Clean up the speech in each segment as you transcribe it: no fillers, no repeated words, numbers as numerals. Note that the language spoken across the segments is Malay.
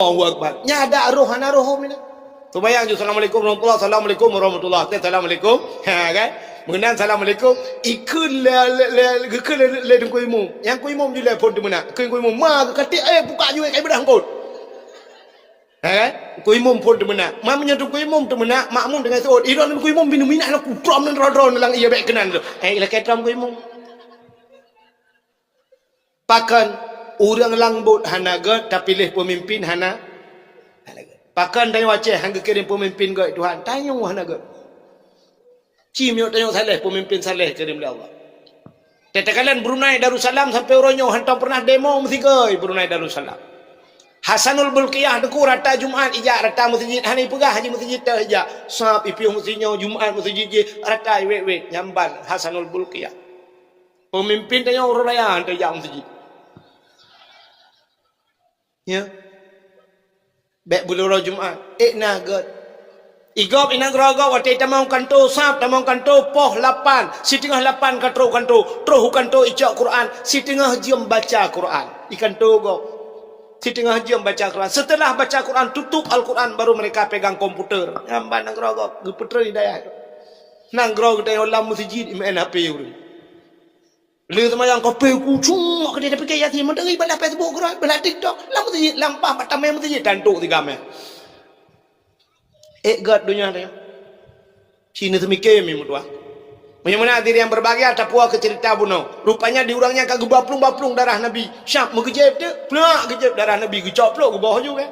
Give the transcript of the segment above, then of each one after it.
Allahu Akbar. Nyada roh ana roh mina. Tu bayang je assalamualaikum warahmatullahi assalamualaikum warahmatullahi assalamualaikum. Ha kan? Mengenal assalamualaikum ikun le deng ko imum. Yang ko imum je le pon tu mena. Ko imum ma katik buka je kai bedah kau. Ha kan? Ko imum pon tu mena. Ma menyentuh ko imum tu mena makmum dengan seot. Iron ko imum binu minah nak kutram nan rodron lang ia baik kenan tu. La ketram ko imum. Pakan orang langbut hanaga tapi pilih pemimpin hana. Pakan tanya waceh hangga kirim pemimpin gak Tuhan. Tanya hanaga. Cim yo tanya saleh pemimpin saleh kirim oleh Allah. Tetekalan Brunei Darussalam sampai oronyo hantam pernah demo mesti gay Brunei Darussalam. Hasanul Bulqiyah deku rata Jumaat ijak rata masjid hani pegah haji masjid teh ijak. Sap ipiu mestinya Jumaat masjid je rata wek nyamban Hasanul Bulqiyah. Pemimpin tanya orang raya hantar ijak masjid. Ya. Bek bulur Jumaat. Nagat. Igop ina grogo wate tamang kanto sap tamang kanto poh 8 setengah 8 kanto troh kanto icak Quran setengah jam baca Quran ikan to go setengah jam baca Quran setelah baca Quran tutup Al-Quran baru mereka pegang komputer nyamban nang grogo geputer hidayah nang grogo tayo lam masjid main HP urang le semayang kopi kucung ke dia pergi yatim menderi bala Facebook gerak bala TikTok lam masjid lampah matamai masjid tantuk tiga me god dunia dia sini semikir mi mutua bagaimana diri yang berbahagia tapua ke cerita buno rupanya diurangnya kagak baplung darah Nabi syap mengejep dia pelak kejep darah Nabi gecoplok ke bawah juga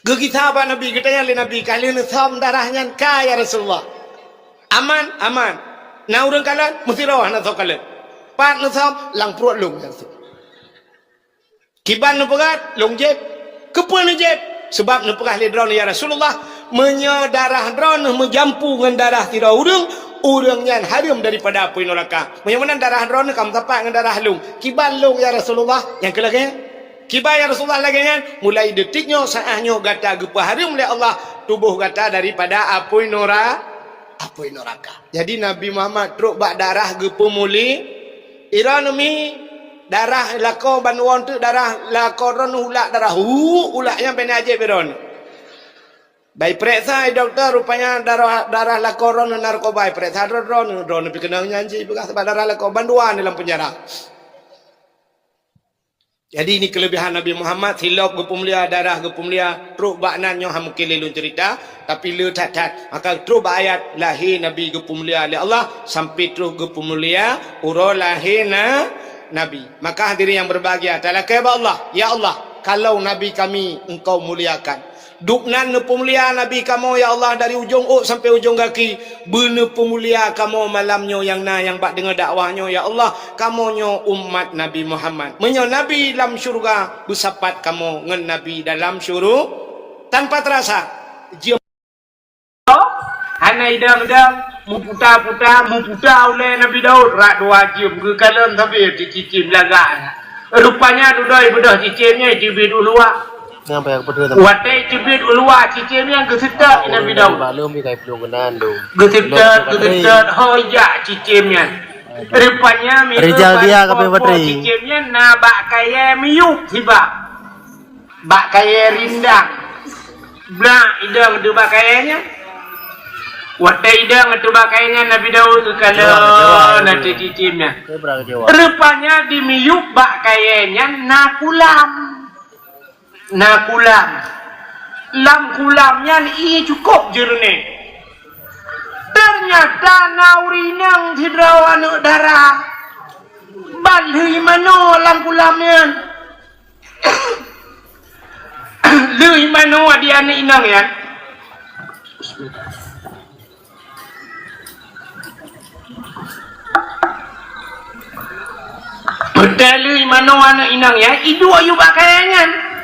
kita apa Nabi katanya le Nabi kalian sam darahnya kaya Rasulullah aman nah urang kalian mesti rawah na kalian pat nasam lang perut long kiban nu pegat long jeb kepul nu jeb sebab nu pegah le drone ya Rasulullah menyadarah drone menjampu dengan darah tira urang nyan harum daripada api neraka bagaimana darah drone kam tapak dengan darah long kiban long ya Rasulullah yang kelagi kiban ya Rasulullah lagi nyan mulai detiknya saahnya gata gepa harum oleh Allah tubuh gata daripada api neraka jadi Nabi Muhammad truk bak darah gepa muli Iranumi darah lako banwan tu darah lako ron ulak darah ulaknya pena aje beron. Baik periksa doktor rupanya darah lako ron narkoba periksa ron pi kenal nyanyi bekas darah lako banduan dalam penjara. Jadi ini kelebihan Nabi Muhammad silap gepumlia darah gepumlia truk baknan nyo ham kelelun cerita tapi le tat maka truk ayat lahir Nabi gepumlia oleh Allah sampai truk gepumlia uro lahir Nabi maka hadirin yang berbahagia talakai Allah ya Allah kalau Nabi kami engkau muliakan duknan pemulia Nabi kamu ya Allah dari ujung sampai ujung kaki bener pemulia kamu malamnya yang bak dengar dakwahnya ya Allah kamu umat Nabi Muhammad menyo Nabi dalam syurga bersapat kamu ngen Nabi dalam syurga tanpa terasa jam hana idam muputa oleh Nabi Daud rak dua jam ke kalan sampai dicicim lagak rupanya dudai bedah cicimnya dibid ulua Sampai yang peduli watai cibit ulua cicimnya gesita Nabi Daud belum kai pelung kenan do gesita hoja cicimnya rupanya Rizal dia ke bateri cicimnya na bak kaya miyuk tiba bak kaya rindang bla idang tu bak kayanya watai idang tu bak kayanya Nabi Daud kalau nanti cicimnya rupanya di miyuk bak kayanya na kulam lam kulamnya ini cukup jernih ternyata naurinang hidrawan darah balhi mano lam kulamnya lui mano dia ni inang ya betul lui mano anak inang ya itu ayu pakaiannya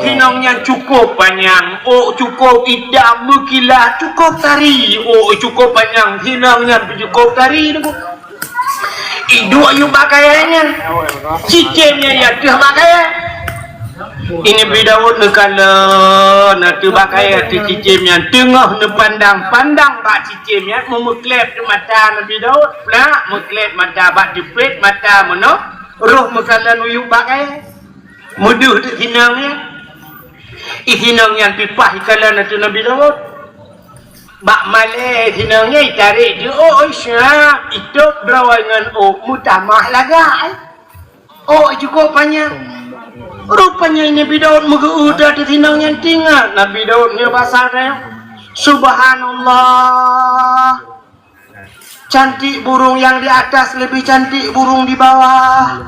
hinangnya cukup panjang cukup idam berkilah cukup tari cukup panjang hinangnya cukup tari itu ayu pakaiannya cicirnya ya dah pakaian ini bidawut kalau nanti pakaian cicirnya tengah pandang pak cicirnya memuklep mata Nabi Daud nah muklep mata bak jepit mata mana roh makanan uyu pakaian muduh tu tinangnya itinangnya pipah ikalan tu Nabi Daud bak malai tinangnya tarik dia syah itu berawangan mutamah laga cukup banyak rupanya Nabi Daud udah di tinangnya tinggal Nabi Daud ni bahasa dia subhanallah cantik burung yang di atas lebih cantik burung di bawah.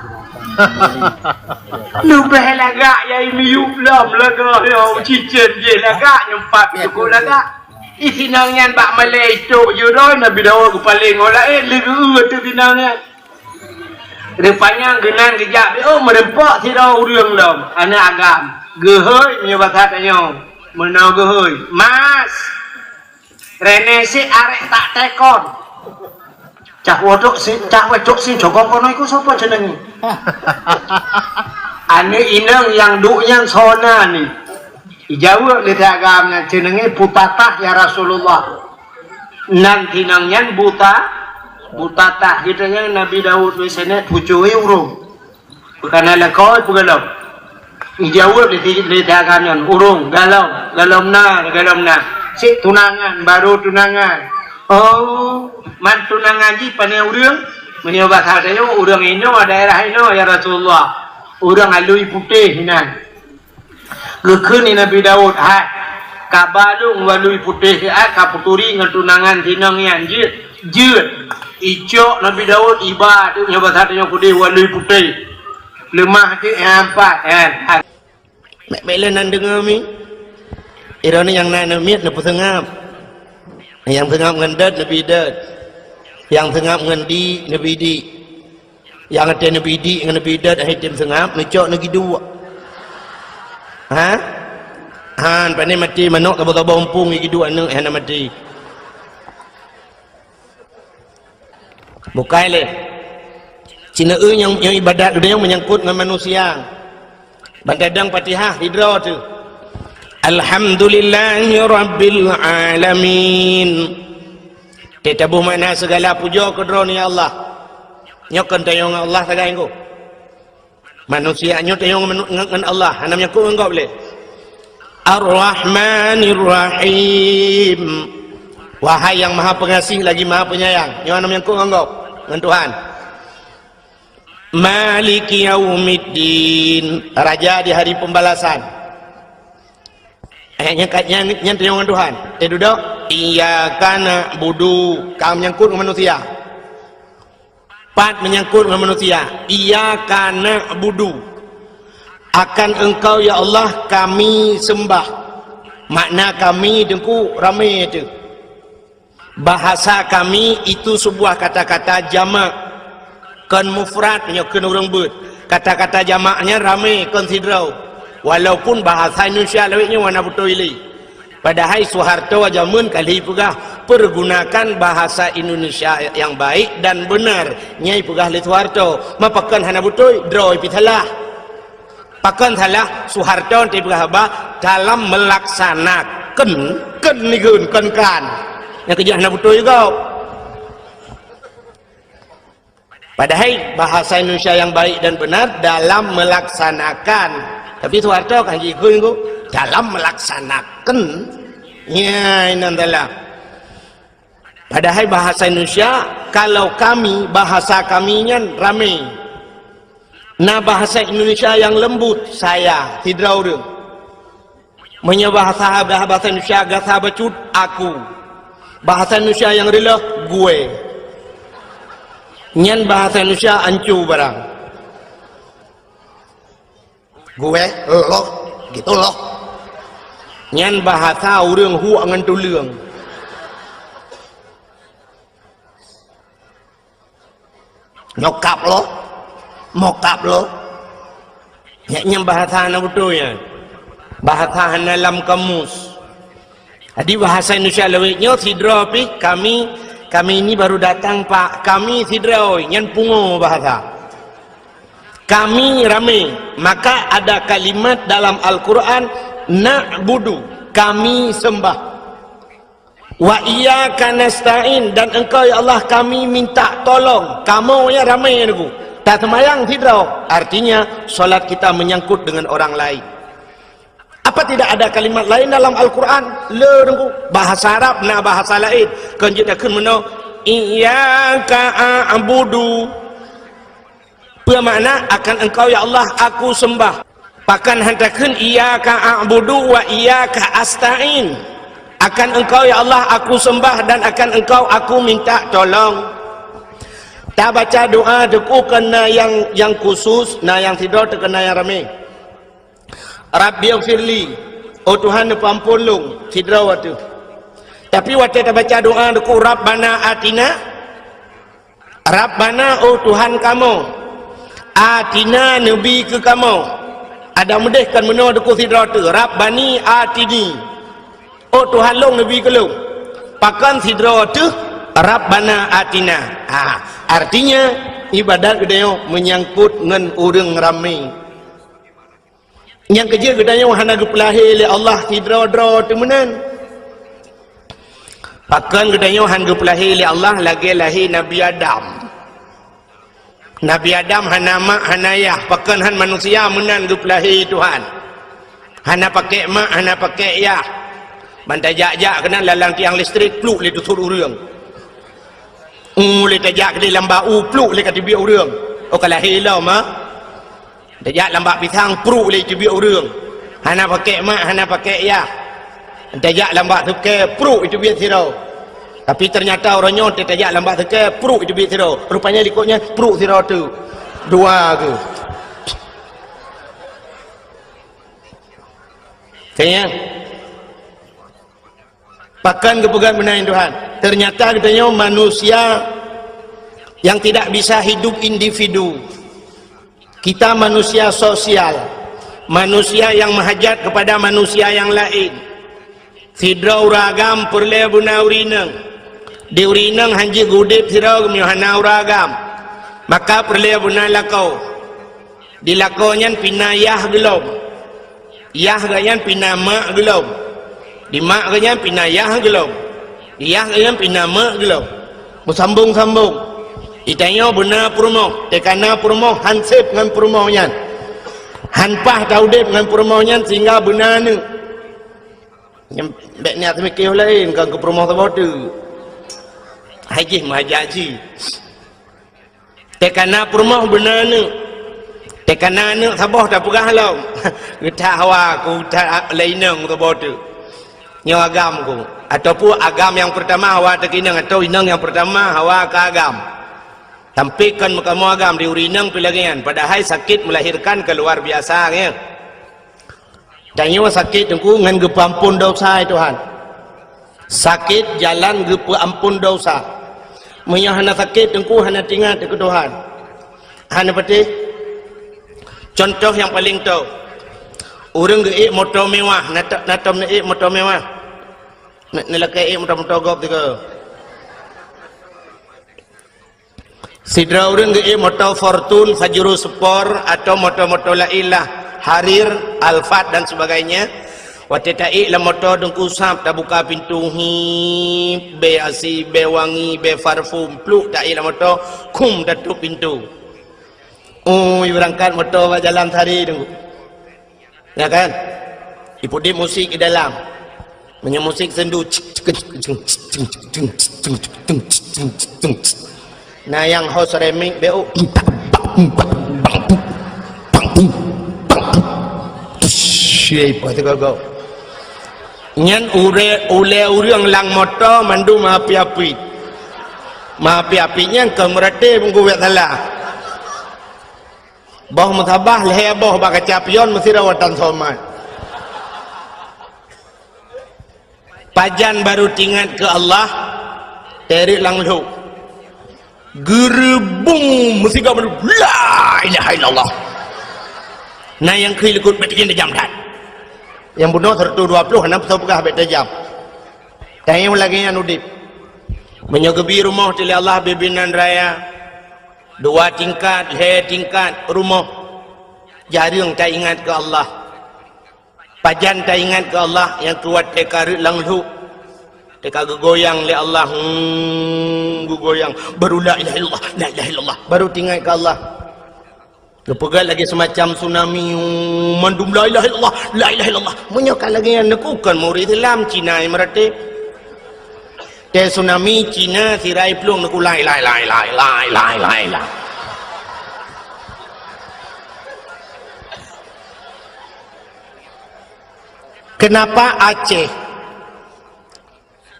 Lebih lagak ya ini yuklam lagak ya cicin je lagak nyempat cukup lagak. Isinangnya bak malai itu judo Nabi Daud paling oleh legu tu tinangnya. Rupanya genan kejap merempak tidak urang lam anak agam. Gehoi punya bahasa tanya. Mana gehoi? Mas. Rene si arek tak tekon. Cak wedok sing jogong kono iku sapa jenenge? Ane inang yang duknya sona ni. Dijawab di agamanya jenenge butatah ya Rasulullah. Nanti nangnya butatah gitu nya Nabi Daud biasanya pucui urung. Bukan ala kau bukan lo. Dijawab di agamanya urung galau na. Si tunangan baru tunangan. Mantu nang ngaji pada urang menyobat hadanya urang ini daerah ini ya Rasulullah urang alui putih nan gekun Nabi Daud kabalung walui putih kaputuri ngetunangan tinang yang jut icok Nabi Daud iba tu nyobat hadanya putih walui putih lemah ke empat melenan dengar mi ironi yang nak miat nak pesengap yang tengah mengendat Nabi dat yang tengah mengendi Nabi di yang ada Nabi di dengan Nabi dat hitam tengah ngecok lagi dua pandai mati manok kabau umpung lagi dua neng yang mati bukai le Cina yang ibadat dia yang menyangkut dengan manusia bandadang Fatihah hidra tu Alhamdulillahi Rabbil Alamin. Tetabu mana segala puja kedron ya Allah. Nyokan tayong Allah tagay ko. Manusia nyo tayong ngan Allah. Namanya ko engkau boleh. Ar-Rahmanir Rahim. Wahai yang Maha Pengasih lagi Maha Penyayang. Nyo namanya ko engkau ngan Tuhan. Maliki Yaumiddin. Raja di hari pembalasan. Yang dengan Tuhan duduk iyyaka na'budu kaum menyangkut dengan manusia menyangkut dengan manusia iyyaka na'budu akan engkau ya Allah kami sembah makna kami dengku ramai itu bahasa kami itu sebuah kata-kata jamak kan mufrad menyokkan orang ber kata-kata jamaknya ramai konsiderau walaupun bahasa Indonesia lewatnya warna betul ini padahal Soeharto zaman kali pegah pergunakan bahasa Indonesia yang baik dan benar nyai pegah le Soeharto mapakan hana betul draw pitalah pakan salah Soeharto ti pegah dalam melaksanakan nigun kan yang kerja hana betul juga padahal bahasa Indonesia yang baik dan benar dalam melaksanakan tapi Soeharto kan ikut dalam melaksanakan ya ini adalah padahal bahasa Indonesia kalau kami bahasa kaminya ramai nah bahasa Indonesia yang lembut saya tidak urang menyebahasa bahasa Indonesia agak sahabat aku bahasa Indonesia yang relah gue nyan bahasa Indonesia ancu barang gue loh gitu loh nyan bahasa urang hu angan tulung mokap lo nyan bahasa na betul ya bahasa dalam kamus jadi bahasa Indonesia lewatnya sidra pi kami ini baru datang Pak kami sidra nyan pungo bahasa kami ramai maka ada kalimat dalam Al-Quran na'budu kami sembah wa iyyaka nasta'in dan engkau ya Allah kami minta tolong kamu ya ramai aku tak semayang tidak, artinya solat kita menyangkut dengan orang lain. Apa tidak ada kalimat lain dalam Al-Quran? Bahasa Arab na bahasa lain. Kenjutakan mana? Iyyaka a'budu. Bermakna akan engkau ya Allah aku sembah. Pakan hantakan iyyaka a'budu wa iyyaka asta'in. Akan engkau ya Allah aku sembah dan akan engkau aku minta tolong. Tak baca doa deku kena yang khusus, nah yang tidak terkena yang ramai. Rabbi firli, oh Tuhan ampun long, tidak waktu. Tapi waktu kita baca doa deku Rabbana atina, Rabbana oh Tuhan kamu, atina nabi ke kamu. Ada mudahkan menurut deku tidak tu, Rabbani atini, oh Tuhan long nabi ke long. Pakan tidak tu, Rabbana atina. Artinya ibadat gedenya menyangkut dengan orang ramai. Yang kerja gedenya wahana gepelahi oleh Allah hidra-dra temenan. Pakan gedenya wahana gepelahi oleh Allah lagi lahir Nabi Adam. Nabi Adam hana mak hana ayah. Pakan han manusia menan gepelahi Tuhan. Hana pakai mak hana pakai ayah. Bantai jak-jak kena lalang tiang listrik pluk le tutur urang. Le tajak ke dalam bau pluk le kat tibiak urang. Oh kalau hilau mah tajak lambak pisang pruk le tibiak urang. Hana pakai mak hana pakai ayah. Tajak lambak tukai pruk itu biar sirau. Tapi ternyata orangnya tajak lambak tukai pruk itu biar sirau. Rupanya likutnya pruk sirau tu dua ke. Kayaknya pakan kepegang benahin Tuhan. Ternyata katanya manusia yang tidak bisa hidup individu. Kita manusia sosial, manusia yang menghajat kepada manusia yang lain. Sidra uragam perle buna urinang. Di urinang hanji gudip sidra kemihana uragam. Maka perle buna lakau. Di lakonya pinayah gelom. Yah ganyan pinama gelom. Di mak ganyan pinayah gelom. Yah ganyan pinama gelom. Musambung-sambung. Itanya benar perumoh. Tekana perumoh hansip dengan perumohnya. Hanpah taudip dengan perumohnya sehingga benar ni. Yang baik ni atas mikir lain kan ke perumoh tersebut tu. Haji mahajaji. Tekana perumoh benar ni. Tekana ni sabah tak pegah lau. Kita hawa ku tak lainang tersebut tu. Nyo agam ku. Ataupun agam yang pertama hawa tak inang atau inang yang pertama hawa ke agam. Tampilkan kamu agam di urinang pilagian. Padahal sakit melahirkan keluar biasa ya. Dan nyo sakit tengku ngan gepampun dosa Tuhan. Sakit jalan gepampun dosa. Menyo hana sakit tengku hana tinggal ke Tuhan. Hana peti. Contoh yang paling tahu. Orang geik motor mewah, natam neik motor mewah. Nelakai motor-motor gop tiga. Sidra orang geik motor Fortune, Fajro Sport atau motor-motor lain lah, Harir, Alphard dan sebagainya. Waktu taik lah motor dengku sap, tak buka pintu hi, be asi, be wangi, be parfum, pluk taik lah motor, kum tutup pintu. Berangkat motor jalan hari tunggu. Ya kan? Ibu dia musik di dalam. Punya musik sendu. Nah yang host remix BO. Siapa tu kau? Nyan ule yang lang motor mandu maapi-api. Maapi-apinya kemerate menggugat salah. Bawah mutabah leher bawah baka capion mesti rawatan somat. Pajan baru tingat ke Allah terik langlu. Gerebung mesti kau baru la ilaha illallah. Nah yang kelikut betikin jam dah. Yang bunuh 120 enam so pegah bet jam. Tanya lagi yang udip. Menyogebi rumah tili Allah bibinan raya. 2 tingkat, 3 tingkat rumah. Jarang tak ingat ke Allah. Pajan tak ingat ke Allah yang kuat teka langlu. Teka gegoyang le Allah. Gegoyang baru la ilaha illallah, la ilaha illallah. Baru tinggal ke Allah. Kepegat lagi semacam tsunami mandum la ilaha illallah, la ilaha illallah. Menyokan lagi yang nekukan murid Islam Cina yang meratip. Te tsunami Cina sirai pelung neku la ilaha illallah. Kenapa Aceh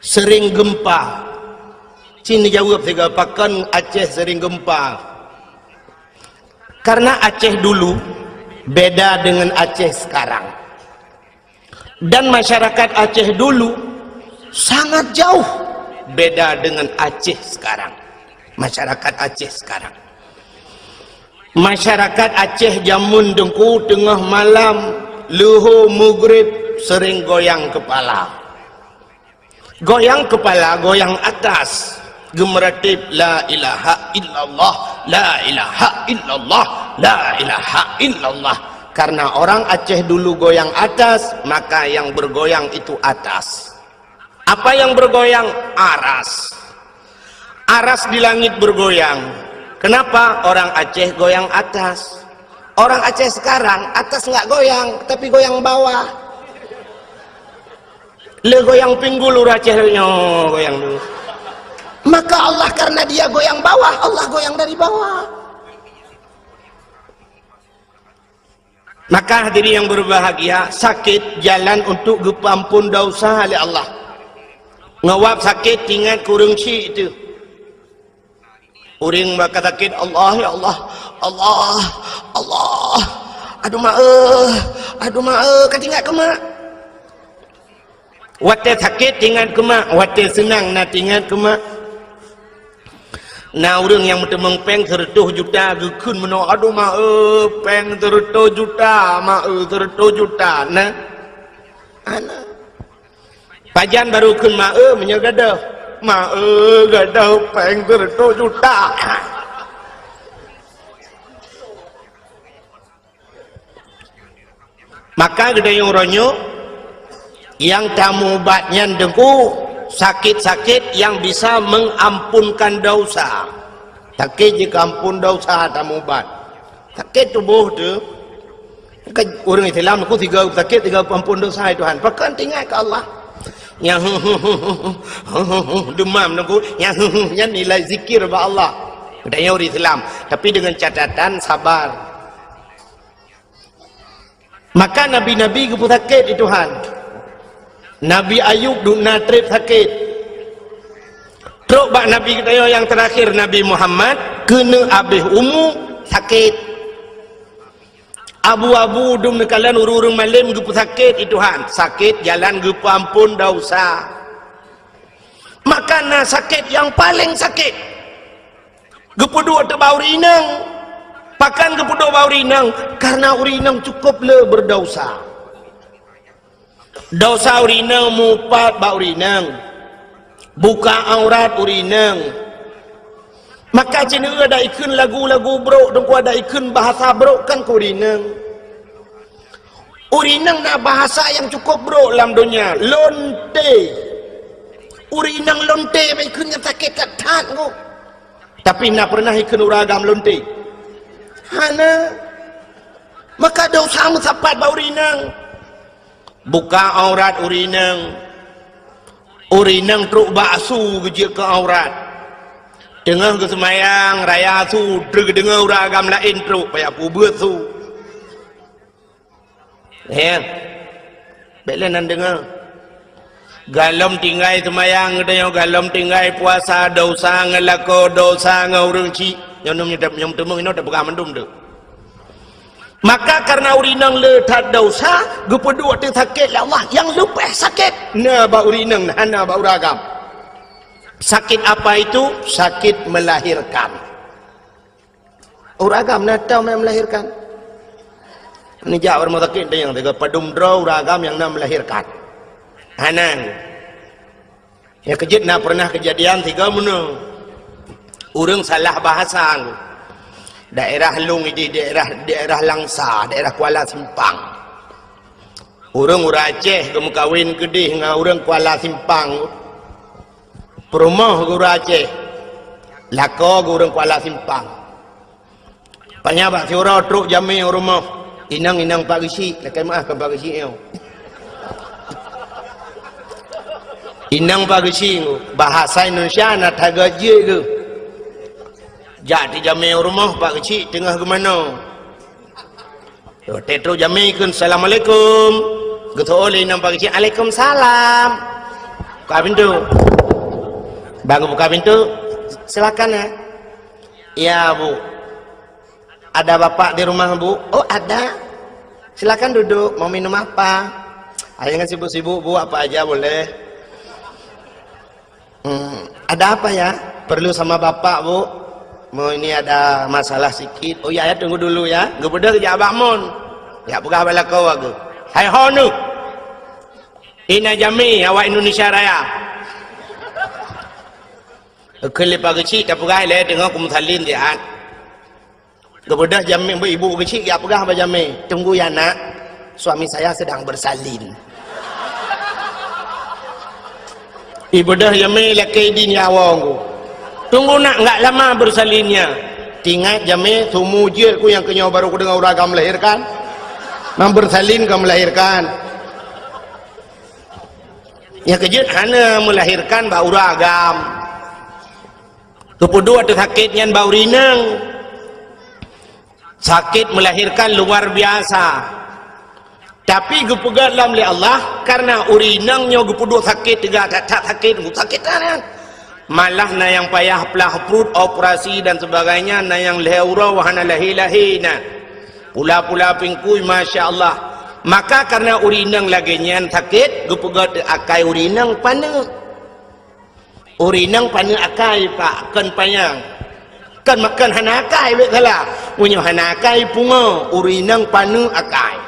sering gempa? Cina jawab tiga pakan Aceh sering gempa. Karena Aceh dulu beda dengan Aceh sekarang. Dan masyarakat Aceh dulu sangat jauh beda dengan Aceh sekarang. Masyarakat Aceh sekarang. Masyarakat Aceh jamun dengku tengah malam luhur maghrib sering goyang kepala. Goyang kepala, goyang atas. Gemeratip la ilaha illallah, la ilaha illallah, la ilaha illallah. Karena orang Aceh dulu goyang atas, maka yang bergoyang itu atas. Apa yang bergoyang? Aras. Aras di langit bergoyang. Kenapa orang Aceh goyang atas? Orang Aceh sekarang atas nggak goyang, tapi goyang bawah. Le goyang pinggul Aceh goyang dulu. Maka Allah karena dia goyang bawah, Allah goyang dari bawah. Maka hadirin yang berbahagia, sakit jalan untuk gepampun dosa oleh Allah. Ngawap sakit ingat kurung si itu. Uring bakal sakit Allah ya Allah, Allah, Allah. Aduh maaf, kan tinggal kemak. Wate sakit tinggal kemak, wate senang nak tinggal kemak. Nah orang yang bertemang peng 100 juta gekun meno aduh maaf peng 100 juta maaf 100 juta nah ana pajan baru kun maaf menyegadah maaf gadah peng 100 juta maka gede yang ronyo yang tamu obatnya dengku sakit-sakit yang bisa mengampunkan dosa. Sakit jika ampun dosa tamu obat. Sakit tubuh tu kan orang Islam aku 3 sakit 3 ampun dosa Tuhan. Pakan tinggal ke Allah. Yang demam aku yang nilai zikir ba Allah. Budaya orang Islam, tapi dengan catatan sabar. Maka nabi-nabi ke sakit itu Tuhan. Nabi Ayub duna trip sakit. Teruk bak Nabi kita yang terakhir Nabi Muhammad kena habis umur sakit. Abu-abu dum nekalan urung malam gepu sakit itu han. Sakit jalan gepu ampun dosa. Maka sakit yang paling sakit. Gepu dua tebau rinang. Pakan gepu dua bau rinang karena urinang cukup le berdosa. Dosa urinang mupat ba urinang buka aurat urinang maka cina ada ikun lagu-lagu bro dengku ada ikun bahasa bro kan ku urinang na bahasa yang cukup bro dalam dunia lonte urinang lonte ba ikun yang sakit katan ku tapi nak pernah ikun uragam lonte hana maka dosa musapat ba urinang buka aurat urinang truk baksu kejik ke aurat tengah ke semayang raya su dengar uragam lain truk payah pubut su baiklah dengar galom tinggal semayang galom tinggal puasa dosa ngelako dosa ngurung ci yang temung ini tak buka mendum tu. Maka karena urinang letak dosa, gepedua tu sakit lah Allah yang lupa sakit. Nah ba urinang hana ba uragam. Sakit apa itu? Sakit melahirkan. Uragam nak tahu melahirkan. Ini jawab orang sakit yang tiga padum draw uragam yang nak melahirkan. Hanan. Ya kejut nak pernah kejadian tiga menung. Urang salah bahasa. Daerah Lung ini daerah Langsa, daerah Kuala Simpang. Orang Aceh kamu kawin gede dengan orang Kuala Simpang. Perumah orang Aceh, lako orang Kuala Simpang. Panyabak tiura truk jami rumah. Inang Pak Gisi, lekai maafkan Pak Gisi yo. Inang Pak Gisi bahasa Indonesia nak tagaje ke. Jadi jami rumah Pak Gisi tengah ke mana? Yo tetro jami kun assalamualaikum. Gitu oleh Inang Pak Gisi, Waalaikumsalam. Buka pintu. Bang buka pintu. Silakan ya. Ya Bu. Ada bapak di rumah Bu? Oh ada. Silakan duduk. Mau minum apa? Jangan sibuk-sibuk Bu, apa aja boleh. Ada apa ya? Perlu sama bapak Bu? Mau ini ada masalah sikit. Oh ya, tunggu dulu ya. Gue bener kerja abang mon. Ya buka bala kau aku. Hai honu. Ina jami awak Indonesia Raya. Kelip pagi tak pegai le tengok kumsalin dia. Kemudian jami ibu kecil ya pegang apa jami? Tunggu ya nak, suami saya sedang bersalin. Ibu dah jami laki di nyawang. Tunggu nak enggak lama bersalinnya. Tingat jami tumujir ku yang kenyau baru ku dengar uragam melahirkan. Mang bersalin ke melahirkan. Ya kejut hana melahirkan bau uragam. Kemudian ada sakitnya bau rinang. Sakit melahirkan luar biasa. Tapi gupegat lam li Allah karena urinangnya gupedu sakit juga tak sakit sakitan. Malah na yang payah pelah perut operasi dan sebagainya na yang leura wahana lahilahina. Pula-pula pingkui masya-Allah. Maka karena urinang lagi nyan sakit gupegat akai urinang paneng. Urinang paneng akai pak kan payang. Kan makan hanakai bekala punya hanakai punga urinang panu akai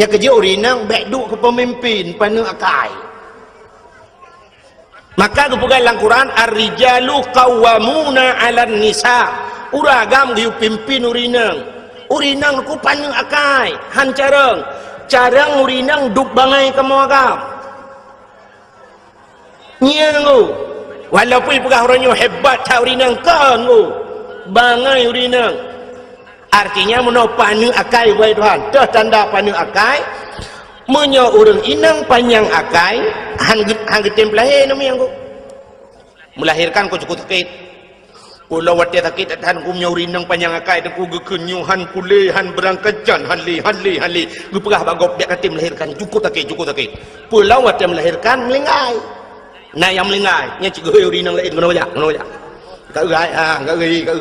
ya kerja urinang bekduk ke pemimpin panu akai maka kepegang dalam Quran ar-rijalu qawwamuna 'alan nisa uragam diu pimpin urinang ku panu akai han carang urinang duk bangai ke moagam nyengu walaupun pegah orangnya hebat ta urinang kan bangai urinang artinya menopanu akai wahai Tuhan dah tanda panu akai menyo urang inang panjang akai hang getem lahir nami angku melahirkan ku cukup sakit ulah wate sakit dan ku menyo urinang panjang akai dan ku gekenyuhan kulehan berangkajan hanli gu pegah bagop dia kata melahirkan cukup sakit pulau wate melahirkan melingai nah yang melingai nya cigoy urinang lain ngono aja kau gai kau gai kau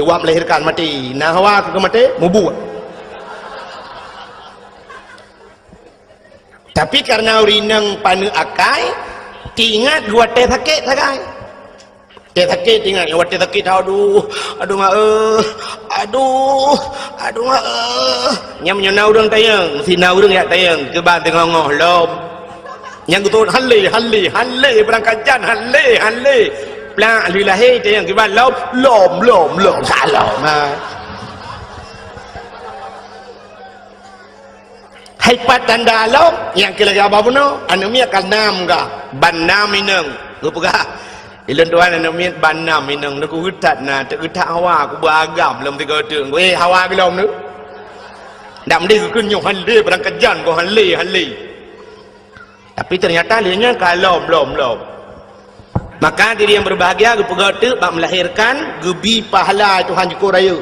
wap melahirkan mati nah hawa ke mati mubu tapi karena urinang panu akai tingat dua teh sakit sagai teh sakit tingat dua teh sakit aduh nyam nyana urang tayang sina urang ya tayang ke ban tengah ngoh lom yang tu halle berangkat jan halle Plang lilahi dia yang kibat lom salam hai patan dalam yang kira apa puno anu mi akan nam ga banam inang gupega ilen tuan anu mi banam inang nu ku utat na te utat hawa ku beragam lom tiga teung we hawa ke lom nu dam di ku kunyo halle berangkat jan ko halle tapi ternyata lianya kalom lom maka diri yang berbahagia gepegatu bak melahirkan gebi pahala Tuhan syukur raya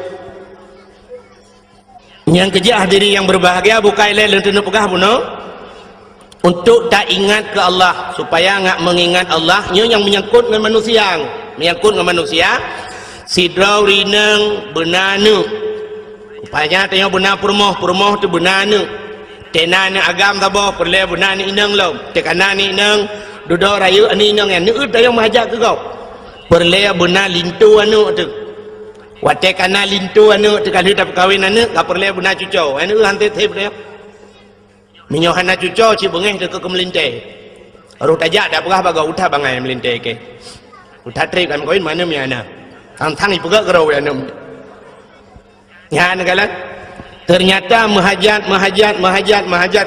yang kejah diri yang berbahagia bukai le lentenu pegah puno untuk tak ingat ke Allah supaya enggak mengingat Allah yang menyangkut dengan manusia sidrau rinang benanu rupanya tanya benar purmoh tu benanu tenana agam tabo perle benani inang lom tekanani inang duduk raya ani nang yang neut yang mahajak ke kau perle benar lintu anu tu wate kana lintu anu tu kan hidup kawin anu ka perle benar cucau anu hante tep dia minyo hana cucau ci bengeh ke melinte aru tajak dak pegah baga utah bangai melinte ke utah trip kan kawin mana mi ana tang ipegak kerau anu ya negala ternyata mahajat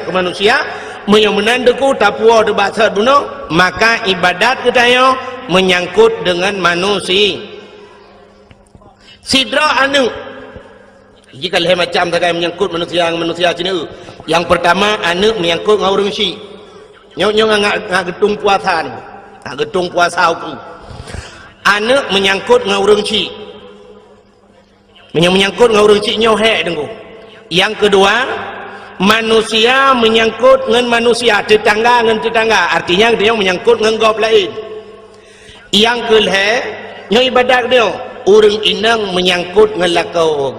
ke manusia menandaku tapua de bahasa duno maka ibadat kita yo menyangkut dengan manusia sidra anu jika leh macam tak menyangkut manusia cina. Yang pertama anak menyangkut dengan orang Syiah. Nyok ngak getung puasa ni. Ngak getung puasa aku. Anak menyangkut dengan orang Syiah. Menyangkut dengan orang Syiah nyohek dengku. Yang kedua, manusia menyangkut dengan manusia, tetangga dengan tetangga. Artinya dia menyangkut dengan gop lain. Yang kelih, nyo ibadat dia, orang inang menyangkut dengan lakau.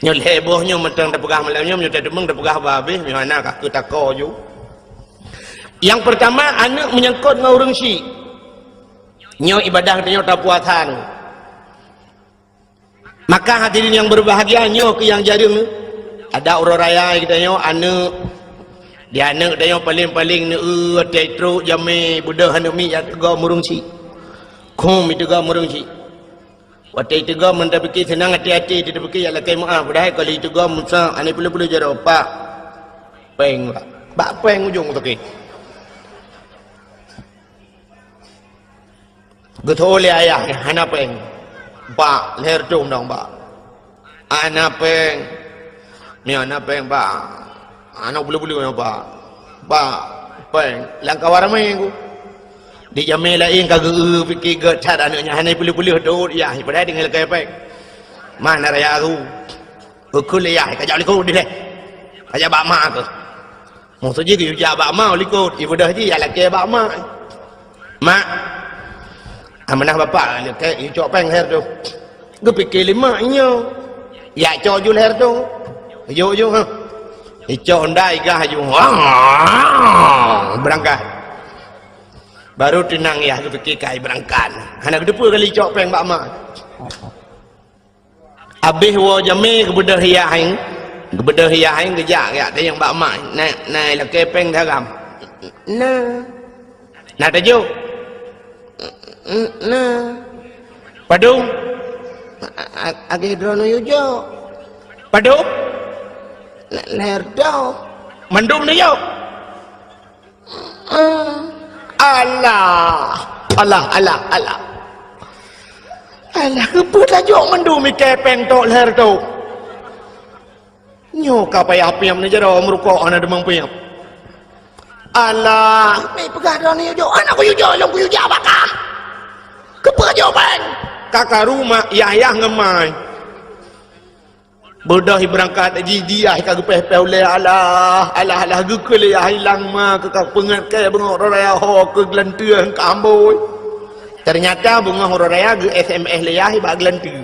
Nyo lebohnya mentang dah pegah malamnya, nyo tak demeng dah pegah habis, nyo anak aku takau ju. Yang pertama, anak menyangkut dengan orang Syiah. Nyo ibadah dia tak puasan. Maka hadirin yang berbahagia, nyo ke yang jaring ada orang raya kita nyo anak dia anak dia paling-paling ne tetro jame budak anak mi ya tega murung si kum itu ga murung si watai tega mentah fikir senang hati-hati tidak fikir ya lakai maaf dah kalau itu ga musa ane perlu jaro pak peng pak peng ujung tu ke getole ayah hana peng pak leher dong dong pak ana peng ni anak peng ba anak bulu-bulu yang ba peng langkah waramai aku di jamai lain kagak fikir getat anaknya hanai bulu-bulu dot ya pada dengan langkah peng mana raya aku ukul ya kajak likut dia kajak bak mak ke maksud je dia bak mak likut ibadah je ya langkah bak mak mak amanah bapak langkah cok peng her tu gue fikir lima nya ya cok ju her tu yo ha hijau ndai gah ju berangkat baru tenang ya fikir kai berangkat hana kedua kali cok peng bak mak habis wo jame kebedah hiaing gejak ya dia yang bak mak nai la kepeng dalam na tajuk padung age drono yujo padung leher dah mendung ni yo Allah apa tajuk mendung mi kepeng tok leher tu nyo ka payah piam ni jero merukok ana demang piam Allah ni pegah dah ni yo anak ku yo long ku yo bakah kepa jawapan kakak rumah yayah ngemai bodoh berangkat dia kagak peh oleh Allah gukul ya hilang ma ke pengat ke bengok raya ho ke gelantuan ke amboi ternyata bunga raya ge SMS leyah ba gelantu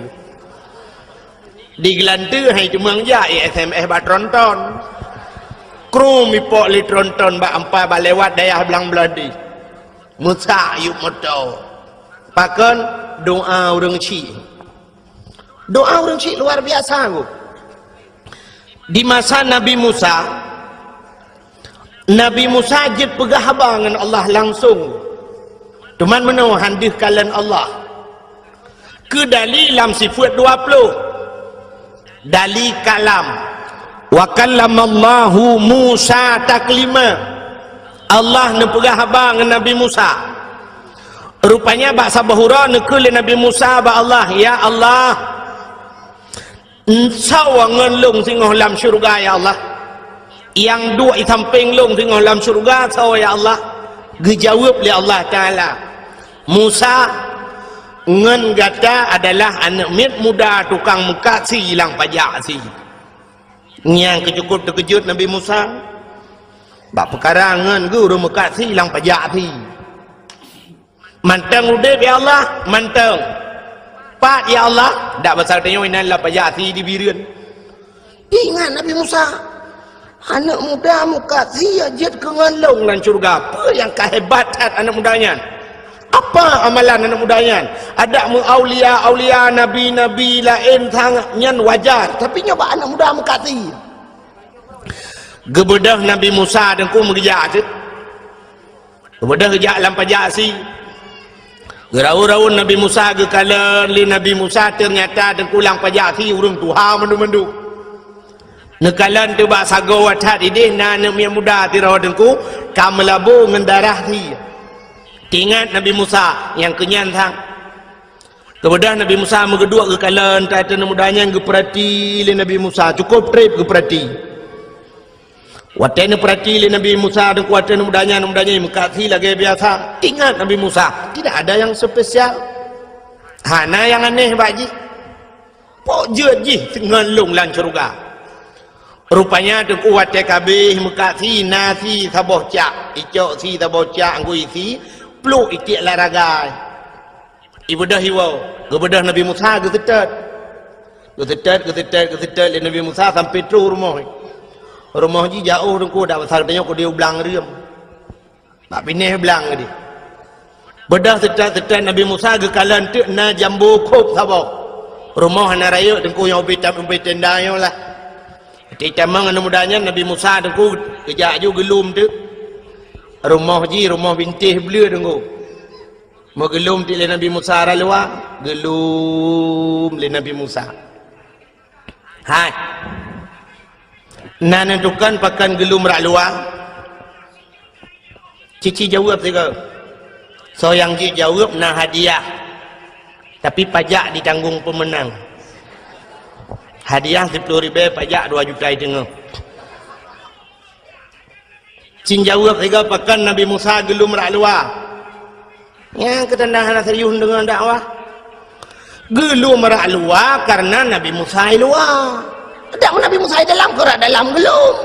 di gelantu hai cumang ja SMS ba tronton kru mi pok li tronton ba ampai ba lewat dayah belang beladi musa yuk moto pakon doa orang Syiah luar biasa aku. Di masa Nabi Musa jid pegah dengan Allah langsung teman menau handih kalian Allah ke dalam sifat 20 dali kalam wa kallamallahu Musa taklima Allah ne pegah dengan Nabi Musa rupanya bahasa bahura ne ke Nabi Musa ba Allah ya Allah sawangan long singoh dalam syurga ya Allah yang dua di samping long singoh dalam syurga saw ya Allah dijawab oleh Allah Ta'ala Musa ngen gata adalah anak mit muda tukang muka si hilang pajak si yang kecukup terkejut Nabi Musa bak perkara ngen guru muka si hilang pajak si mantang udip ya Allah mantang Pak ya Allah, tak pasal tanya inan lah pajak si di birian. Ingat Nabi Musa, anak muda muka si ajat kengalong dan syurga. Apa yang kehebatan anak mudanya? Apa amalan anak mudanya? Ada aulia nabi lain sangatnya wajar, tapi nyoba anak muda muka si. Gebedah Nabi Musa dan ku mengejar tu. Gebedah kejak dalam pajak si. Gerau-rau Nabi Musa ke kala li Nabi Musa ternyata dan pulang pajak si urung tuha mandu-mandu. Nekalan tu bak sago watat idih na anak muda tirau dengku kamelabu ngan darah si. Ingat Nabi Musa yang kenyan sang. Kemudian Nabi Musa megedua ke kalan tata mudanya geperati le Nabi Musa cukup trip geperati. Watene perati le Nabi Musa dan kuatene mudanya mengkasi lagi biasa. Ingat Nabi Musa, tidak ada yang spesial. Hana yang aneh baji. Pok je ngelung lan surga. Rupanya tu kuat kabeh mengkasi nasi saboh cak, icok si saboh cak anggu isi, pluk itik laragai. Ibadah hiwau, kebedah Nabi Musa gesetat le Nabi Musa sampai terus rumah ji jauh dengku dak pasal tanya ko dia belang riam tak pineh belang dia bedah setat Nabi Musa ke kalan tu na jambu kop sabok rumah na raya dengku yang ubi tenda yo lah kita mang anu mudanya Nabi Musa dengku kejak ju gelum tu rumah bintih belia dengku mau gelum di Nabi Musa ralwa gelum le Nabi Musa hai nan tentukan pakan gelum ralwa cici jawab juga so yang ji jawab na hadiah tapi pajak ditanggung pemenang hadiah 10.000 pajak 2 juta tengah cin jawab juga pakan Nabi Musa gelum ralwa yang ketendangan serius dengan dakwah gelum merak luar karena Nabi Musa luar tak Nabi Musa dalam kerak dalam gelum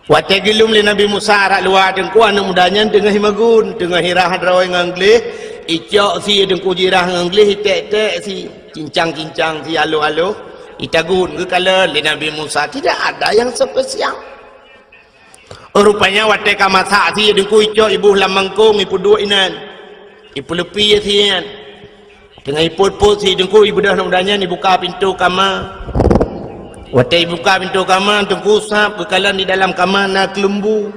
wate gelum li Nabi Musa rak luar dengku anak mudanya tengah himagun tengah hirah hadrawai nganglih icok si dengku jirah nganglih tek si cincang si alo itagun ke kala li Nabi Musa tidak ada yang spesial. Rupanya wate kamasa si dengku ico ibu lamangkung ibu dua inan ibu lepi sian dengan ibu si dengku ibu dah namanya ni buka pintu kamar wate buka pintu kamar dengku sap kekalan di dalam kamar nak kelembu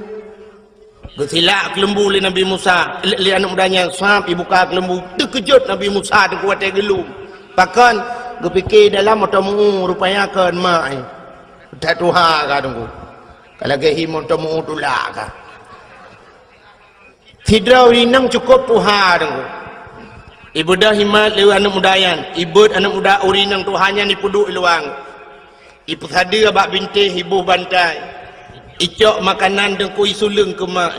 gesilak kelembu li Nabi Musa li anak mudanya sap buka kelembu terkejut Nabi Musa dengku wate gelum pakan gepikir dalam otomu rupanya kan mai tak tuha ka dengku kalau ke himon temu tulak ka hidrau inang cukup puha dengku ibu dah himat lewa anak mudayan ibu anak muda urinang tuhannya ni puduk luang ibu hadir abak bintih ibu bantai icok makanan dengku isulung ke mak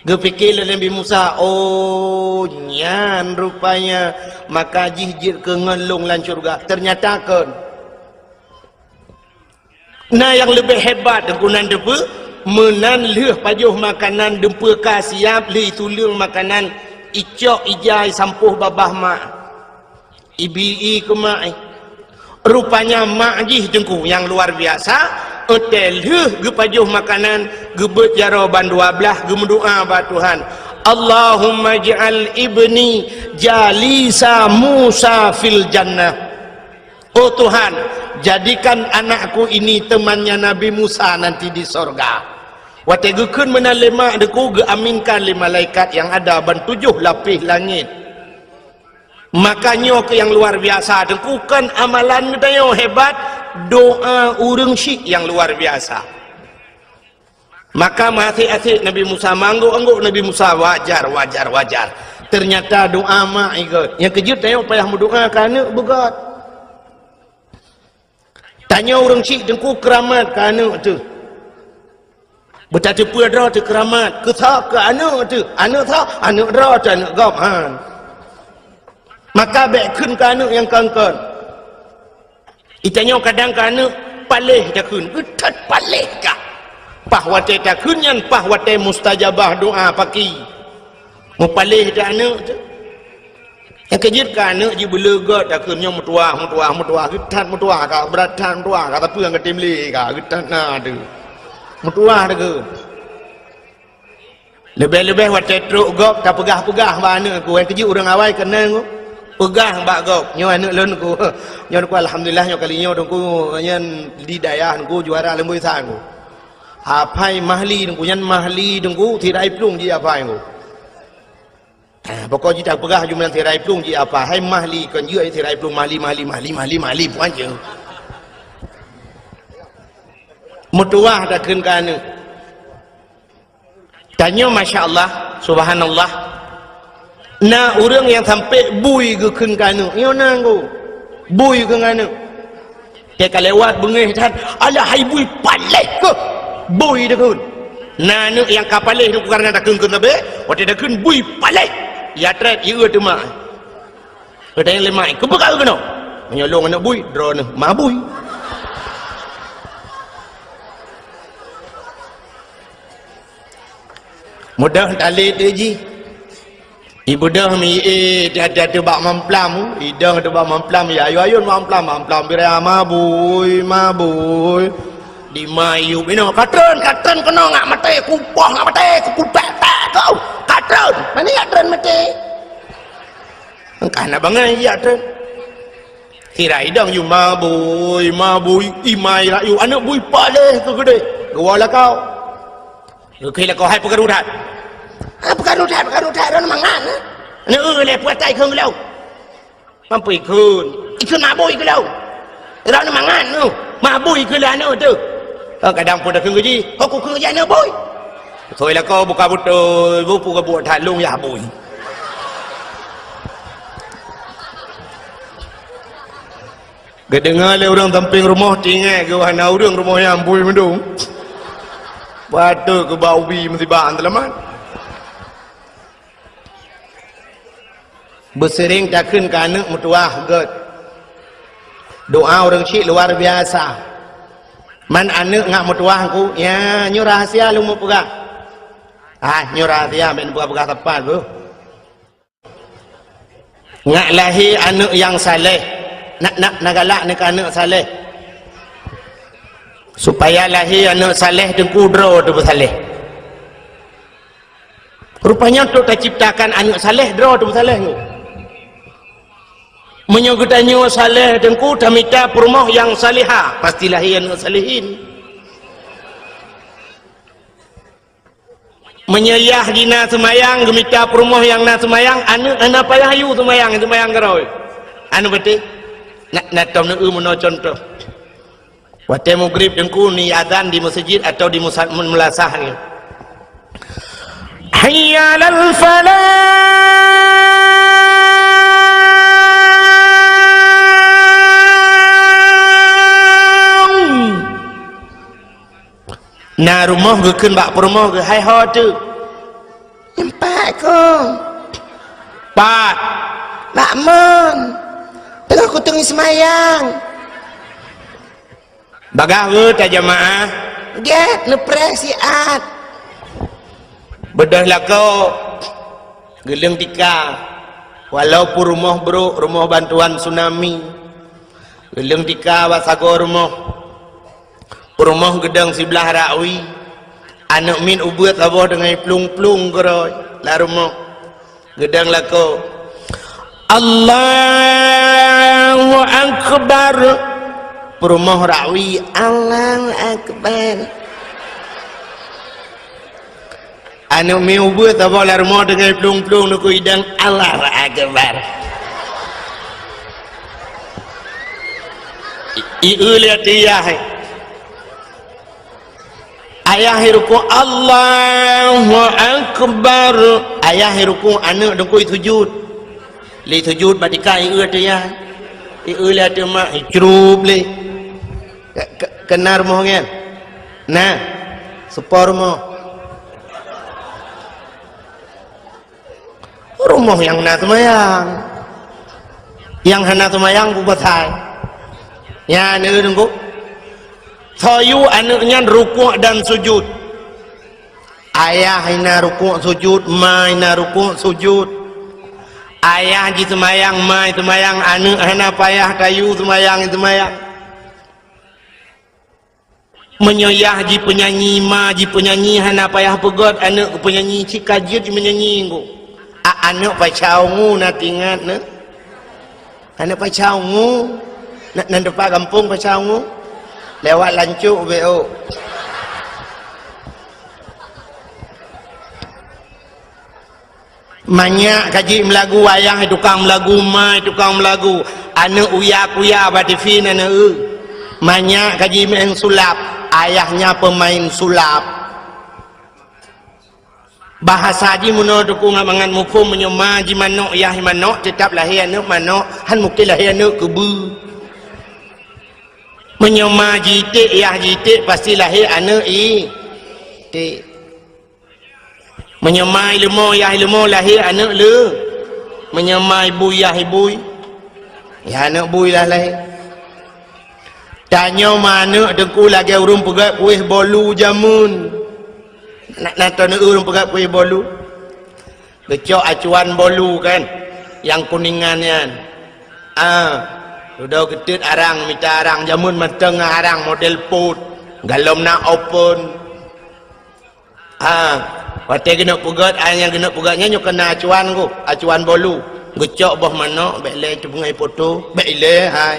gepikir Nabi Musa oh nyan rupanya maka jihjir ke ngelung lan syurga ternyata kan nah yang lebih hebat dengkunan depa menan leh pajuh makanan dempa ka siap le tulung makanan icok ijai sampuh babah mak ibi ke mak rupanya mak jih dengku yang luar biasa hotel leh ge pajuh makanan ge bet jaroban 12 ge mendoa ba Tuhan Allahumma ja'al ibni jalisa Musa fil jannah oh Tuhan jadikan anakku ini temannya Nabi Musa nanti di sorga wate gekun menalema deku ge aminkan li malaikat yang ada ban 7 lapis langit makanya ke yang luar biasa deku kan amalan dayo hebat doa urang syik yang luar biasa maka masih Nabi Musa mangguk Nabi Musa wajar ternyata doa mak ikut yang kejut dayo payah mendoa kana begat tanya orang cik dengku keramat ke anak tu bertata pula tu keramat ke tak ke anak tu anak tak anak dah tu anak gap maka baik kun ke anak yang kangkan itanya kadang ke anak palih dah kun getat palih kah pahwate tak kun yang pahwate mustajabah doa paki mau palih dah anak tu yang kejut ke anak je belegat akhirnya mutuah getat mutuah kak beratan mutuah kak tapi yang ketimli kak getat na tu mutuah tu lebih-lebih waktu truk gop tak pegah-pegah mana aku yang kejut orang awal kena aku pegah mbak gop nyo anak lon aku nyo aku alhamdulillah nyo kali nyo aku nyen di daya aku juara lembui sang aku hapai mahli aku nyen mahli aku tirai plung ji apa aku pokok kita pegah jumlah tirai plung ji apa hai mahli kan je tirai plung mahli puan je mutuah dah kan tanya masya-Allah subhanallah. Nah orang yang sampai bui ke kena yo nanggo bui ke ngana dia kalewat bengih tan ala hai bui paleh ke bui dah kun nah nu yang kapaleh tu karena dah keun be waktu dah keun bui paleh ya tret ieu tu mah ada yang lemai ke bekal kena menyolong anak bui drone mah bui mudah tali tu ji ibu dah mi dah tu bak mamplam idang tu bak mamplam ya ayo mamplam bira mabui di mayu bino katron kena ngak mate kupoh ngak mate kupek kau katron mana ya katron mate kana bangai ya katron kira idang yu mabui imai la yu anak bui paleh tu gede gawala kau kira kau hai pekarudat pekarudat ron mangan ne le puat tai khung lâu mampu ikun mabui ke lâu ron mangan nu mabui ke la no tu kadang pun dah khung ji kau khung ja no bui thôi là kau buka betul buka buat halung ya bui kedengar le orang tamping rumah tinggal ke wana orang rumah yang bui mendung batu ke bau bi mesti baan telaman bersering takkan ke anak mutuah get doa orang cik luar biasa man anak ngak mutuah ku ya nyu rahasia lu mau pegang nyu rahasia ben pegang tepat bu ngak lahir anak yang saleh nak galak nak anak saleh supaya lahir anak saleh dan kudro tu bersaleh rupanya tu tak ciptakan anak saleh dro tu bersaleh ni menyogotanya saleh dan ku tamita perumah yang salihah pasti lahir anak salihin menyayah dina semayang gemita perumah yang na semayang anak payah ayu semayang geroi anu betul nak tom nu mono contoh waktu maghrib dengku ni azan di masjid atau di mulasah ni hayya lal falah na rumah ke keun bak rumah ke hai ho tu empat ko pat bak mon tengah ku tengah semayang bagah ke ta jamaah get lepres siat bedah lah kau geleng tika walaupun rumah bro rumah bantuan tsunami geleng tika wasago rumah gedang sebelah rakwi anak min ubuat abah dengan plung-plung keroi lah rumah gedang lah kau Allahu Akbar rumah rakwi Allahu Akbar anak min ubuat abah lah rumah dengan plung-plung nak idang Allahu Akbar lihat dia ayah ruku Allahu Akbar ayah ruku anak dengku sujud li sujud badika tu ya lihat tu mak curub li kenar mo kan nah sepor mo rumah yang na semayang yang hana semayang buat saya ya ni dengku Sayu anaknya rukuk dan sujud ayah ina rukuk sujud ma ina rukuk sujud ayah ji semayang ma semayang anak hana payah kayu semayang menyoyah ji penyanyi ma ji penyanyi hana payah pegot anak penyanyi cikajut menyanyi nggu anak pacau ngu nak ingat ne anak pacau ngu nak depan kampung pacau ngu lewat lancuk BO banyak kaji melagu wayang tukang melagu mai tukang melagu anak uya-kuya batifin anak banyak kaji main sulap ayahnya pemain sulap bahasa ji muno tuku ngamangan mufum menyoma ji manok yah manok tetap lahir anak manok han mungkin lahir anak kebu menyoma jitik yah jitik pasti lahir anak tik menyoma ilmu yah ilmu lahir anak le menyoma ibu yah ibu ya anak bui lah lahir tanya mana dengku lagi urung pegat kuih bolu jamun nak nonton urung pegat kuih bolu gecok acuan bolu kan yang kuningan yan sudah ketit arang minta arang jamun mateng arang model put galom nak open waktu kena pegat yang kena pegatnya nyok kena acuan ku acuan bolu gecok boh mana bek tu pengai foto bek hai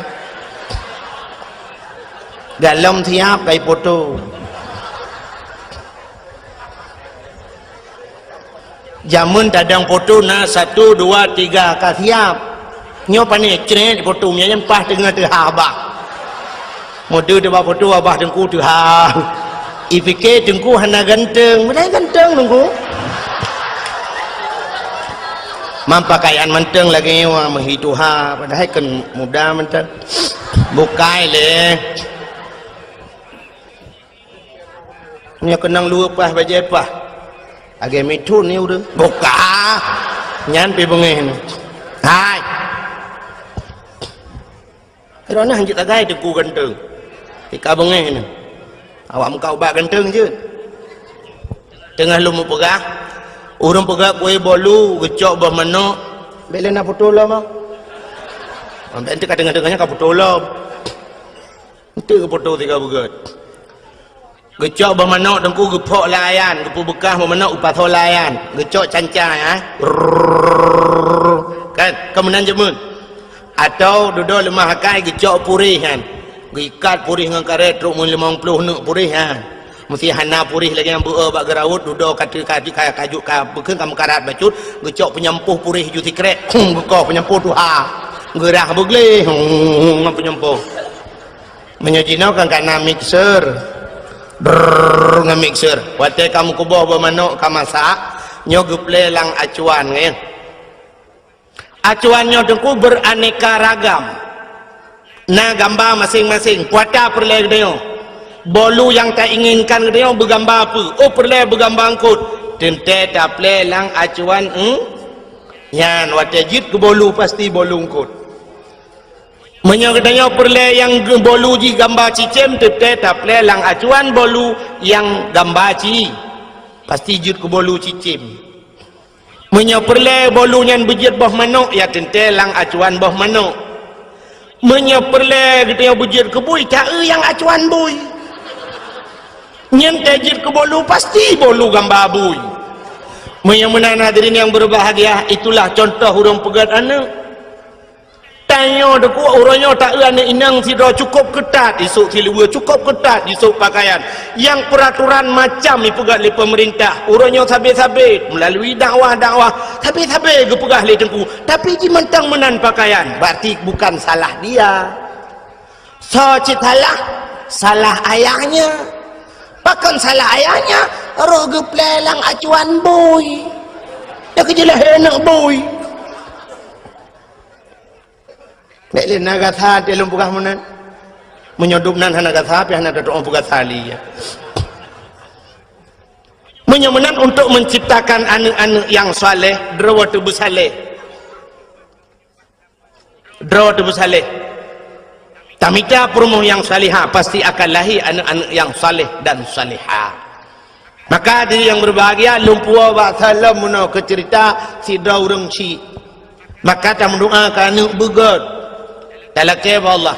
galom tiap kai foto jamun tadang foto na 1 2 3 ka siap nyo pani cret foto nya yang pas tengah tu abah mode de foto abah tengku tu ha ipike tengku hana ganteng mulai ganteng tengku mampakaian menteng lagi wa menghitu ha padahal kan muda menteng bukai le nya kenang lu pas baje pas age mitun ni udah buka nyan pi bengeh ni hai kerana hanjit agai teku ganteng tika bengeh ni awak muka ubak ganteng je tengah lu mau pegah urang pegah kuih bolu gecok bah manok bele nak putolo mah ambil ente kat tengah-tengahnya ka putolo ente ke putu tiga begat gecok bah manok dengku gepok layan gepu bekah bah manok upah layan gecok cancai kan kemenan jemun atau duduk lemah hakai gecok purih kan gikat purih dengan karet truk 50 nuk purih kan mesti hana purih lagi yang bak gerawut duduk kata kajuk ka bekeun ka mekarat bacut gecok penyempuh purih juti krek gekok penyempuh tu gerah begle ngam penyempuh menyajina kan kana mixer mixer wate kamu kubah bermanok ka masak nyo geple lang acuan nge acuannya dengku beraneka ragam na gambar masing-masing kuata perle dia bolu yang tak inginkan dia bergambar apa perle bergambar angkut tente tak ple lang acuan yan wate jit ke bolu pasti bolu angkut menyokatanya perle yang bolu ji gambar cicem tete tak ple lang acuan bolu yang gambar ci pasti jit ke bolu cicem menyoperle bolunya bejit boh manok ya tente lang acuan boh manok menyoperle kita bejit ke bui tak yang acuan bui nyente jit ke bolu pasti bolu gambar bui menyamunan hadirin yang berbahagia itulah contoh hurung pegat anak tanya deku orangnya tak anak inang tidak cukup ketat isuk silua cukup ketat isuk pakaian yang peraturan macam ipegat oleh pemerintah orangnya sabit-sabit melalui dakwah sabit-sabit gepegah oleh tengku tapi ji mentang menan pakaian berarti bukan salah dia so salah ayahnya bahkan salah ayahnya roh geplelang acuan boy dia kejelah enak boy Beli naga tha telung pugah menan menyodupnan naga tha pi hana doa pugah tali ya menyemenan untuk menciptakan anak-anak yang saleh drawa tubuh saleh tamita perumuh yang salihah pasti akan lahir anak-anak yang saleh dan salihah maka diri yang berbahagia lumpua wa salam muno ke cerita si daureng si maka tak mendoakan anak begat talaknya Allah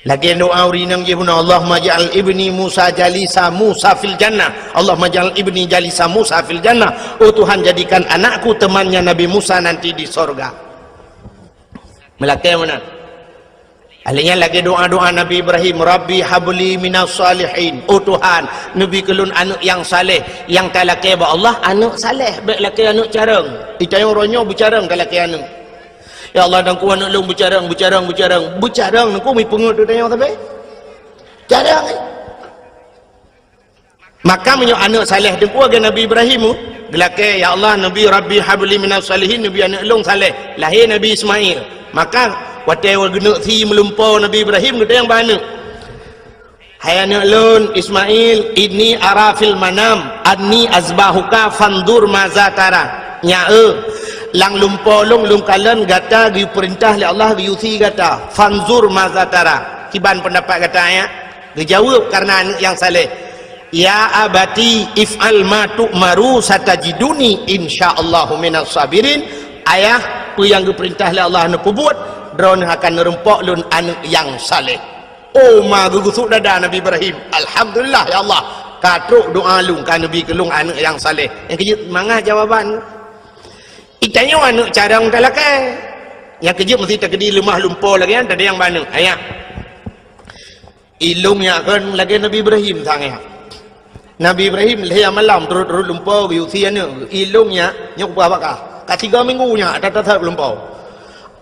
lagi doa urinang jihuna Allah maj'al ibni Musa jalisa Musa fil jannah Allah maj'al ibni jalisa Musa fil jannah oh Tuhan jadikan anakku temannya Nabi Musa nanti di sorga melaknya mana alihnya lagi doa-doa Nabi Ibrahim Rabbi habli minas salihin oh Tuhan Nabi kelun anak yang saleh yang talaknya Allah anak saleh baik laki anak carang itayang ronyo bercarang talaknya anak ya Allah dan ku anak lu bercarang nangku mi pengut tu tanya tapi carang Maka menyo anak saleh dengku ke Nabi Ibrahim gelake ya Allah Nabi Rabbi habli minas salihin Nabi anak long saleh lahir Nabi Ismail. Maka watai guna thi melumpau Nabi Ibrahim kita yang bana hai anak lun Ismail ini arafil manam anni azbahuka fandur maza tara nya lang lumpau long lum kalan gata di perintah oleh Allah diusi gata fanzur maza tara kiban pendapat kata ya dijawab karena anak yang saleh ya abati if'al ma tu'maru satajiduni insyaallahu minas sabirin ayah apa yang diperintah oleh Allah nak buat drone akan nerempok lun anak yang saleh. Oh ma gugusuk dada Nabi Ibrahim. Alhamdulillah ya Allah. Katruk doa lung kan Nabi kelung anak yang saleh. Yang kejut mangah jawaban. Itanya anak carang talakai. Yang kejut mesti terkedi lemah lumpur lagi kan ada yang mana. Ayat. Ilungnya kan lagi Nabi Ibrahim sangat. Nabi Ibrahim leh malam turut lumpur usianya. Ilungnya nyok berapa? Kat 3 minggunya tak lumpur.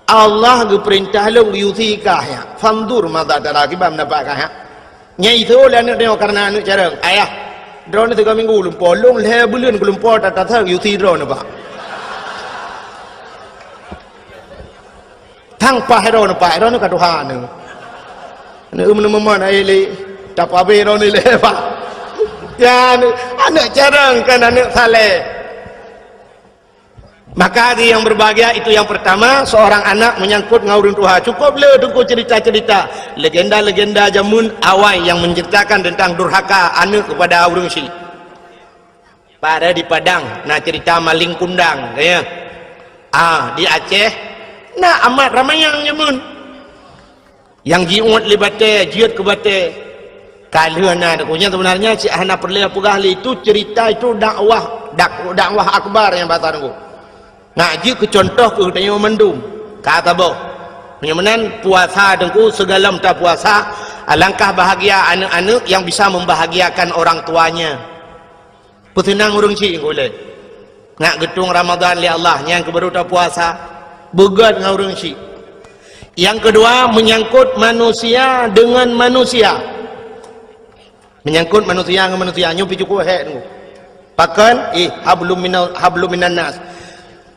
Allah perintah long yuti kahya fandur mata tara kibam dapat kahya nyai itu lah nak tengok karena anak cara ayah drone 3 minggu lumpur long le bulan lumpur tak yuti drone apa thang pa drone ka Tuhan ni menemuan ai le tak apa drone le pak ya anak cara kan anak saleh. Maka yang berbahagia itu yang pertama seorang anak menyangkut ngaurun Tuhan. Cukuplah tunggu cerita-cerita legenda-legenda jamun awal yang menceritakan tentang durhaka anak kepada urang si. Pada di Padang nah cerita maling kundang ya. Di Aceh nah amat ramai yang jamun. Yang jiut libate, jiut ke bate. Kalana punya sebenarnya si Ahna Perlia Pugahli itu cerita itu dakwah akbar yang batal tunggu. Ngaji ke contoh ke tanya mendum kata boh menyamanan puasa dengku segala tak puasa alangkah bahagia anak-anak yang bisa membahagiakan orang tuanya petenang urang si boleh nak getung Ramadan li Allah yang kebaru tak puasa begat ngurang si yang kedua menyangkut manusia dengan manusia menyangkut manusia dengan manusia nyupi cukup tunggu pakan hablum minan nas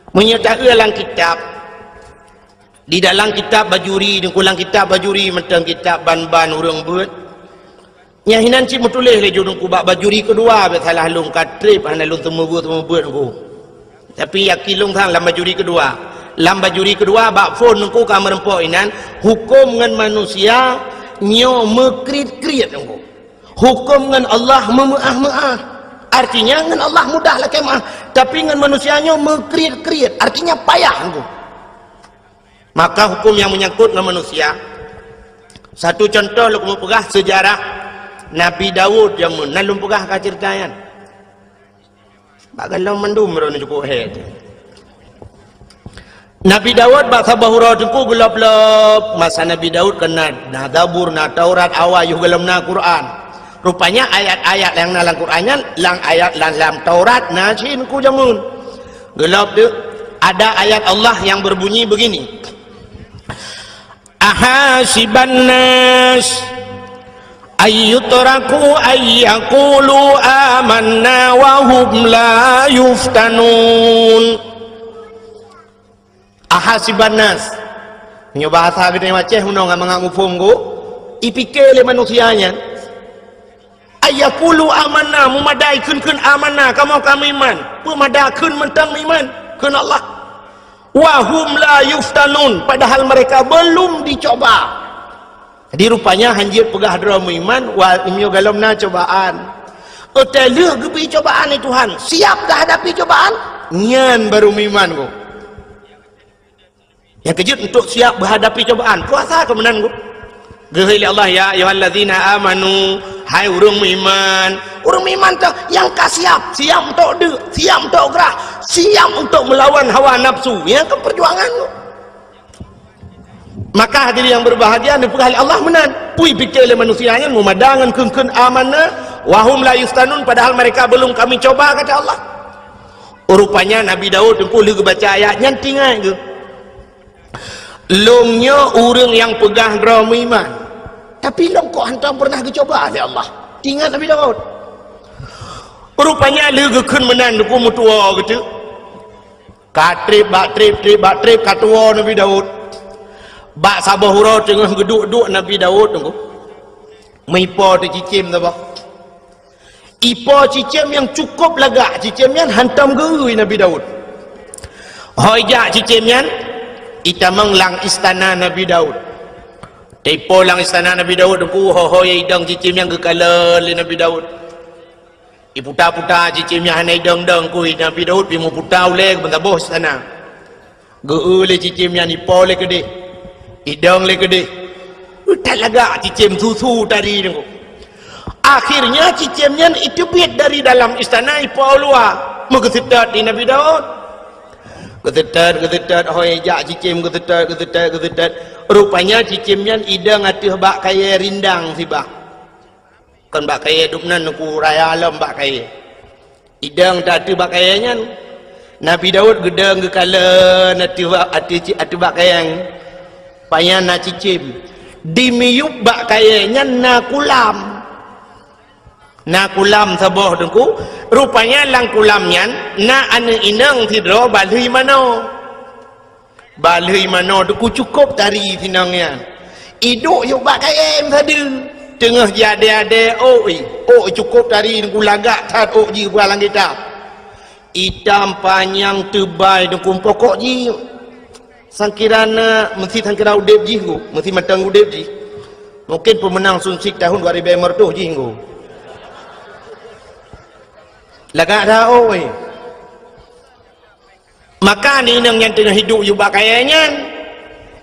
menyertai dalam kitab di dalam kitab bajuri dan kulang kitab bajuri mentang kitab ban-ban urang buat nyahinan si metulis le judung kubak bajuri kedua salah lung katrip ana lung temu buat aku tapi yakilung thang lam bajuri kedua bak phone aku ka merempok inan hukum dengan manusia nyo mekrit-krit aku hukum dengan Allah memeah-meah artinya dengan Allah mudahlah kemah tapi dengan manusianya mengkriat-kriat artinya payah engkau. Maka hukum yang menyangkut dengan manusia satu contoh lu pegah sejarah Nabi Daud yang menalum pegah kacirtayan bagalau mendum merona cukup head Nabi Daud bak sabahura cukup gelap-gelap masa Nabi Daud kena na Zabur na Taurat awal yuh galamna Quran. Rupanya ayat-ayat yang dalam Qurannya lang ayat dalam Taurat nasin ku jamun gelap tu ada ayat Allah yang berbunyi begini ahasiban nas ayyutraku ayyaqulu amanna wa hum la yuftanun ahasiban nas nyo bahasa kita macam uno ngamang ngufung go ipikir le manusianya ayakulu amanah memadai kun amanah kamu iman pemadakun mentang iman kun Allah wahum la yuftanun padahal mereka belum dicoba jadi rupanya hanjir pegah drum iman wa imyo galamna cobaan oteleh gebi cobaan ni Tuhan siap dah hadapi cobaan nyan baru iman ko yang kejut untuk siap menghadapi cobaan puasa kemenan ko gehil Allah ya ayyuhallazina amanu hai urang iman tu yang siap untuk siap untuk gerah siap untuk melawan hawa nafsu yang ke perjuangan tu maka hadirin yang berbahagia diperhali Allah menan pui fikir le manusianya memadangan kun amanah wahum la yustanun padahal mereka belum kami coba kata Allah rupanya Nabi Daud tengku lu baca ayatnya tinggal ke longnya orang yang pegang drama iman tapi long kok hantar pernah dicoba oleh Allah ingat Nabi Daud rupanya lega kun menan ku mutua gitu katrip bak trip katua Nabi Daud bak sabah hurau tengah geduk-duk Nabi Daud tunggu maipo tu cicim tu bah ipo cicim yang cukup lagak cicim yang hantam gerui Nabi Daud hoi jak cicim yang itamang lang istana Nabi Daud tepo lang istana Nabi Daud ku hoi idang cicim yang kekala le Nabi Daud iputa-puta cicim yang hanai dang-dang ku Nabi Daud pi mu puta ule bentar bos istana geu le cicim yang ipo le gede idang le gede tak lagak cicim susu tadi tu akhirnya cicimnya itu biat dari dalam istana ipo luar mengesetat di Nabi Daud getetat hoi jak cicim getetat rupanya cicimnya idang atuh bak kaya rindang sibah kan bak kaya dupnan ku raya alam bak kaya idang tak atuh bak kayanya Nabi Daud gedang gekala atuh bak kaya payah na cicim dimiyup bak kayanya na kulam saboh tengku rupanya lang kulamnya na ane inang tidro balui mano tengku cukup tari tinangnya iduk yuk bak kayem tadi tengah jade cukup tari tengku lagak tat ji balang kita hitam panjang tebal tengku pokok ji sangkirana mesti sangkira udep ji ku mesti matang udep ji mungkin pemenang sunsik tahun 2000 ji ku lagak dah oi maka ni nang yang tengah hidup juga kayanya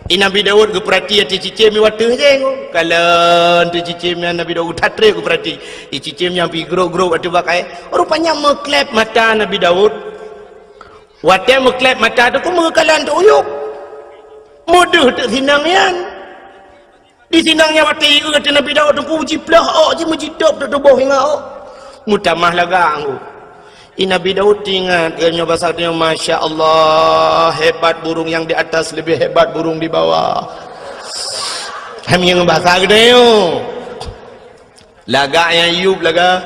Nabi Daud ke perhati hati cicim mi watu je kalau tu cicim yang Nabi Daud tatre ke perhati cicim yang pi grow atu bakai rupanya meklep mata Nabi Daud wate meklep mata tu ku mengekalan tu uyup mudah tak sinangnya di sinangnya wate kata Nabi Daud tu jiplah je mejidop tu tubuh hingga mutamah lagang Nabi Daud ingat ilmu bahasa dia Masya Allah hebat burung yang di atas lebih hebat burung di bawah kami yang bahasa dia lagak yang Ayub lagak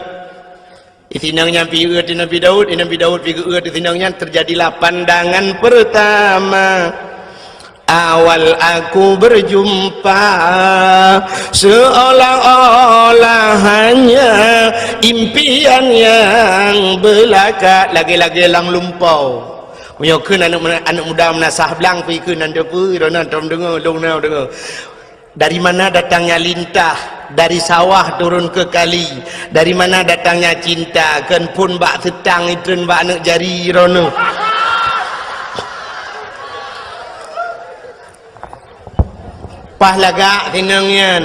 isinangnya pergi ke Nabi Daud pergi ke isinangnya terjadilah pandangan pertama awal aku berjumpa seolah-olah hanya impian yang belaka lagi-lagi lang lumpau punya ke anak muda menasah belang pergi ke nanti apa rana tom dengar dari mana datangnya lintah dari sawah turun ke kali dari mana datangnya cinta kan pun bak setang itu bak anak jari rana pah lagak tinangnya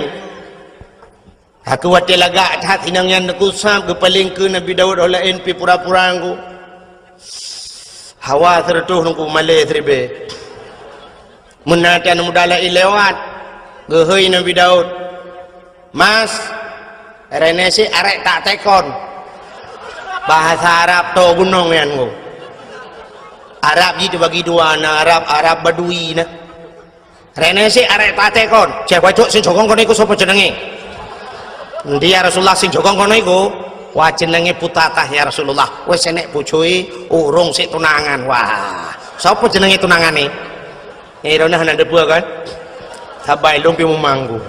aku wate lagak tak tinangnya aku sam ke paling ke Nabi Daud oleh NP pura-pura aku hawa tertuh nungku malai terbe menatan mudala lewat gehoi Nabi Daud mas renesi arek tak tekon bahasa Arab to gunung yang aku Arab itu bagi dua na Arab Badui na rene si arek tate kon cek wajok sing jokong kono iku sapa jenenge ndi ya Rasulullah sing jokong kono iku wah jenenge Putatah ya Rasulullah wis enek bojoe urung sik tunangan wah sapa jenenge tunangane irona nang debu kan sabai lumpi mumanggu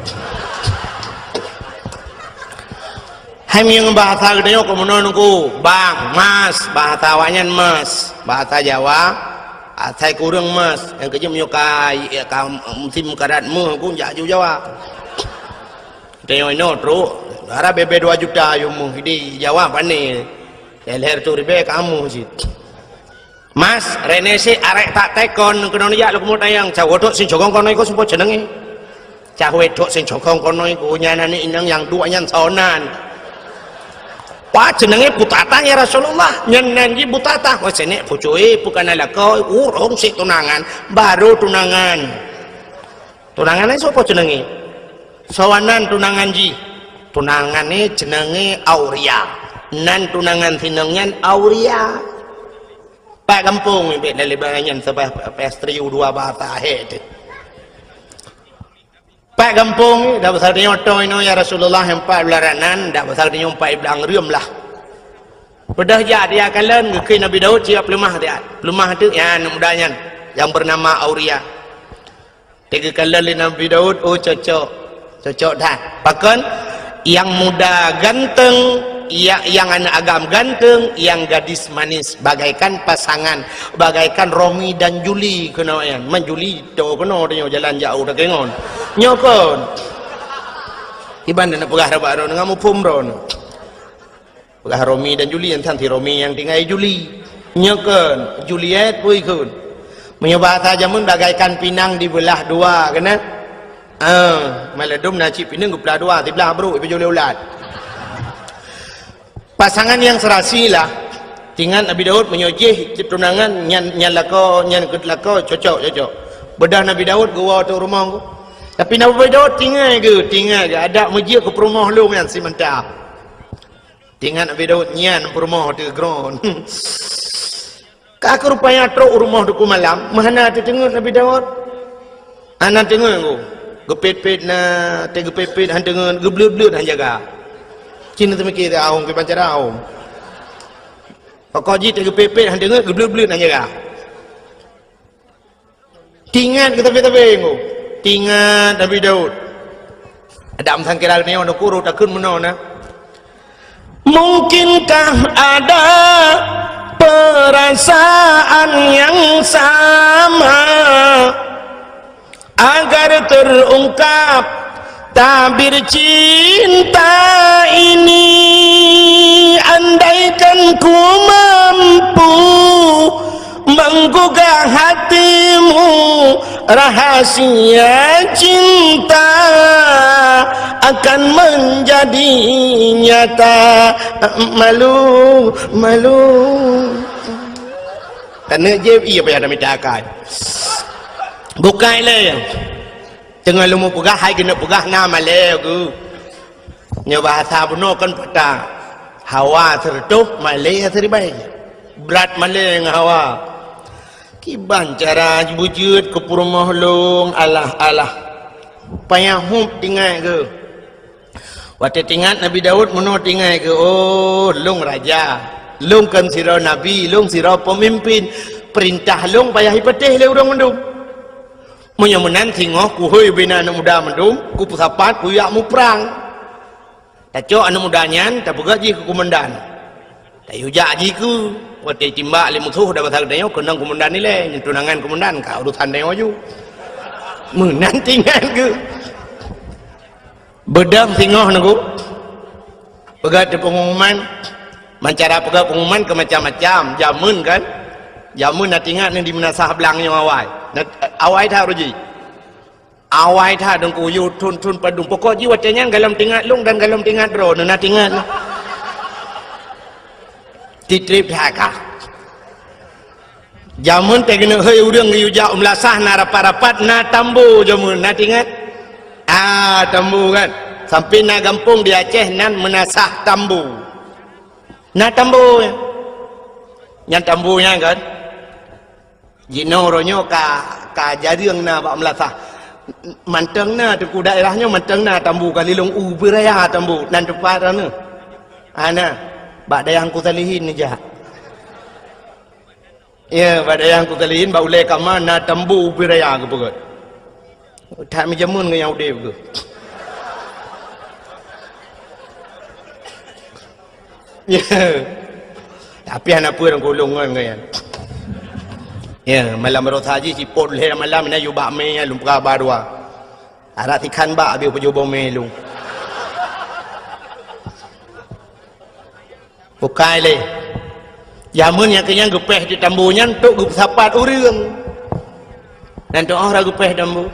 Hemi yang bahasa gede ko menonku bang mas bahasa wanyan mas bahasa Jawa atai kurang mas yang kerja menyukai musim karatmu aku jak Jawa tengok ini terus harap bebe 2 juta yumu di Jawa pani leher tu ribe kamu sih mas renesi arek tak tekon kena ya lu kemud ayang cah wedok sing jokong kono iku sapa jenenge cah wedok sing jokong kono iku nyanane inang yang duanya sonan Pak jenenge Putatah ya Rasulullah nyenengi Putatah wis enek bojoe bukan alaka urung sik tunangan baru tunangane sapa jenenge sawanan tunangan ji tunangane jenenge Auria nan tunangan sinengnya Auria Pak kampung mbek lelebangan sampai pestri dua bahasa het Pak kampung dah besar dia oto ino ya Rasulullah 4 bulanan dah besar dia 4 bulan rium lah Pedah ja dia kalen ke Nabi Daud dia pelemah dia. Pelemah tu ya mudanya yang bernama Auria. Tiga kalen Nabi Daud cocok. Cocok dah. Bahkan yang muda ganteng, yang anak agam ganteng, yang gadis manis, bagaikan pasangan, bagaikan Romi dan Juli kena yan. Man Juli do kena dia jalan jauh dah kengon. Nyokon. Iban nak pegah rabak dengan mu pumron. Pegah Romi dan Juli yang tanti Romi yang tinggal Juli. Nyokon, Juliet pun ikut. Menyebab jamun bagaikan pinang dibelah dua kena. Maladum nacip pinang dibelah dua, dibelah bro ibu juli ulat. Pasangan yang serasi lah tinggal Nabi Daud menyojih tunangan nyan lako cocok bedah Nabi Daud gua tu rumah ku tapi Nabi Daud tinggal ke ada masjid ke rumah lu yang si mentah tinggal Nabi Daud nyan rumah tu gron kak rupanya truk rumah tu malam mana tu tengok Nabi Daud anak tengok ku gepet-pet na tegepet-pet han tengok geblut-blut han jaga Cina tu mikir dia aung ke pancar aung. Kau ji tega pepet hang dengar geblut-geblut nak jaga. Tingat ke tepi-tepi ngo. Tingat Nabi Daud. Ada amsan kira ni ono kuru takun menona. Mungkinkah ada perasaan yang sama agar terungkap tabir cinta ini andaikan ku mampu menggugah hatimu rahasia cinta akan menjadi nyata malu karena je iya payah dah minta akal bukan lah tengah lu mau pegah hai kena pegah nama leh ku nya bahasa buno kan pada hawa tertuh maleh terbaik berat maleh dengan hawa kiban cara wujud ke rumah long alah payah hup tinggal ke waktu tinggal Nabi Daud muno tinggal ke long raja long kan sira nabi long sira pemimpin perintah long payah hipatih le urang mendung menyemenan tengok ku hoi bina anak muda mendum ku pusapat ku yak mu perang tak cok anak mudanya tak pegat ji ke komandan tak hujak ji ku waktu timbak le musuh dah pasal dia kenang komandan ni le tunangan komandan ka urusan dia ju menang tinggal ke bedam tengok naku pegat pengumuman mancara pegat pengumuman ke macam-macam jamun kan jamun nak tinggal ni di menasah belangnya awai tha ruji awai tha dong ku yu tun padung pokok ji watanya galam tinggal long dan galam tinggal ro na tinggal titrip thaka jamun te kena heu urang yu ja umlasah na rapat-rapat na tambu jamun na tinggal tambu kan sampai na gampung di Aceh nan menasah tambu na tambu yang tambunya kan jino ronyo ka jariang na bak melasah manteng na tu ku daerahnya manteng na tambu kalilong beraya tambu nan tepat ana ana bak dayang ku talihin ni jah ya bak dayang ku talihin bak ulai kama na tambu beraya ke pegot tak menjamun ke yang udah ke ya tapi anak pun golong kan ya malam berot haji si pot le malam na yu ba me lum ka barwa ara ti khan ba bi pujo bo me lum bukai le jamun yang kenyang gepeh di tambunya untuk gup sapat urang dan tu orang gepeh tambu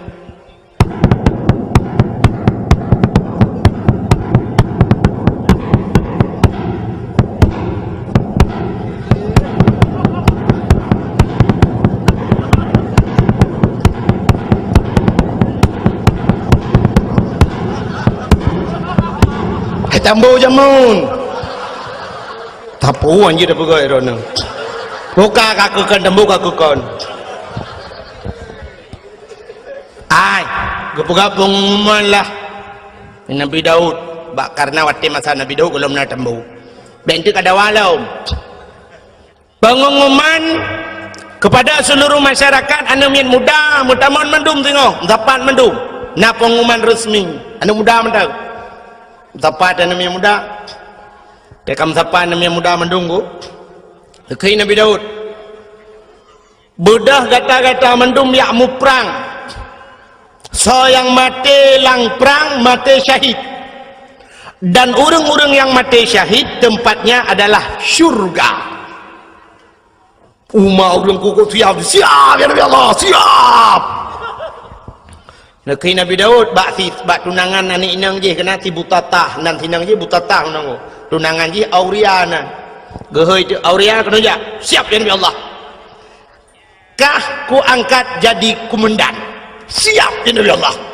tambu jamun tapu anjir dah pegai rona buka kakukan tambu kakukan ai gepugapung malah Nabi Daud bak karena waktu masa Nabi Daud belum nak tambu bentuk ada walau pengumuman kepada seluruh masyarakat anu mian muda mutamon mendum tengok dapat mendum na pengumuman resmi anu muda mendau dapat anu mian muda tekam dapat anu mian muda mendunggu Kei Nabi Daud bedah gata-gata mendum yak mu perang so yang mati lang perang mati syahid dan orang-orang yang mati syahid tempatnya adalah syurga. Umar orang kukuh siap ya Nabi Allah siap. Nakui Nabi Daud bak tunangan anak inang je kena ti butatah nan tinang je butatah nang tunangan je Auriana gehoi tu Auriana kena ja siap ya Nabi Allah. Kah ku angkat jadi komandan siap ya Nabi Allah.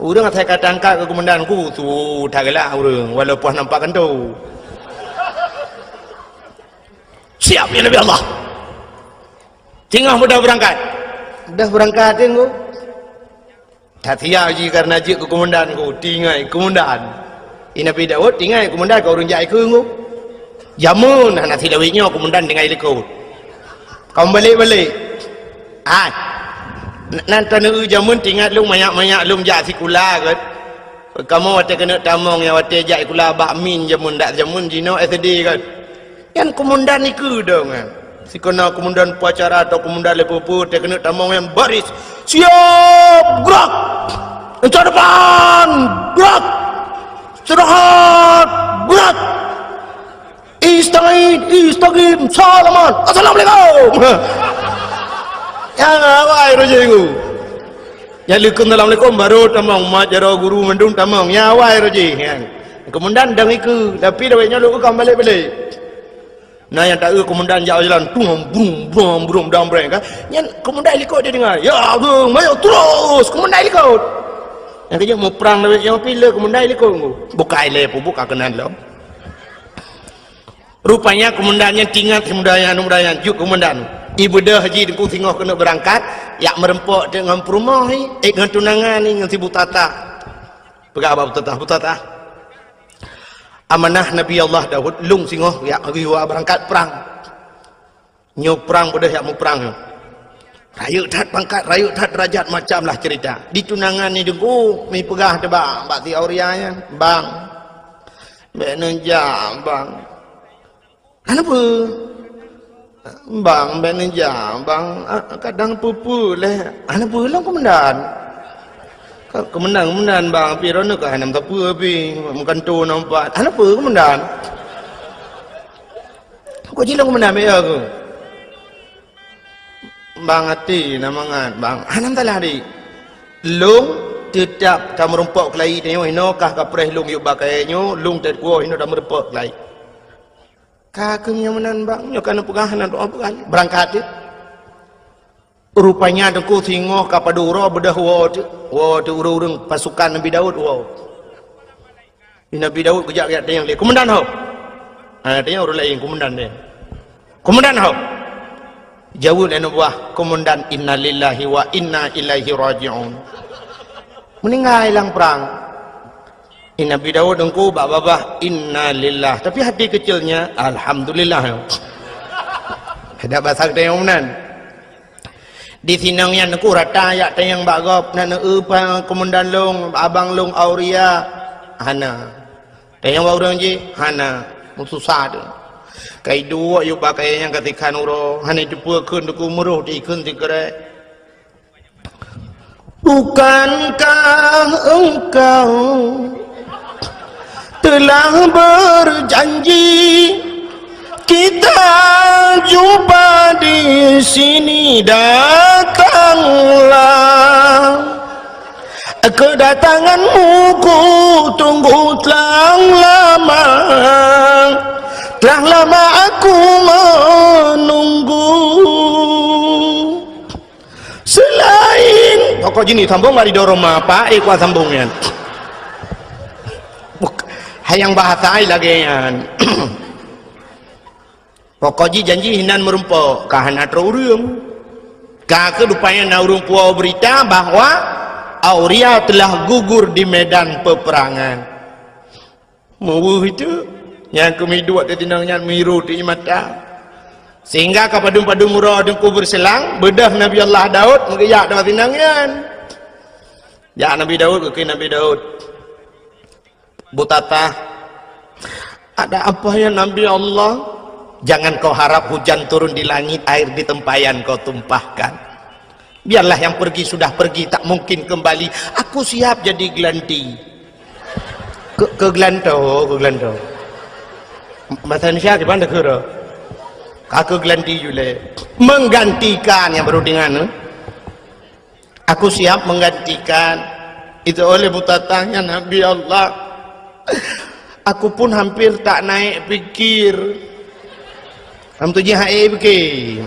Orang saya kata angkat ke komandanku tu tak gelak orang walaupun nampak kentu siap ya Nabi Allah. Tengah mudah berangkat dah berangkat tengok tak tiap je karena je ke komandanku tinggal komandan Nabi Daud tinggal komandan ke orang jai ke nguk jamun anak tidak wiknya komandan tinggal ikut kau balik-balik nanti nu jamun tinggal lu banyak-banyak lu jak sikula kan kamu wate kena tamong yang wate jak kula bakmin jamun dak jamun jino SD kan yang komandan ni ke dong kan si kena komandan upacara atau komandan lepo-lepo te kena tamong yang baris siap gerak encar depan gerak istirahat gerak istagim salaman assalamualaikum yang awai rojiku yang likum assalamualaikum baru tamang majaro guru mendung tamang yang awai roji komandan dang iku tapi dawainya lu kam balik-balik nah yang tak komandan jalan brum brum dam breng kan yang komandan ikut dia dengar ya agung mayo terus komandan ikut yang kerja mau perang yang pilih komandan ikut buka lepo buka kenan lo rupanya komandannya tinggal kemudahan juk komandan ibu dah haji dengku tengok kena berangkat yak merempok dengan perumah ni dengan tunangan ni dengan si butata pegang apa butata amanah Nabi Allah Daud lung singoh yak riwa berangkat perang nyo perang bedah yak mu perang rayuk tat pangkat rayuk tat derajat macam lah cerita di tunangan ni dengku mi pegah de bang bakti aurianya bang benenja bang kenapa bang benenja bang kadang pupu leh ana pulang komandan komandan bang pirona ka hanam tapu api makan tu nampak ana apa komandan kau jilang komandan me aku bang ati namangan bang hanam talah di lung tetap tam rumpok kelai tengok inokah ka preh lung yuk bakainya lung tet kuo ino tam rumpok kelai kakengnya menan bang nyokan pegahan doa pegahan berangkat dia rupanya dengku tengok kapadura bedah wa tu urang pasukan Nabi Daud wa Nabi Daud kejak kat yang dia komandan ho tanya orang lain komandan dia komandan ho jawab anu buah komandan innalillahi wa inna ilaihi raji'un meninggal hilang perang Nabi Daud engkau babah innalillah tapi hati kecilnya alhamdulillah ada bahasa ketemuan di sinangnya engkau rata ayat yang bagop nan upang komandan long abang long auria hana yang orang je hana susah tu kai dua yuk pakai yang ketika nuro hana jumpa kun tu muruh di kun tikere bukankah engkau telah berjanji kita jumpa di sini datanglah kedatanganmu ku tunggu telah lama aku menunggu selain pokok jini sambung mari dorong apa kuat sambungnya yang bahasa lagi kan pokoknya janji hinan merumpok kahana terurung kakek rupanya naurung puau berita bahwa Auria telah gugur di medan peperangan mau itu Yang kami dua tinangnya miru di mata. Sehingga kepada murah dan kubur selang bedah Nabi Allah Daud mengiyak dalam tinangan. Ya Nabi Daud ke Nabi Daud. Butata, ada apa ya Nabi Allah? Jangan kau harap hujan turun di langit, air di tempayan kau tumpahkan. Biarlah yang pergi sudah pergi, tak mungkin kembali. Aku siap jadi gelanti. Ke gelanto. Bahasa Indonesia di mana kira? Aku gelanti juga. Menggantikan yang baru dengan. Aku siap menggantikan. Itu oleh butatanya Nabi Allah. Aku pun hampir tak naik fikir. Kamu tu jihai fikir.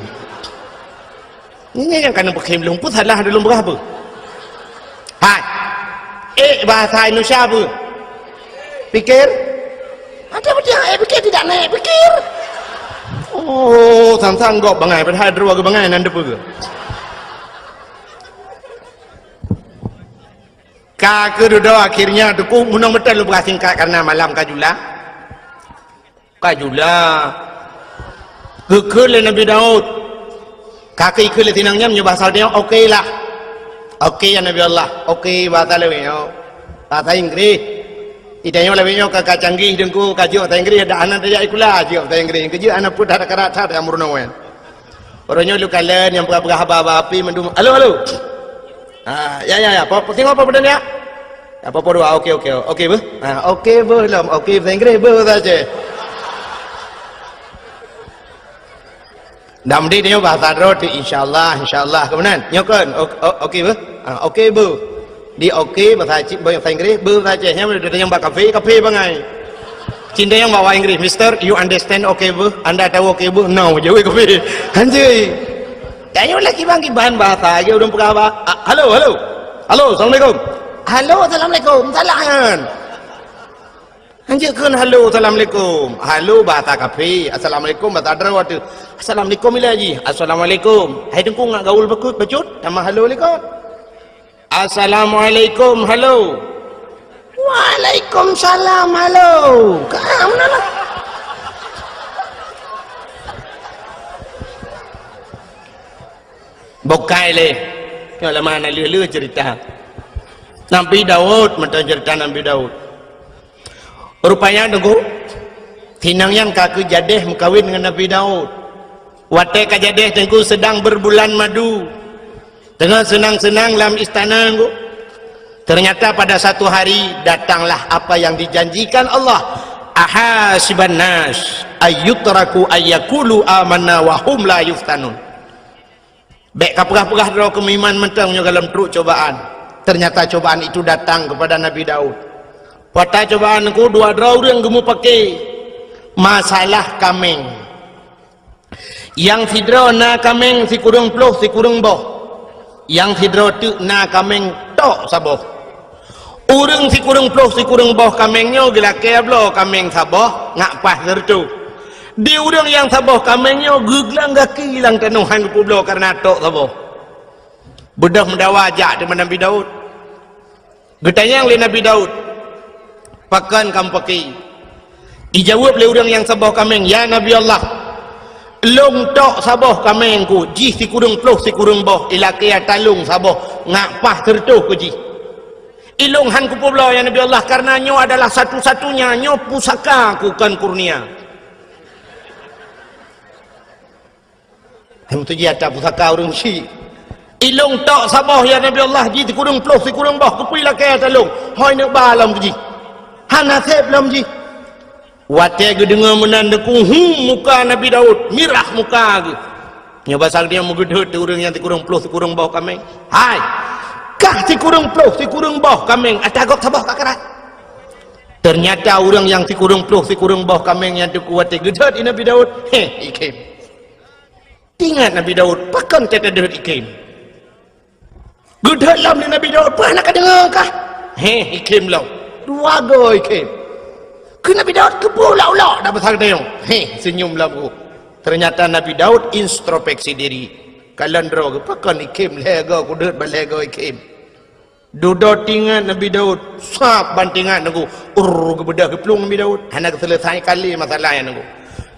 Ini yang kena pakai belum pun salah dalam berapa? Hai. Bahasa Indonesia apa? Fikir? Ada apa jihai fikir tidak naik fikir? Oh, sang-sanggop bangai pada hadru ke bangai nanda apa? Kakak duduk akhirnya tuku munang betul lu berasingkat karena malam kajula kekal Nabi Daud kakak ikut tinangnya bahasa dia okey lah okey ya Nabi Allah okey bahasa lebihnya bahasa Inggris idanya lebihnya kakak canggih dengku kaji bahasa Inggris ada anak dia ikulah kaji bahasa Inggris kaji anak pun ada karat yang murnawan orangnya lu kalian yang berapa api mendum halo ya. Tengok apa benda ni ya? Apa dua? Okey bu. Okey bu, lam. Okey bahasa Inggeris bu saja. Nam di ni bahasa roti insyaallah. Kemudian nyokon. Okey bu. Okey bu. Di okey bahasa Inggris bu saja. Yang bawa kafe bangai. Cinta yang bawa Inggris, Mister, you understand okey bu? Anda tahu okey bu? No, jauh kafe. Anjay. Jangan lagi bangkit bahan bahasa aja udah apa? Halo, assalamualaikum. Halo, assalamualaikum. Salam. Anjirkan halo, assalamualaikum. Halo bahasa kafe. Assalamualaikum bahasa Darawat. Assalamualaikum lagi. Assalamualaikum. Hai dengkung nak gaul becut. Nama halo lekot. Assalamualaikum. Halo. Waalaikumsalam. Halo. Kamu nak? Bokai le. Kalau mana lulu cerita. Nabi Daud, macam cerita Nabi Daud. Rupanya tunggu. Tinang yang kaku jadeh mengkawin dengan Nabi Daud. Watai kajadeh tengku sedang berbulan madu. Tengah senang-senang dalam istana tengku. Ternyata pada satu hari datanglah apa yang dijanjikan Allah. Ahasiban nas ayyutraku ayyakulu amanna wa hum la yuftanun. Baik kapurah-purah draw kemiman mentangnya dalam teruk cobaan. Ternyata cobaan itu datang kepada Nabi Daud. Pada cobaan aku dua draw yang gemu pakai masalah kameng. Yang sidra na kameng si kurung ploh si kurung boh. Yang sidra tu na kameng tok saboh. Urang si kurung ploh si kurung boh kamengnya gila keblo kameng saboh ngak pas tertu. Di urang yang saboh kamengnya geglang gaki hilang tanuhan kublo karena tok saboh. Bedah mendawajak dengan Nabi Daud. Getanyang oleh Nabi Daud. Pakan kamu pakai. Dijawab oleh urang yang saboh kameng, ya Nabi Allah. Long tok saboh kamengku, ji si kurung ploh si kurung boh ilakia talung saboh ngak pah tertuh ku ji. Ilung han ku kublo ya Nabi Allah karena nyo adalah satu-satunya nyo pusaka ku kan kurnia. Kamu tu dia tak pusaka orang si. Ilung tak sabar ya Nabi Allah ji kurung ploh si kurung boh kupui lah kaya talung. Hoi nak balam ji. Hana sep lam ji. Wate ge dengar menandaku muka Nabi Daud, mirah muka ge. Nya basal dia mugedut urang yang ti kurung ploh si kurung boh kameng. Hai. Kah si kurung ploh si kurung boh kameng atagok sabar kakarat. Ternyata orang yang si kurung ploh si kurung boh kameng yang tu kuat gedut Nabi Daud. Ikem. Ingat Nabi Daud, pakan kata dehut ikim. Gedut lam ni Nabi Daud, pernah nak dengar kah? Ikim lau. Dua go ikim. Ke Nabi Daud kebulau-lau dah besar dia. Senyum lau. Ternyata Nabi Daud introspeksi diri. Kalandro ke pakan ikim lego kudut balego ikim. Duduk tinggal Nabi Daud, sap bantingan nunggu, kebedah keplung Nabi Daud, hendak selesai kali masalah yang nunggu.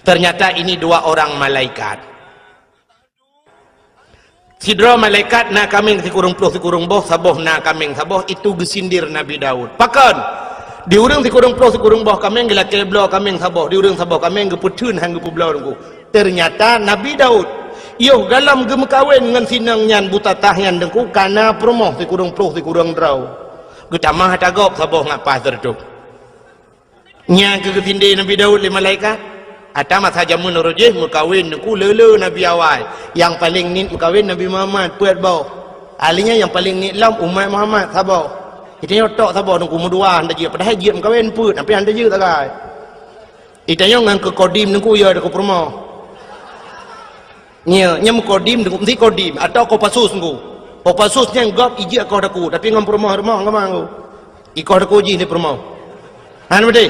Ternyata ini dua orang malaikat. Sidra malaikat nak kaming si kurung boh saboh nak kaming saboh itu gesindir Nabi Daud. Pakan diurang si kurung boh kaming gila keblo kaming saboh, diurang saboh kaming geputun hang gepublo nunggu. Ternyata Nabi Daud yo galam gemekawin dengan sinang nyan buta tahyan dengku karena promoh si kurung draw. Getamah tagap saboh ngapa tertuk. Nya kegetinde Nabi Daud le malaikat. Atama saja menurut je mukawin ku lele Nabi awal. Yang paling ni mukawin Nabi Muhammad puat bau. Alinya yang paling ni lam umat Muhammad sabau. Itanya tok sabau nungku mudua anda je padahal je mukawin put tapi anda je tak kai. Itanya ngan ke kodim nungku ya deku promo. Nya mukodim nungku mesti kodim atau kopasus nungku. Kopasus yang gop iji akau deku tapi ngam promo ngamang. Ikau deku ji ni promo. Han betul.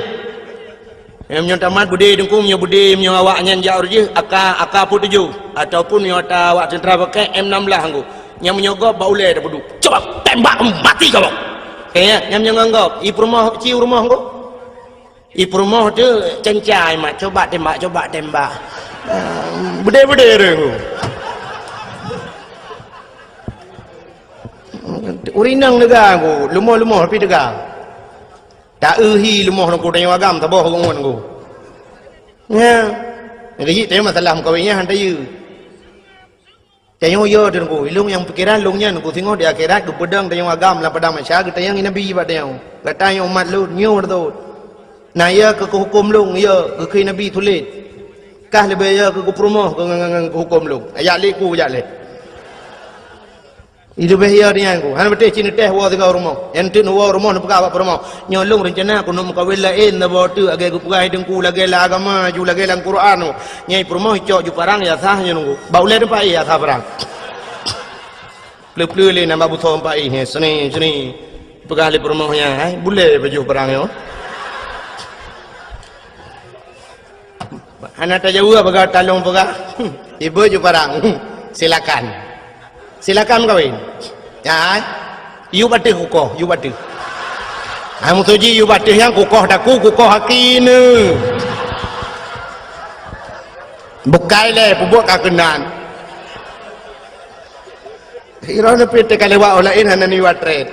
Yang menyontamat bude dengku punya awaknya jauh je aka pun tuju ataupun yang awak tentera pakai M16 angku yang menyogop baulai dah bodoh coba tembak mati kau kayaknya yang menganggap i rumah ciu rumah angku i rumah tu cencai mak coba tembak bude rengku urinang negara angku lumah tapi tegak tak uhi lumah nunggu tanya agam tak boh ngungun nunggu ya jadi tanya masalah mukawinnya hantar you tanya yo nunggu ilung yang pikiran lungnya nunggu tengok di akhirat ke pedang tanya agam lah pedang masyarakat tanya nabi pada yang kata yang umat lu nyu tu nah ya ke hukum lung ya ke nabi tulis kah lebih ya ke promoh ke hukum lung ayat liku ayat lek itu bahaya dia aku. Han betul cina teh wa tiga rumah. Yang tu wa rumah nak pegang apa rumah. Nyolong rencana aku nak mukawil lain na bawa tu agai aku pegang dengku lagi la agama ju lagi lang Quran. Nyai rumah cok ju parang ya sahnya nunggu. Baulai tempat ya sah parang. Pleu le nama buto tempat ini seni pegang le rumahnya. Boleh baju parang yo. Anak tak jauh pegang talong pegang. Ibu ju parang. Silakan kawin. Ya, you batu kukoh, you batu. Kamu tuji you batu yang kukoh daku, kukoh hakinu. Bukai le, pubuk kakenan. Irona pete kalewa olain hanan you atret.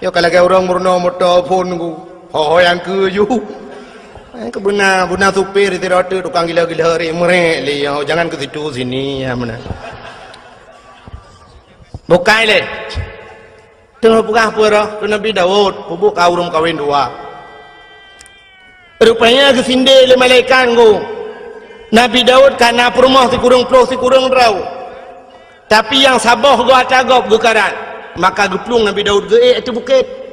Yo kalau kau orang murno motor phone ku, ho yang ke you. Buna supir itu rotu tukang gila-gila hari merek le jangan ke situ sini ya mana bukai le tengok buka apa tu Nabi Daud pubuk kaurum kawin dua rupanya ke sinde le malaikat go Nabi Daud karena perumah si kurung rau tapi yang saboh go atagop go karan maka geplung Nabi Daud ge itu bukit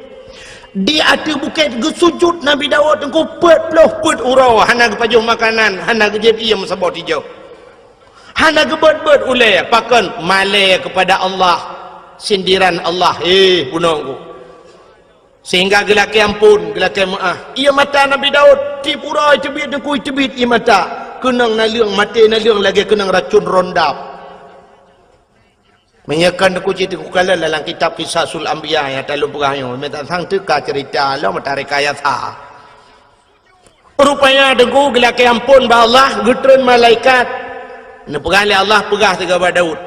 di atas bukit gesujud Nabi Daud engkau pet urau hana kepajuh makanan hana kejep ia mesabot hijau hana gebet ulai pakan malai kepada Allah sindiran Allah punongku sehingga gelaki ampun gelaki maaf ia mata Nabi Daud tip urau cebit dengku cebit ia mata kenang naliang mati naliang lagi kenang racun rondap menyakan aku cerita kukala dalam kitab Qisasul Anbiya yang tak lupa yang minta sang teka cerita Allah mata rekayasa rupanya dengku gelaki ampun ba Allah getren malaikat nepegah le Allah pegah tiga ba Daud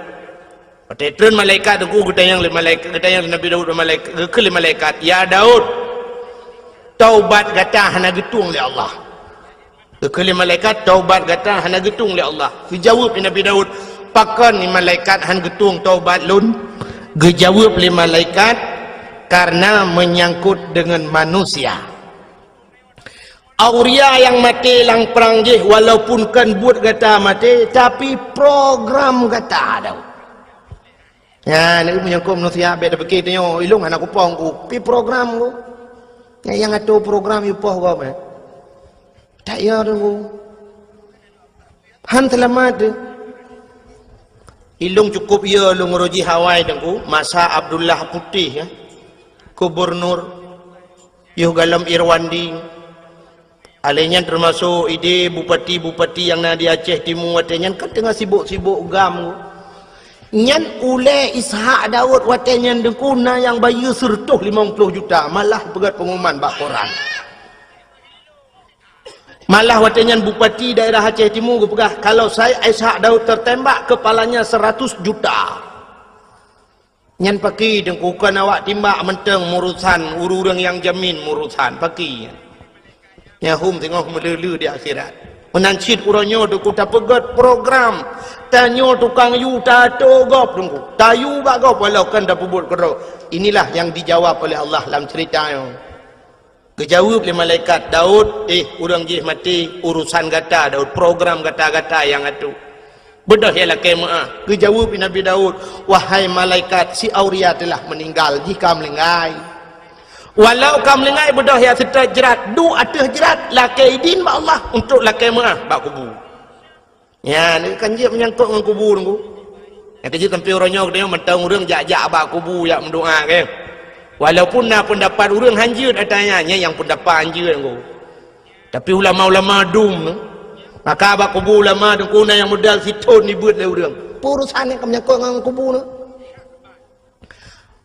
petren malaikat dengku getayang le malaikat getayang Nabi Daud malaikat ke malaikat ya Daud taubat gata hana getung le Allah ke malaikat taubat gata hana getung le Allah dijawab Nabi Daud pakan ni malaikat han getung taubat lun gejawab le malaikat karena menyangkut dengan manusia auria yang mati lang perang je walaupun kan buat kata mati tapi program kata ada ya ni menyangkut manusia beda begitu nyo ilung anak kupong ku pi program ku yang atau program yupoh ku apa tak ya tu han selamat ilung cukup ya lung roji Hawaii dengku masa Abdullah Putih ya gubernur yuh galam Irwandi alenya termasuk ide bupati yang na di Aceh Timur watenya kan tengah sibuk gam Nyan ule Ishak Daud watenyan dengkuna yang bayu sertuh 50 juta malah pegat pengumuman bak koran. Malah watenyan bupati daerah Aceh Timur pegah kalau saya Ishak Daud tertembak kepalanya 100 juta. Nyan paki dengkukan awak timbak menteng murusan urang yang jamin murusan paki. Nyahum tengok melelu di akhirat. Menancit uranyo tu ku tak pegat program tanyo tukang yu tato gop dengku tayu bak gop walau kan dah pubut kero. Inilah yang dijawab oleh Allah dalam ceritanya. Kejawab oleh malaikat Daud, urang jih mati urusan gata Daud, program gata-gata yang atu. Bedah ialah kemah. Kejawab Nabi Daud, wahai malaikat si Auria telah meninggal jika melengai. Walau kamu lengai bedah ya serta jerat du atah jerat lakai idin ba Allah untuk lakai maah bak kubur. Ya ni kan dia menyangkut dengan kubur tu. Yang kerja tempi orangnya dia mentang urang jak-jak bak kubur yak mendoa ke. Walaupun nak pendapat urang hanjut atanya yang pendapat hanjut tu. Tapi ulama-ulama dum tu. Maka bak kubur ulama tu kuna yang modal siton ni buat le urang. Urusan yang menyangkut dengan kubur tu.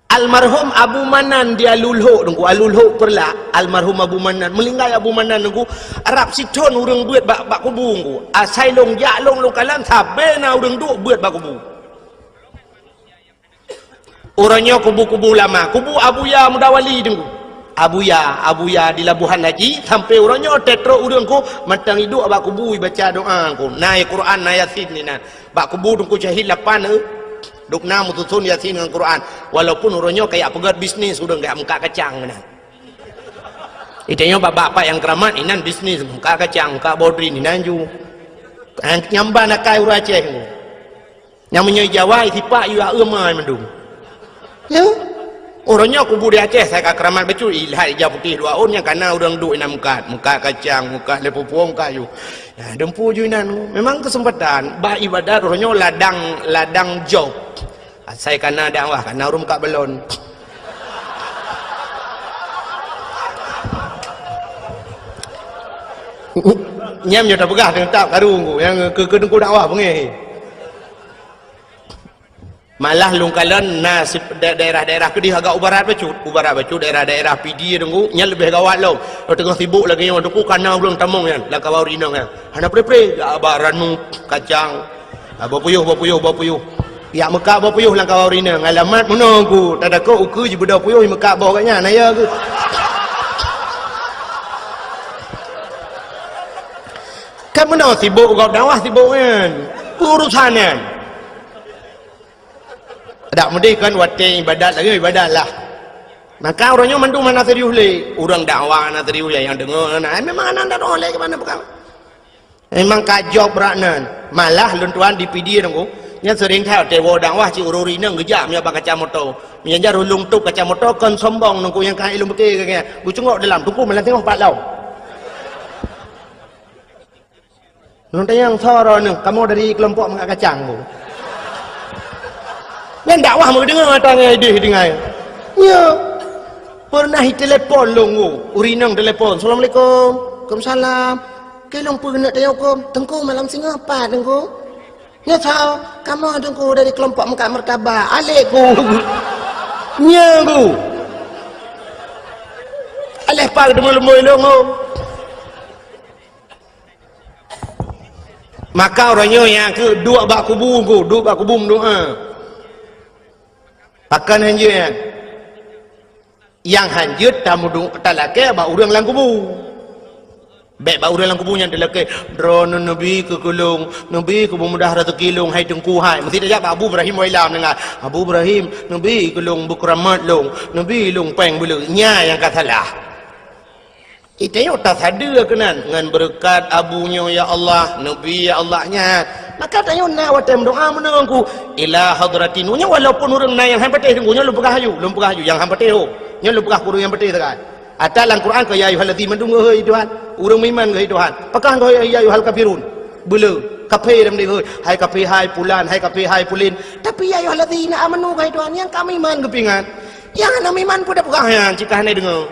Almarhum Abu Manan dia lulhuk nunggu alulhuk perla almarhum Abu Manan melinggai Abu Manan nunggu Arab siton urang buat bak kubur nunggu asai long jak long kalan sabena urang duk buat bak kubur orangnya kubur lama kubur Abu Ya Mudawali nunggu Abu Ya di Labuhan Haji sampai orangnya tetro urang ku matang hidup bak kubur baca doa ku naik Quran naik Yasin ni nah bak kubur nunggu syahid 8 duk namu tutun Yasin dengan Quran walaupun orangnya kayak pegat bisnis udah enggak muka kacang nah. Itanya bapak-bapak yang keramat inan bisnis muka kacang muka bodri ni nanju nyamba nak kai ura Aceh yang menyai Jawa tipak yu amai mendung ya orangnya kubur di Aceh saya keramat betul ilhai hijau putih 2 on yang kana orang duk ina muka kacang muka lepupuang kayu ya dempu ju inan memang kesempatan bah ibadat orangnya ladang job saya kana dakwah kana rum kak belon nyam nyo tak pegah tak karung yang ke dengku dakwah pengen malah lungkalan nasib daerah-daerah ke dia agak ubarat bacut daerah-daerah PD dengku nya lebih gawat lo tengah sibuk lagi yang dengku kana belum tamong kan lah kawau rinang kan hana pre-pre abaranu kacang bapuyuh ya Mekah bapuyuh lang kawau rinang alamat menunggu tak ada kau uku je budak puyuh Mekah bawah katnya naya ke kan mana sibuk kau dakwah sibuk kan urusan kan tak mesti kan wate ibadat lagi ibadat lah maka orangnya mandu mana serius le orang dakwah mana serius yang dengar memang anak dah oleh ke mana bukan memang kajok beraknan malah luntuan di PD dengku nya sering tahu tewo dakwah ci ururi nang gejam ya bang kacamoto menjar ulung tup kacamoto kan sombong nungku yang kai ilmu betul kan ku cengok dalam tuku malah tengok pak lau nonton yang soro nang kamu dari kelompok mengak kacang ku yang dakwah mau dengar tanya ide dengar ya pernah telepon longu urinang telepon assalamualaikum waalaikumsalam kelong pun nak tanya hukum tengku malam singa apa tengku nya sao kamu tengku dari kelompok Mekah Mertabah alekku nya ku aleh pak demul-demul longu maka orangnya yang ke dua bak kubur doa akan hanjut yang hanjut tamu talake ba urang lang kubu baik ba urang lang kubu yang talake drone nabi ke kulung nabi ku mudah rezeki long hai tengku hai mesti dia Abu Ibrahim wailam dengar Abu Ibrahim nabi kulung bukramat long nabi long peng bulu nya yang katalah itu yo tak ada kenan dengan berkat abunya ya Allah nabi ya Allahnya maka tanya na watem doa menengku ila hadratin nya walaupun urang na yang hampateh nya lu pegah hayu yang hampateh nya lu pegah kurang yang peteh tak atalan Quran ke ya ayyuhallazina mandung heuy Tuhan urang iman ke Tuhan pakah ke ya ayyuhal kafirun bela kafir dem heuy hai kafir hai pulan hai kafir hai pulin tapi ya ayyuhallazina amanu ke Tuhan yang kami iman kepingan yang ana iman pun dah pegah yang cikah ni dengar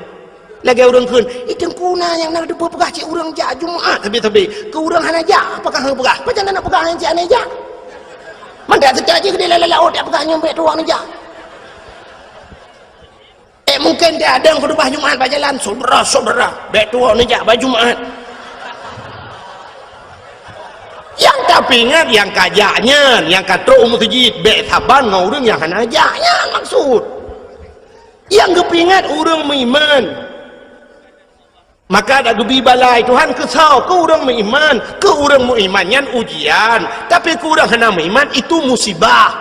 lagi orang kun itu kuna yang nak depa pegah cik orang jak Jumaat tapi ke orang hana jak apakah hang pegah macam nak pegah yang cik ane jak Mandat terjadi ke dia laut dia pegang nyumbek ruang ni je. Mungkin dia ada yang kedua Jumaat berjalan saudara baik tua ni je baju Jumaat. Yang tapi ingat yang kajaknya, yang kata umur tujid baik saban dengan orang yang hana ajaknya maksud. Yang kepingat orang beriman. Maka ada gebi balai Tuhan kesal ke orang beriman, ke orang beriman yang ujian, tapi ke orang hana beriman itu musibah.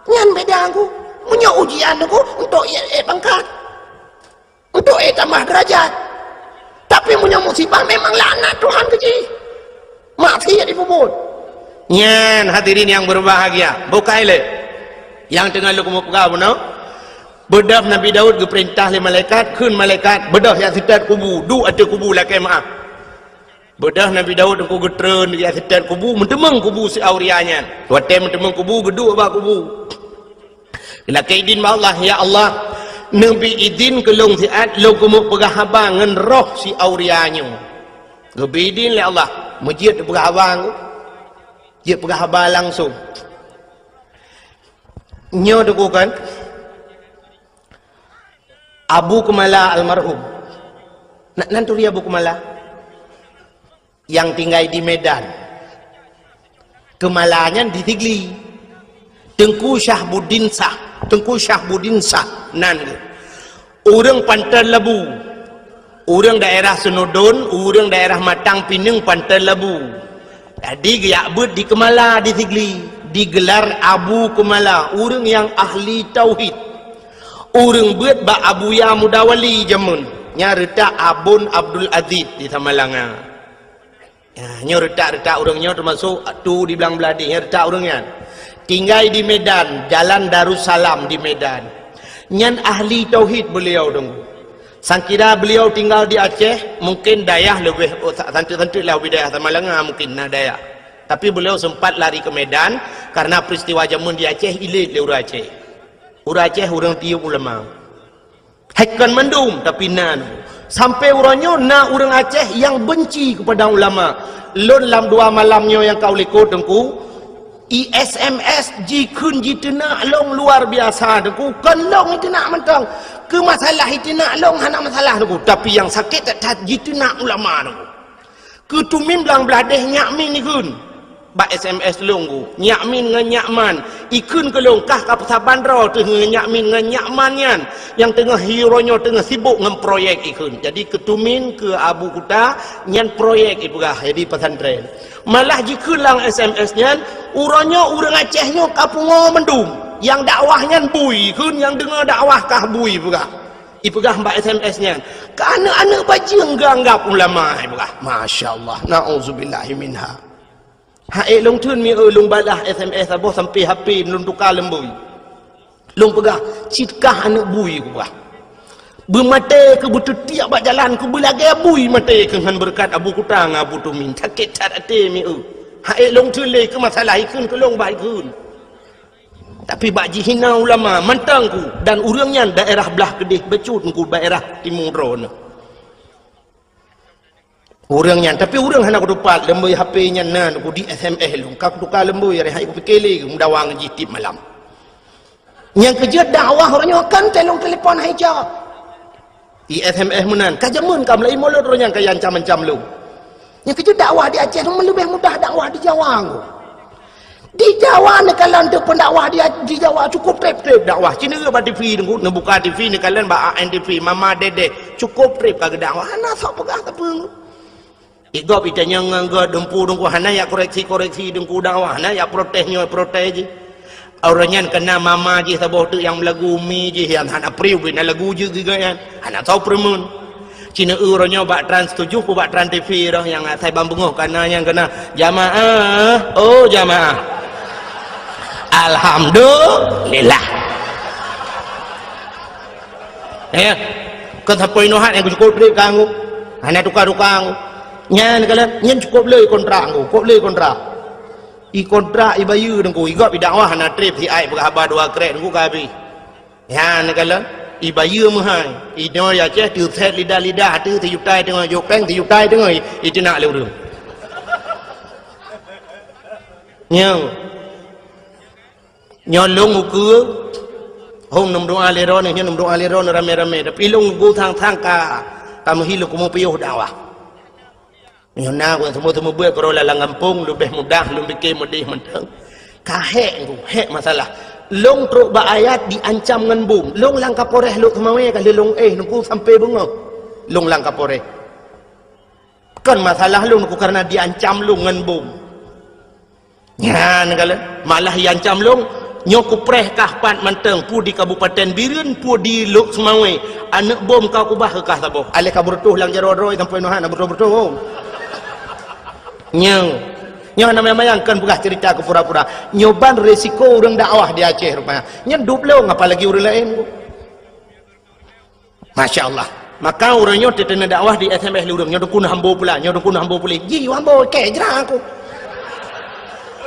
Yang beda aku, punya ujian aku untuk pangkat, untuk tambah derajat. Tapi punya musibah memang laknat Tuhan kecil. Maafia dipuput. Nyan hadirin yang berbahagia, bukai le. Yang tengah lu mau pegang no? Bedah Nabi Daud diperintah oleh malaikat, kun malaikat bedah yang setat kubu, du ada kubu lakai maaf. Bedah Nabi Daud aku getren yang setat kubu, mentemeng kubu si aurianya. Tuate mentemeng kubu, gedu ba kubu. Lakai idin Allah, ya Allah, Nabi idin kelong siat lu kumu pegah habang ngan roh si aurianya. Nabi idin le Allah, masjid pegah habang, dia pegah habang langsung. Nyo deku kan? Abu Kumala almarhum. Nanturi Abu Kumala yang tinggal di Medan. Kemalanya di Tigli. Tengku Syahbuddin Sah nan. Orang Pantai Labu. Orang daerah Senodon, orang daerah Matang Pinang Pantai Labu. Jadi giak bet di Kemala di Tigli, digelar Abu Kumala, orang yang ahli tauhid. Orang buat ba Abu Ya Mudawali jamun nya retak Abun Abdul Aziz di Tamalanga. Ya, nya retak orangnya termasuk tu di belang beladi nya retak orangnya. Tinggal di Medan, Jalan Darussalam di Medan. Nyan ahli tauhid beliau dong. Sangkira beliau tinggal di Aceh, mungkin dayah lebih tentu lah wilayah Tamalanga mungkin nah dayah. Tapi beliau sempat lari ke Medan karena peristiwa jamun di Aceh ilit le urang Aceh. Urang Aceh orang tiup ulama. Haikan mendum tapi nan. Sampai orangnya na orang Aceh yang benci kepada ulama. Lon lam dua malamnya yang kau likut dengku. SMS jikun jitena long luar biasa dengku. Kan long itu nak mentang. Ke masalah itu nak long hana masalah dengku. Tapi yang sakit tak jitena ulama dengku. Ketumin belang beladeh nyakmin ni kun. Ba SMS longgu nyakmin ngan nyakman ikun kelong kah ka pesaban ro tengah nyakmin ngan nyakmannya yang tengah hero-nya tengah sibuk ngan proyek ikun. Jadi ketumin ke Abu Kuta nyan proyek ipugah jadi pesantren. Malah jikun lang SMS-nya urangnya urang Acehnya kapungo mendum yang dakwahnya bui kun yang dengar dakwah kah bui pugah. Ipugah mbak SMS-nya. Ka anak-anak bajing ganggap ulama ipugah. Masya-Allah. Nauzubillahi minha. Hai long tun mi long balah SMS aboh sampai HP long tukar lembui. Long pegah citkah anak bui ku bah. Bermata ke butuh tiap bak jalan ku belagai bui mata ke han berkat Abu Kutang Abu Tumin sakit ate mi hai long tun le ke masalah ikun ke long bai kun. Tapi bak jihina ulama mantang ku dan urangnya daerah belah Kedih becut ku daerah Timur Ron. Orangnya tapi orang hana ku dapat lembui HP-nya nan ku di SMS lu kau tukar lembui hai ku pikir ku mudawang jitip malam. Yang kerja dakwah orangnya kan telefon hai jawab. Di SMS menan kajamun kam lai mulut orangnya kaya ancam-ancam lu. Yang kerja dakwah di Aceh lebih mudah dakwah di Jawa ku. Di Jawa ni kalian tu pendakwah dia di Jawa cukup trip dakwah. Cina ke TV ku nak buka TV ni kalian ba ANTV Mama Dede cukup trip kagak dakwah. Hana sok pegah apa Igop itanya ngangga dempu dengku hana ya koreksi dengku dakwah hana ya protesnya protes je. Orangnya kena mama je sabah tu yang lagu mi je yang hana priu bina lagu je gigayan. Hana tahu premun. Cina orangnya bak Trans 7 pu bak Trans TV dah yang saya bambungoh karena yang kena jamaah. Oh jamaah. Alhamdulillah. Ya. Kan sampai nohat yang cukup trip kanggu. Hana tukar-tukang. Nyan kalian nyan cukup le kontrak ku kok le kontrak i kontrak i bayu dengku igap i dakwah na trip si ai berhabar dua krek dengku kabi yan kalian i bayu mahai i no ya che tu set lidah tu ti yutai tengah yo peng ti yutai tengah i tina le urung nyang nyolong uku hong nom doa leron ni nom doa leron rame-rame tapi long go thang ka kamu hilu kumu piyuh dakwah nyona ko semua buat kalau lalang kampung lebih mudah lebih ke mudih mentang kahek tu hek masalah long truk ba ayat diancam ngan bom long lang kaporeh lu kemawe ka long nungku sampai bengok long lang kaporeh kan masalah long nungku karena diancam long ngan bom ya negala malah diancam long nyoku preh kah pan manteng pu di Kabupaten Biren pu di Luk Semawe anak bom kau kubah ke kah taboh ale kaburtuh lang jaro-roi sampai nohan bertuh nyang nama bayangkan bukan cerita ke pura-pura nyoban resiko orang dakwah di Aceh rupanya nyedup lo apalagi orang lain Masya Allah maka orangnya tetena dakwah di SMS orang nyodukun hambo pula ji hambo ke jerang aku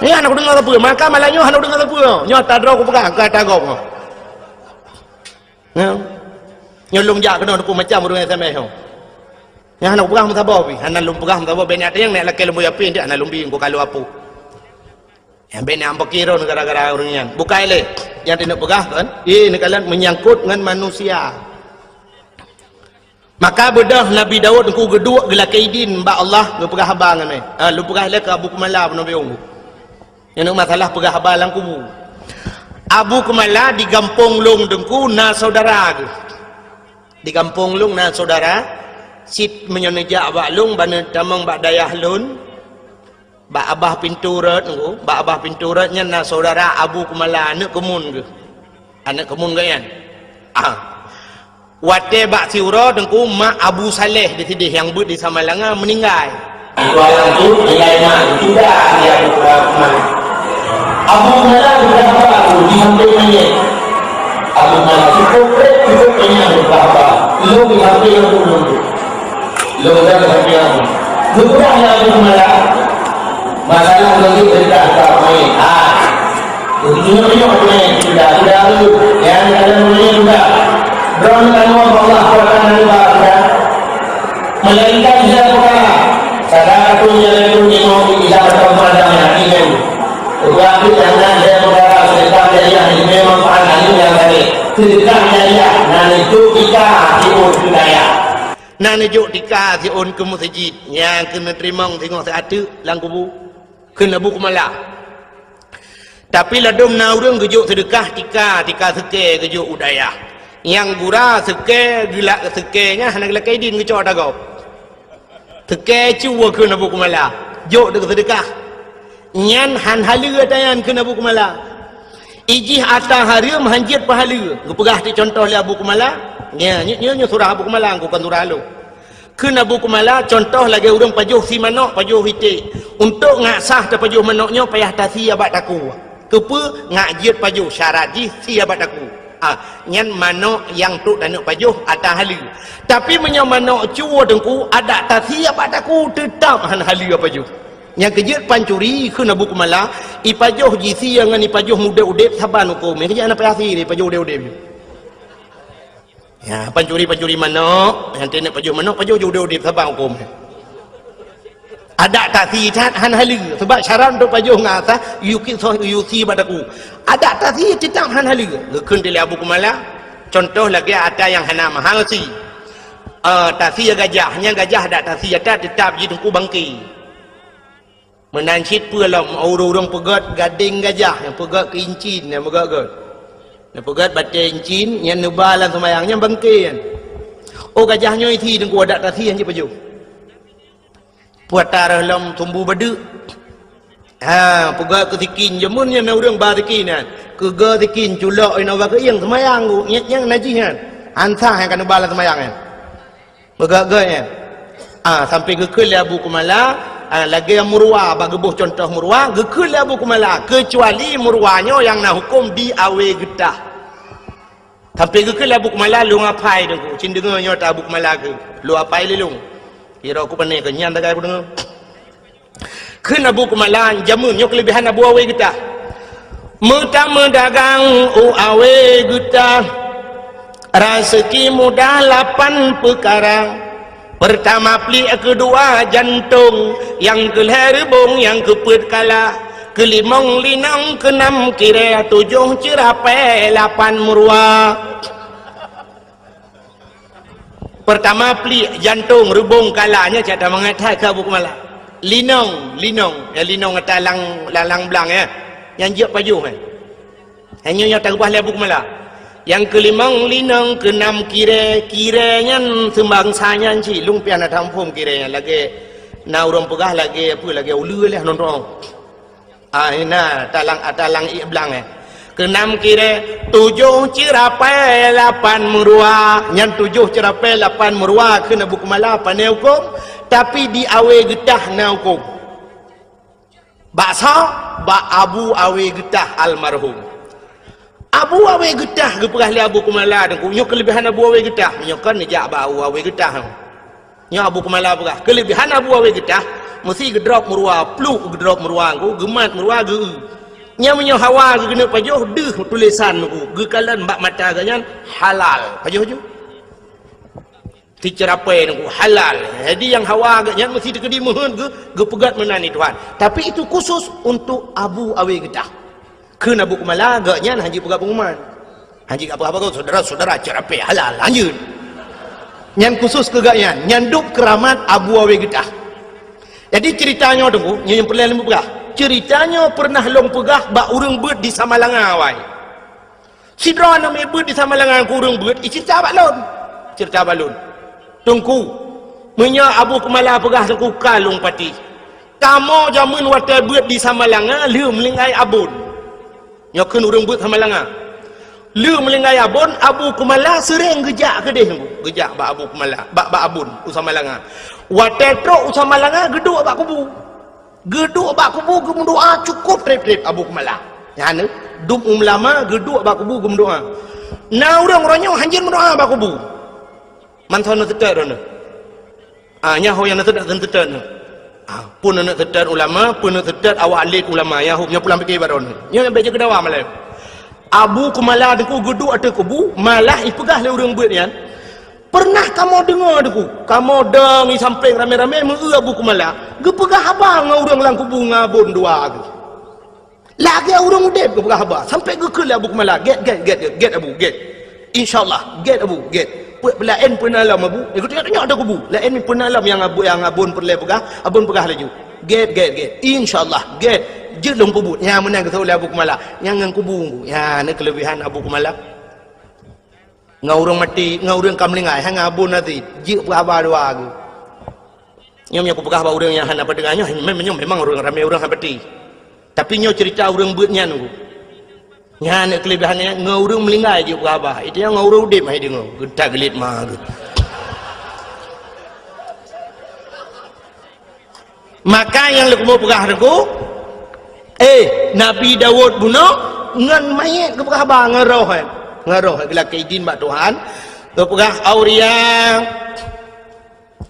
ni anak dengar apa maka malahnya anak dengar apa nyo tadro aku pegang kata gop nyolong jak kena aku macam orang SMS yang anak pegang mutabah pi anak lum pegang mutabah ben ada yang nak laki lembu yapin dia anak lumbi ko kalau apa yang ben ampo kira gara-gara orang yang bukai le yang tidak pegang kan ini kalian menyangkut dengan manusia maka bedah Nabi Daud ku geduk gelakaidin ba Allah ngepegah habang ni lu pegah le ke Abu Kumala Nabi Ung yang masalah pegah habalang kubu Abu Kumala di Gampong Long dengku na saudara di Gampong Long na saudara sit menyonejak bak long bana tamang bak dayah lun bak abah pintu rat ngku bak abah pintu rat nya na saudara Abu Kumala anak kemun ke yan wate bak siura dengku mak Abu Saleh di sidih yang but di Samalanga meninggal itu alam tu nilai mak sudah dia berapa Abu Kumala berapa di hampir ni Abu Kumala cukup banyak berapa lu di hampir tu lo dah sampai bukan Abu Kumala masalah lagi cerita kami begini apa ni sudah lu yang kalian mulai sudah drone Allah Taala baca melainkan dia perkara sadar punya itu mau tidak bertemu dengan ini waktu jangan dia perkara cerita dia yang memang pandangan yang tadi ceritanya dia dan itu kita ikut budaya nak nejuk tika si on ke masjid yang kena terima tengok seatu lang kubu kena Abu Kumala tapi ladum na urang gejuk sedekah tika seke gejuk udaya yang gura seke gila sekenya hana gila kaidin gejuk dagau seke cuwa kena Abu Kumala jok de sedekah nyan han halu tayan kena Abu Kumala ijih ata harium hanjit pahala gepegah ti contoh le Abu Kumala nya surah Abu Kumala aku kan surah lu kena Abu Kumala contoh lagi orang pajuh si manok pajuh hiti untuk ngasah ta pajuh manoknya payah tasi abat aku kepe ngajit pajuh syarat ji si abat aku nyan manok yang tu dan pajuh atah halu tapi menyo manok cuo dengku ada tasi abat aku tetap han halu pajuh yang kejut pancuri kena Abu Kumala ipajuh ji si yang ni pajuh muda udep saban hukum kejut ana payah si pajuh udep ya pancuri manok yang tenek pajuh manok pajuh udip sabang hukum ada tak si han halu sebab syarat untuk pajuh ngasa yuki badaku ada tak si tetap han halu lekun di Abu Kumala contoh lagi ada yang hana mahal si tasi gajahnya gajah ada tasi ada tetap ji tungku bangki menancit pulam orang pegat gading gajah yang pegat keincin yang pegat pegat batin cin yang nubalan semayangnya bangkian oh gajahnya itu dengku ada tasi yang paju puat tarah lam tumbuh badu pegat ketikin jemunnya na urang batikin kega tikin culak ina wa yang semayang yang najihan ansah yang kan nubalan semayang pegat gaya sampai gekul Abu Kumala lagi yang murwa bagebuh contoh murwa gekul Abu Kumala kecuali murwanya yang nak hukum di awe getah sampai gekul Abu Kumala lu ngapai dengku cin dengarnya tak Abu Kumala ke lu apai lelung kira aku pandai ke nyan tagai aku dengar ken Abu Kumala jamun nyok kelebihan Abu awe getah metama dagang awe getah rezeki mudah 8 perkara. Pertama pli, kedua jantung, yang kelihar bong, yang keput kalah. kelimong linang keenam kira tujuh cerapai lapan murwa. Pertama pelik jantung rubung kalanya cara mengatai ke Abu Kumalah. Linong ya linong atas lalang belang ya. Yang jiak paju kan. Hanya yang tak ubah Abu Kumalah. Yang kelimang linong keenam kiranya sembangsanya ci lumpian ada tampum kiranya lagi na urang pegah lagi apa lagi ulu lah nonton. Ina talang iblang keenam kira tujuh cerapai lapan murwa. Yang tujuh cerapai lapan murwa kena Abu Kumalah pandai hukum tapi di awe getah na hukum. Baksa ba Abu awe getah almarhum. Abu awe getah ke perah li Abu Kumalah dengku nyo kelebihan Abu awe getah nyo kan nejak ba awe getah nyo Abu Kumalah perah kelebihan Abu awe getah mesti gedrop murwa pluk gedrop murwa ku gemat murwa ge nya hawa ge kena pajuh deh tulisan ku ge kalan bak mata ganyan halal pajuh ti cerapai ku halal jadi yang hawa ganyan mesti dikedi mohon ge pegat menani Tuhan tapi itu khusus untuk Abu awe getah. Kena Abu Kumalah agaknya haji pegat pengumuman. Haji apa-apa kau saudara-saudara cerapai halal lanjut. Yang khusus kegaknya nyanduk keramat Abu Awe Getah. Jadi ceritanya tunggu, yang pernah lembu pegah. Ceritanya pernah long pegah bak urang beut di Samalanga awai. Sidra nama beut di Samalanga ku urang beut, cerita balon. Cerita balon. Tunggu. Menya Abu Kumalah pegah tunggu kalung pati. Kamu jamun watai beut di Samalanga liu melingai abun. Nyokan urang beut Samalanga. Liu melingai abun Abu Kumalah sering gejak ke dia gejak bak Abu Kumalah bak abun Samalanga. Watetro Samalanga geduk bak kubu. Geduk bak kubu gem doa cukup trip Abu Kumalah. Yang dum lama geduk bak kubu gem doa. Na urang-urangnya hanjin mendoa bak kubu. Mantan tetet dona. Nyaho yang tetet tetet. Pun nak tetet ulama, pun nak tetet awak alit ulama yang hubnya pulang fikir baron. Yang baca kedawa malam. Abu Kumalah deku geduk atas kubu, malah ipegah le urang beut nian. Pernah kamu dengar deku? Kamu dengi sampai rame-rame mengeu Abu Kumalah, ge pegah abang ngau urang lang kubu ngabon dua ge. Lagi urang udep ge pegah abang, sampai ge ke Abu Kumalah, get Abu, get. Insyaallah, get Abu, get. Lain pun alam Abu, ikut tengok ada kubu. Lain pun alam yang abun perle pegah, abun pegah laju. Get. Insyaallah, get. Je long kubu. Yang menang ke oleh Abu Kumalah, yang ngang kubu. Ya, ni kelebihan Abu Kumalah. Ngau urang mati, ngau urang kamlingai, hang abun nanti. Je pegah dua ge. Nyom yang pegah ba urang yang hana pedengahnya, memang urang ramai urang hapati. Tapi nyo cerita urang beutnya nunggu. Nya nak kelebihannya ngau urang melingai je pegah ba. Itu yang ngau urang udip mai dengo. Getak gelit mah ge. Maka yang lek mau pegah deku Nabi Daud bunuh ngan mayat ke pegah ba ngaroh bila kaidin bak Tuhan ke pegah auria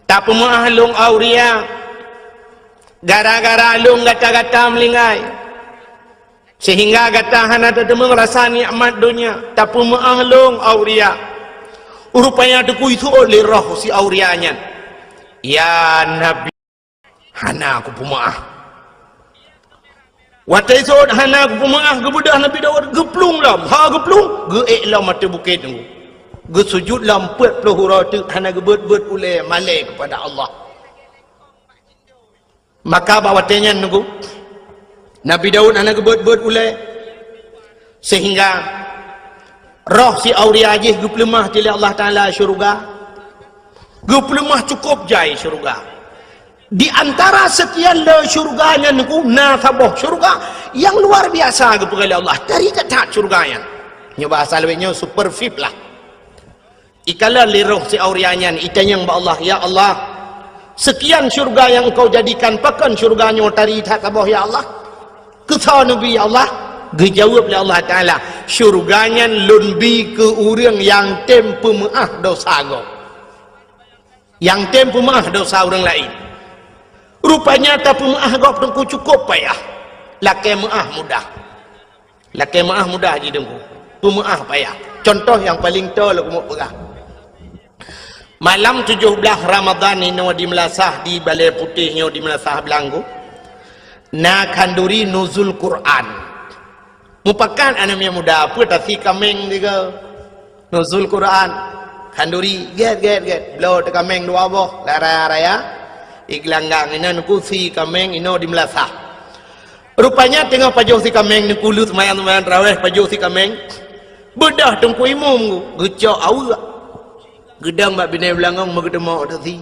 tak pemah long auria gara-gara long gata-gata melingai sehingga gata hana tetemu rasa nikmat dunia tak pemah long auria rupanya deku itu oleh roh si aurianya ya Nabi hana aku pemah watai sod hana aku pemaah gebudah Nabi Daud geplung lam geplung geek lam mata bukit tu ge sujud lam 40 huruf hana gebet oleh malai kepada Allah maka bawatenya nunggu Nabi Daud hana gebet oleh sehingga roh si auria ajih geplemah tili Allah Taala syurga geplemah cukup jai syurga. Di antara sekian le syurganya niku nasabah syurga yang luar biasa kepada Allah dari kata syurganya nya bahasa lewenya super fit lah ikala liroh si aurianya itanya ba Allah ya Allah sekian syurga yang engkau jadikan pakan syurganya tari takabah ya Allah kata Nabi ya Allah dijawab oleh Allah Taala syurganya lumbi ke urang yang tempu maah dosa go yang tempu maah dosa orang lain. Rupanya tak pemaah gop dengku cukup payah. Laki maah mudah je dengku. Pemaah payah. Contoh yang paling tol aku mau pegang. Malam 17 Ramadan ini di Melasah di Balai Putihnya di Melasah Belanggu. na kanduri nuzul Quran mupakan anak yang muda apa tasi kameng juga nuzul Quran kanduri get blow te kameng dua boh raya iglanggang ina nuku si kameng ino di Melasa rupanya tengah pajoh si kameng ni kulut mayan raweh pajoh si kameng bedah tengku imum gecok awak gedang mak binai belangong magedemo tasi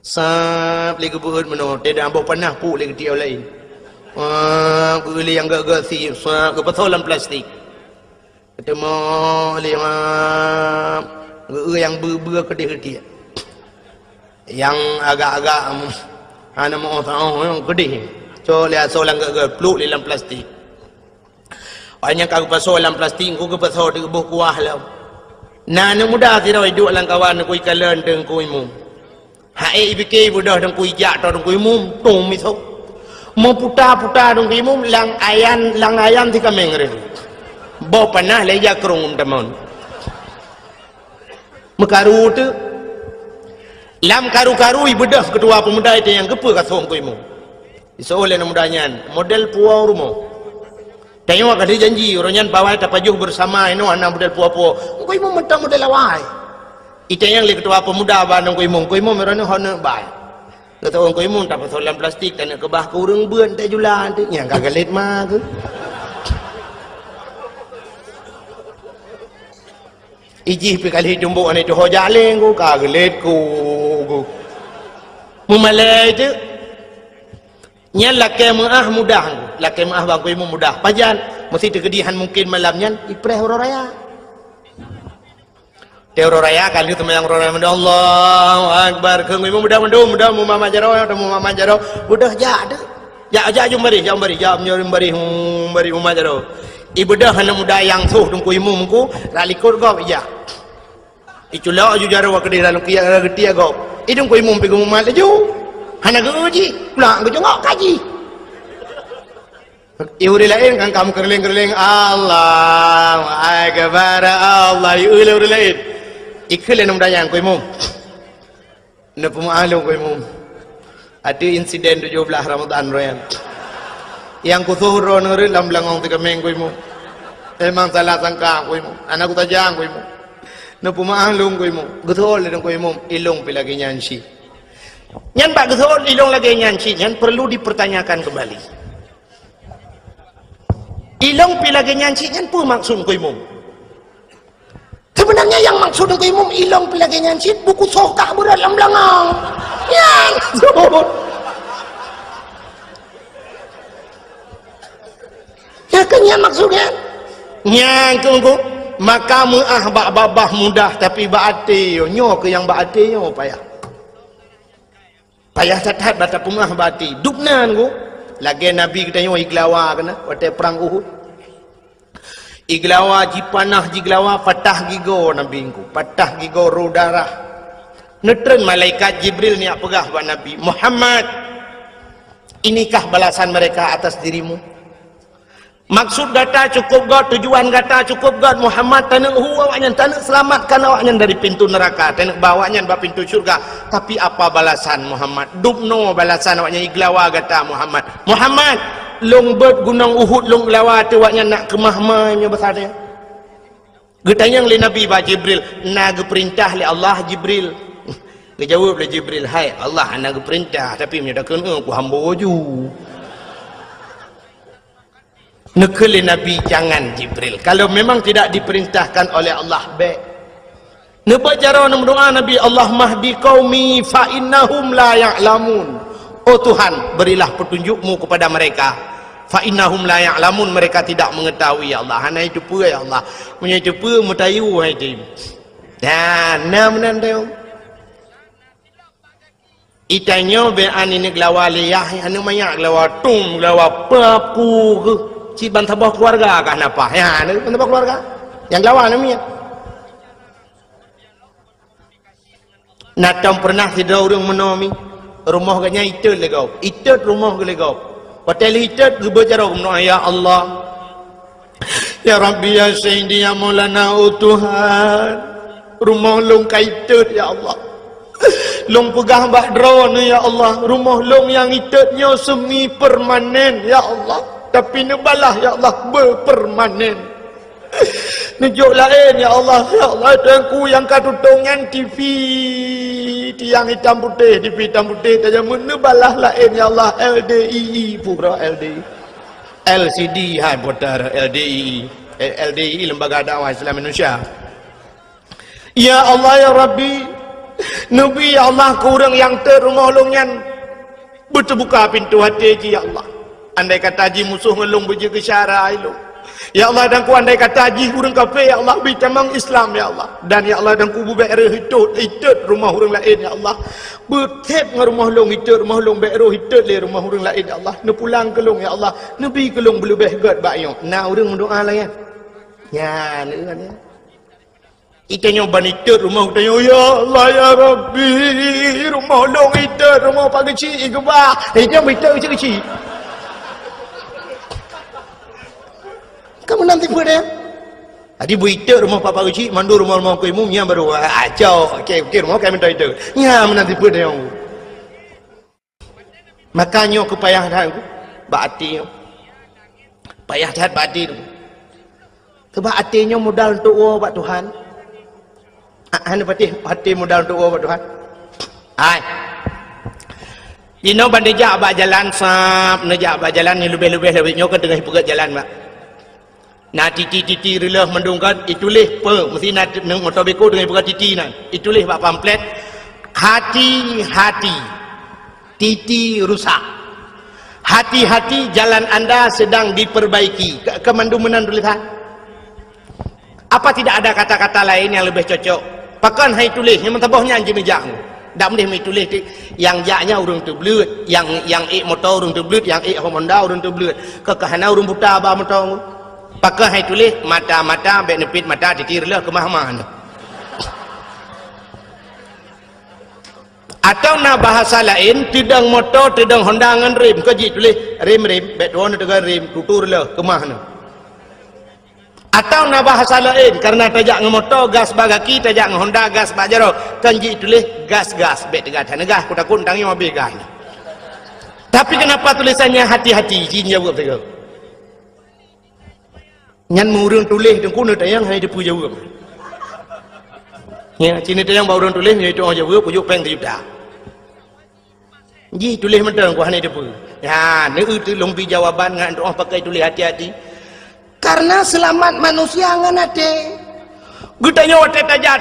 sap lagi buat mana tidak ambil panah pu lagi dia lain beli yang gak si sap kebetulan plastik ketemu yang ber kedih yang agak-agak ana mau tahu yang kedih so lihat solang gak peluk dalam plastik banyak aku pasal dalam plastik aku pasal di buah kuah lah nah mudah tidak hidup lang kawan aku ikalan dengan kuimu hai ibike budah dong kui jak to dong kui mum tung mi sok mo puta dong kui mum lang ayan ti kameng re bo panah le ya krung tamon mekaru tu lam karu ibedah ketua pemuda itu yang gepe ka song kui mum iso oleh mudanya model puau rumo tengok kali janji orangnya bawa tapajuh bersama ino anak model puau kui mum mentang model awai ite yang li ketua pemuda bandung kuimung merana hona bai kata orang kuimung tak pasal dalam plastik tak nak kebah ke urang beun tak julan tu yang kagalit mah ke iji pi kali jumbo ane tu hojaleng ku kagalit ku mumalai tu nya laki maah mudah laki maah bang kuimung mudah pajan mesti tegedihan mungkin malamnya ipreh horo raya Teoro raya kali itu yang raya Allahu Akbar keung ibu mudah mu mama jaro udah jum bari mama jaro ibu dah hana muda yang suh tungku imu mungku ralikor go iya iculo aju jaro wa kedira lu kia getia go idung ku imu pigu mama laju hana guji pulang go jongok kaji iuri lain kan kamu kerling Allahu Akbar Allah iuri lain ikhlas nama dayang kuimum napa maalung kuimum ada insiden 17 Ramadan royan yang kusuhro nuri lam langong tiga minggu kuimum emang salah sangka kuimum anak ku tajang kuimum napa maalung kuimum gethol dan kuimum ilung pilagi nyansi nyan pak gethol ilung lagi nyansi nyan perlu dipertanyakan kembali ilung pilagi nyansi nyan pu maksud kuimum sebenarnya yang maksud dengan imam ilang pelagainya cip buku sokak berat dalam belakang yang ya kan yang maksudnya yang tunggu maka muah babah mudah tapi baati nyo ke yang baati nyo payah tatat bata pemah baati dupnan ku lagi nabi kita nyo iglawa kena waktu perang Uhud iglawa jipanah jiglawa patah gigo nabingku patah gigo darah netren malaikat Jibril ni pegah buat Nabi Muhammad inikah balasan mereka atas dirimu maksud gata cukup god tujuan gata cukup god Muhammad tanak awaknya tanak selamatkan awaknya dari pintu neraka tanak bawanya ba pintu syurga tapi apa balasan Muhammad dubno balasan awaknya iglawa gata Muhammad long bird gunung Uhud long lawat awaknya nak ke mahmahnya besarnya getanyang li Nabi ba Jibril nak perintah li Allah Jibril dijawab li Jibril hai Allah nak perintah tapi nya dak kena ku hamba ju nekeli Nabi jangan Jibril kalau memang tidak diperintahkan oleh Allah baik napa cara berdoa Nabi Allah mahdi qaumi fa innahum la ya'lamun oh Tuhan berilah petunjukmu kepada mereka fa innahum la ya'lamun mereka tidak mengetahui ya Allah hana itu pun ya Allah punya itu pun mutayu hai tim dan nam teu itanyo be ani neglawa liyah anu maya glawa tum glawa papu ke si bantabah keluarga kah napa ya anu bantabah keluarga yang glawa namanya natam pernah tidak orang menomi rumah ganya itu legau itu rumah legau hotel itu berbicara ya Allah ya Rabbi ya Sayyidi ya Maulana Tuhan rumah long kaitu ya Allah Long pegah bak drone ya Allah. Rumah long yang itetnya semi permanen ya Allah. Tapi nebalah ya Allah berpermanen. Nujuk lain ya Allah. Ya Allah tengku yang katutungan TV tiang hitam putih, TV hitam putih saja menebalah lain ya Allah. LDII pura LDI. LCD hai putar LDII. LDII Lembaga Dakwah Islam Indonesia. Ya Allah ya Rabbi, Nabi ya Allah ke orang yang terumah longan berterbuka pintu hati ji ya Allah. Andai kata ji musuh ngelung berjaga syara ilmu. Ya Allah dan ku andai kata ji orang kafir ya Allah bitamang Islam ya Allah. Dan ya Allah dan ku berbe'erah hitut rumah orang lain ya Allah. Bertep dengan rumah long hitut rumah long be'erah hitut le rumah orang lain ya Allah. Ne pulang ke long ya Allah. Nabi ke long belebih god bayo. Nah orang doa lah ya. Ya ni kan ya. Itanya banitut rumah utanya ya Allah ya Rabbi rumah long itut rumah pak kecil ke bah itanya itut kecil kamu nanti pada adi bu itut rumah pak kecil mandu rumah ku umumnya baru acau okey rumah kami minta itu nya menanti pada yang makanya aku payah dah aku baati payah dah baati tu sebab hatinya modal untuk buat Tuhan. Anda hati modal untuk buat Tuhan. Hai. Ino bandejak abak jalan sap, nejak abak jalan ni lebih-lebih lebihnya ke tengah pegat jalan mak. Nah titi relah mendungkan itulah pe mesti nak motor beko dengan pegat titi nan. Itulah bak pamflet hati-hati. Titi rusak. Hati-hati jalan anda sedang diperbaiki. Kemandumenan tulisan. Apa tidak ada kata-kata lain yang lebih cocok? Pakan hai tulis yang mentabahnya anjing mejak. Dak mendih mai tulis yang jaknya urang tu belut, yang motor urang tu belut, yang Honda urang tu belut. Kekahana urang buta ba motor. Pakan hai tulis mata-mata benefit mata ditirlah ke mahmah. Atau na bahasa lain tidang motor, tidang Honda ngan rem kaji tulis rem bet dua dengan rem tuturlah ke mahna. Atau na bahasa lain karena tajak ngemotor gas bagaki tajak Honda gas bajaro kanji tulis gas bet tegat gas ku takut tangi mobil gas. Tapi kenapa tulisannya hati-hati jin jawab tegak. Nyan murung tulis dengku ne tayang hai depu jawab. Ya cini tayang bau urang tulis ni tu orang jawab pujuk peng juta. Ji tulis mentang ku hanai depu. Ya ne tu lompi jawaban ngan doa pakai tulis hati-hati. Karena selamat manusia nganate. Gutanya wate tajak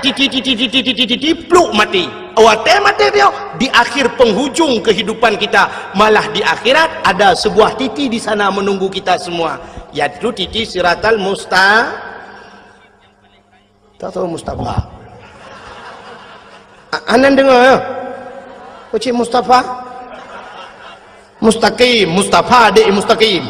titi pluk mati. Wate mati dia di akhir penghujung kehidupan kita, malah di akhirat ada sebuah titi di sana menunggu kita semua. Yaitu titi siratal Mustafa. Anan dengar ya? Cik Mustafa? Mustaqim, Mustafa adik mustaqim.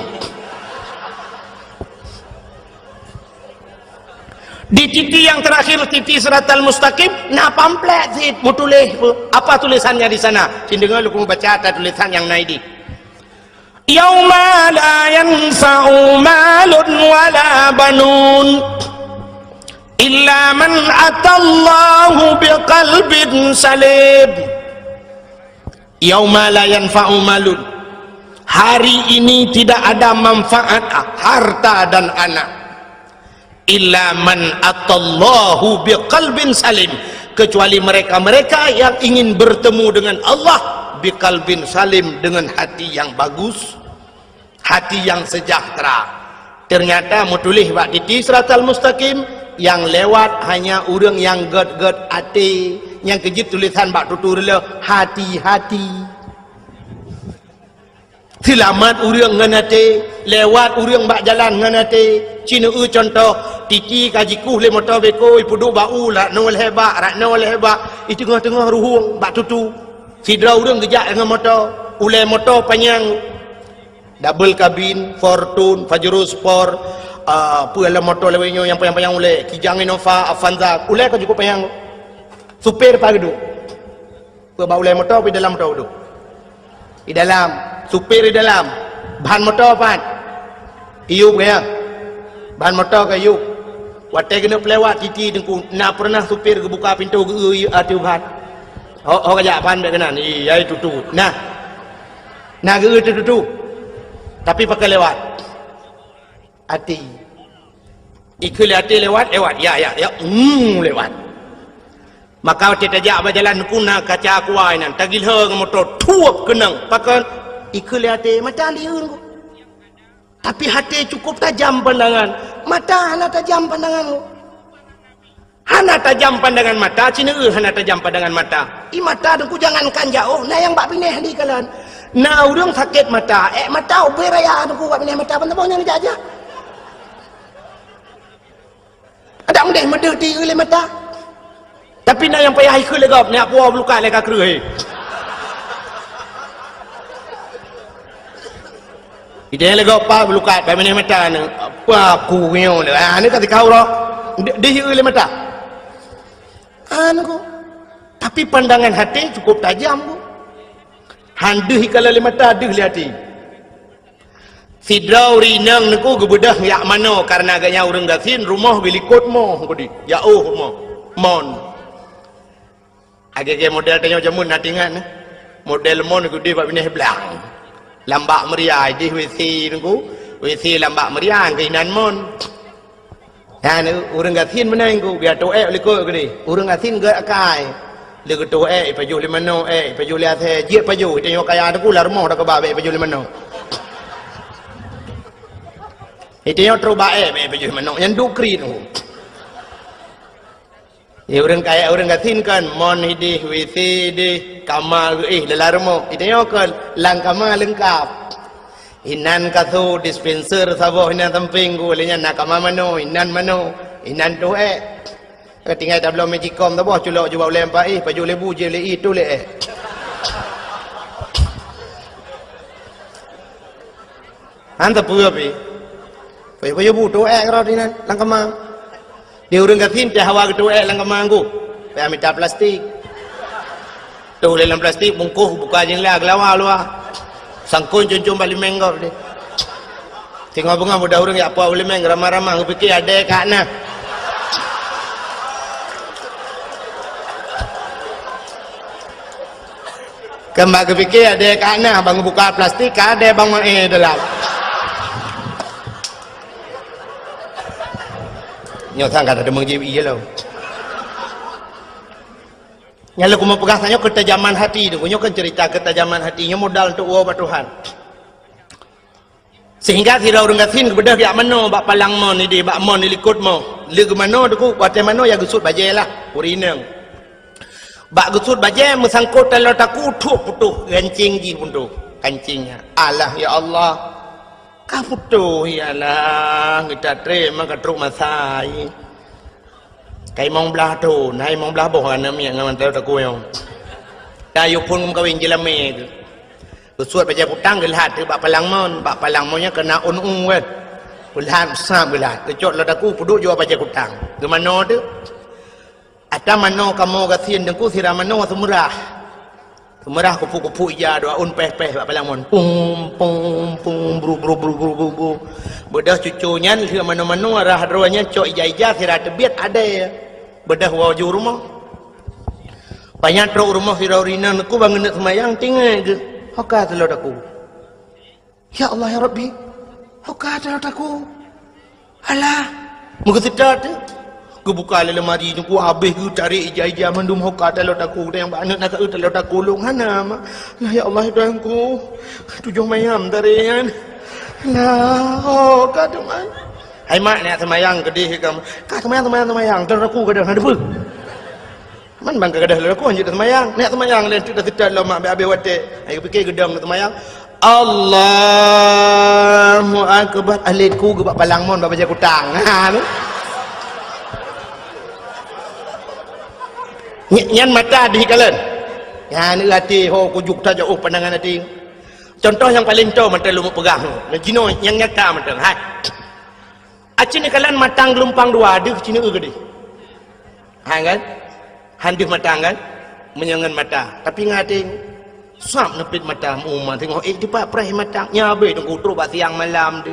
Di titi yang terakhir titi siratal mustaqim nah pamflet sih mau tulis apa tulisannya di sana dengar lu baca ada tulisan yang naidi yauma la yanfa'u malun wala banun illa man atallahu biqalbin salim. Yauma la yanfa'u malun, hari ini tidak ada manfaat harta dan anak illa man atallahu biqalbin salim, kecuali mereka-mereka yang ingin bertemu dengan Allah biqalbin salim, dengan hati yang bagus, hati yang sejahtera. Ternyata mutulih bak titi siratal mustaqim yang lewat hanya orang yang god hati, yang kejip tulisan bak tutur le hati-hati. Selamat urang nganate, lewat urang bak jalan nganate. Cina contoh titi kajiku le motor beko ipudu bau lah nol hebat itu tengah ruhung bak tutu sidra urang gejak dengan motor ulai motor panjang double cabin Fortune Pajero Sport apa lah motor lewenya yang panjang ulai Kijang Innova Avanza ulai kau cukup panjang supir pagi duduk bawa ulai motor di dalam motor duduk di dalam supir di dalam bahan motor apa iup kaya bahan motor kayu watai kena pelewat titi dengku nak pernah supir ke buka pintu ke ati bahan Ho kajak pan baik kenan. Iya tutu. Nah geu tutu. Tapi pakai lewat hati. Ikul hati lewat. Ya. Lewat. Maka kita jak berjalan kuna kaca kuai nan. Tagil hang motor tuap kenang. Pakai ikul hati mata liun ku. Tapi hati cukup tajam pandangan. Mata hana tajam pandangan. Hana tajam pandangan mata, cina hana tajam pandangan mata. Mata dengku jangankan jauh, nah yang bak pineh di kalan. Nah urang sakit mata, mata ubi raya dengku bak pineh mata, bang yang aja. Ada mendeh medeti oleh mata. Tapi nah yang payah ikut legap, ni apa belukat leka kerui. Ide legap apa belukat, bak pineh mata ni. Apa aku nyo ni, ni kata kau roh. Dia oleh mata. Anu, tapi pandangan hati cukup tajam ku. Handih kalau mata adih li hati. Sidrau rinang niku gebedah yak mano karena agaknya urang gasin rumah bilikot mo gudi. Jauh mo. Mon. Agak model tanya jamun natingan. Model mon gudi bab bineh belang. Lambak meriah di WC niku. WC lambak meriah keinan mon. Ya, orang gatin mana yang biar toek lekuk ke ni. Orang gatin gak akai. Lekuk toek, paju lima no, paju lihat saya, jia paju. Tengok kaya ada pula rumah dah kebabe paju lima no. Tengok terubah paju lima no. Yang dukri tu. Ya orang kaya orang gatin kan, mon hidih, WC dih, kamar lelah rumah. Tengok kan, lang kamar lengkap. Inan kaso dispenser sabo inan samping ku lenya nak mano inan tu ketinggal tablo magicom tu boh culok jual lempah paju lebu je le itu le anta puyo pi paju bu tu karo dinan langkamang dia urang gatin teh hawa tu langkamang ku pe amita plastik tu le dalam plastik bungkuh buka jeng lag lawa luah sangkun cuncung balik menggor deh. Tengok bunga muda orang ya apa boleh meng ramah-ramah aku fikir ada kat nah. Kembang aku fikir ada kat nah bang buka plastik ada bang dalam. Nyotang kata demang jiwi je lah. Nyala ku mau pegang tanya ketajaman hati tu, kunyo kan cerita ketajaman hatinya modal untuk uang Tuhan. Sehingga tidak orang gatin kebedah dia mano, bak palang mon ni dia, bak mon ni likut mo, ligu mano tu ku, buat mano ya gusut bajai lah, urineng. Bak gusut bajai mesangkut telur taku tuh putuh, kancing ji pundu, kancingnya. Allah ya Allah, kau putuh ya Allah, kita terima ketruk masai. Kai mong belah tu, nai mong belah boh ana mi ngaman teu tak kuyong. Dayu pun kawin jelame tu. Suat baca putang gelat tu bak palang monnya kena un kan. Gelat sam gelat. Kecot la daku puduk jua baca putang. Ke mano tu? Ata mano kamu gasin dengku sira mano semurah. Semurah kupu-kupu ija doa un peh-peh bak palang mon. Pum bru. Bedah cucunya sira mano-mano arah roanya cok ija-ija sira tebiat ada ya. Bedah waju rumah. Banyak truk rumah sira urina aku bangun nak semayang tinggal je. Hoka telur aku. Ya Allah ya Rabbi. Hoka telur aku. Alah. Muka sedar tu. Ku buka lemari tu ku habis ku cari ija-ija mandum hoka telur aku yang banyak nak telur aku long hana. Lah ya Allah Tuhanku. Tujuh mayam tarian. Lah hoka tu man. Hai mak nak semayang kedih kamu. Ka semayang telur aku kadang ada apa? Man bang kegadah lalu aku anjut semayang. Nak semayang dan sudah sedar lah mak habis watik. Aku fikir gedang nak semayang. Allahu akbar. Ahlitku gebak palang mon baca kutang. Ha tu. Nyan mata di kalian. Ya ni hati ho kujuk ta jauh pandangan hati. Contoh yang paling tahu mata lu pegang. Jino yang nyata mata. Hai. Acini kalian matang gelumpang dua ada cina gede. Ha kan? Handih mata kan menyangan mata tapi ngating sap nepit mata umma tengok cepat perih mata nya habis tunggu terus siang malam tu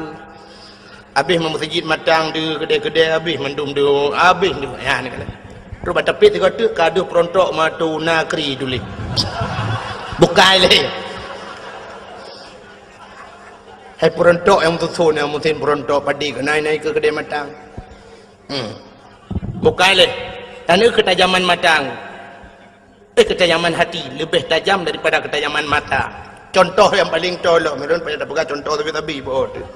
habis masjid matang tu kedai-kedai habis mendum tu habis tu ya ni kala Rupa tapi tiga tu kaduh perontok matu nakri dulu. Bukai leh. Hai perontok yang tusun yang mungkin perontok padi ke naik ke kedai matang. Bukai leh. Dan itu ketajaman matang. Ketajaman hati lebih tajam daripada ketajaman mata. Contoh yang paling tolong, mereka pada pegang contoh tapi bodoh.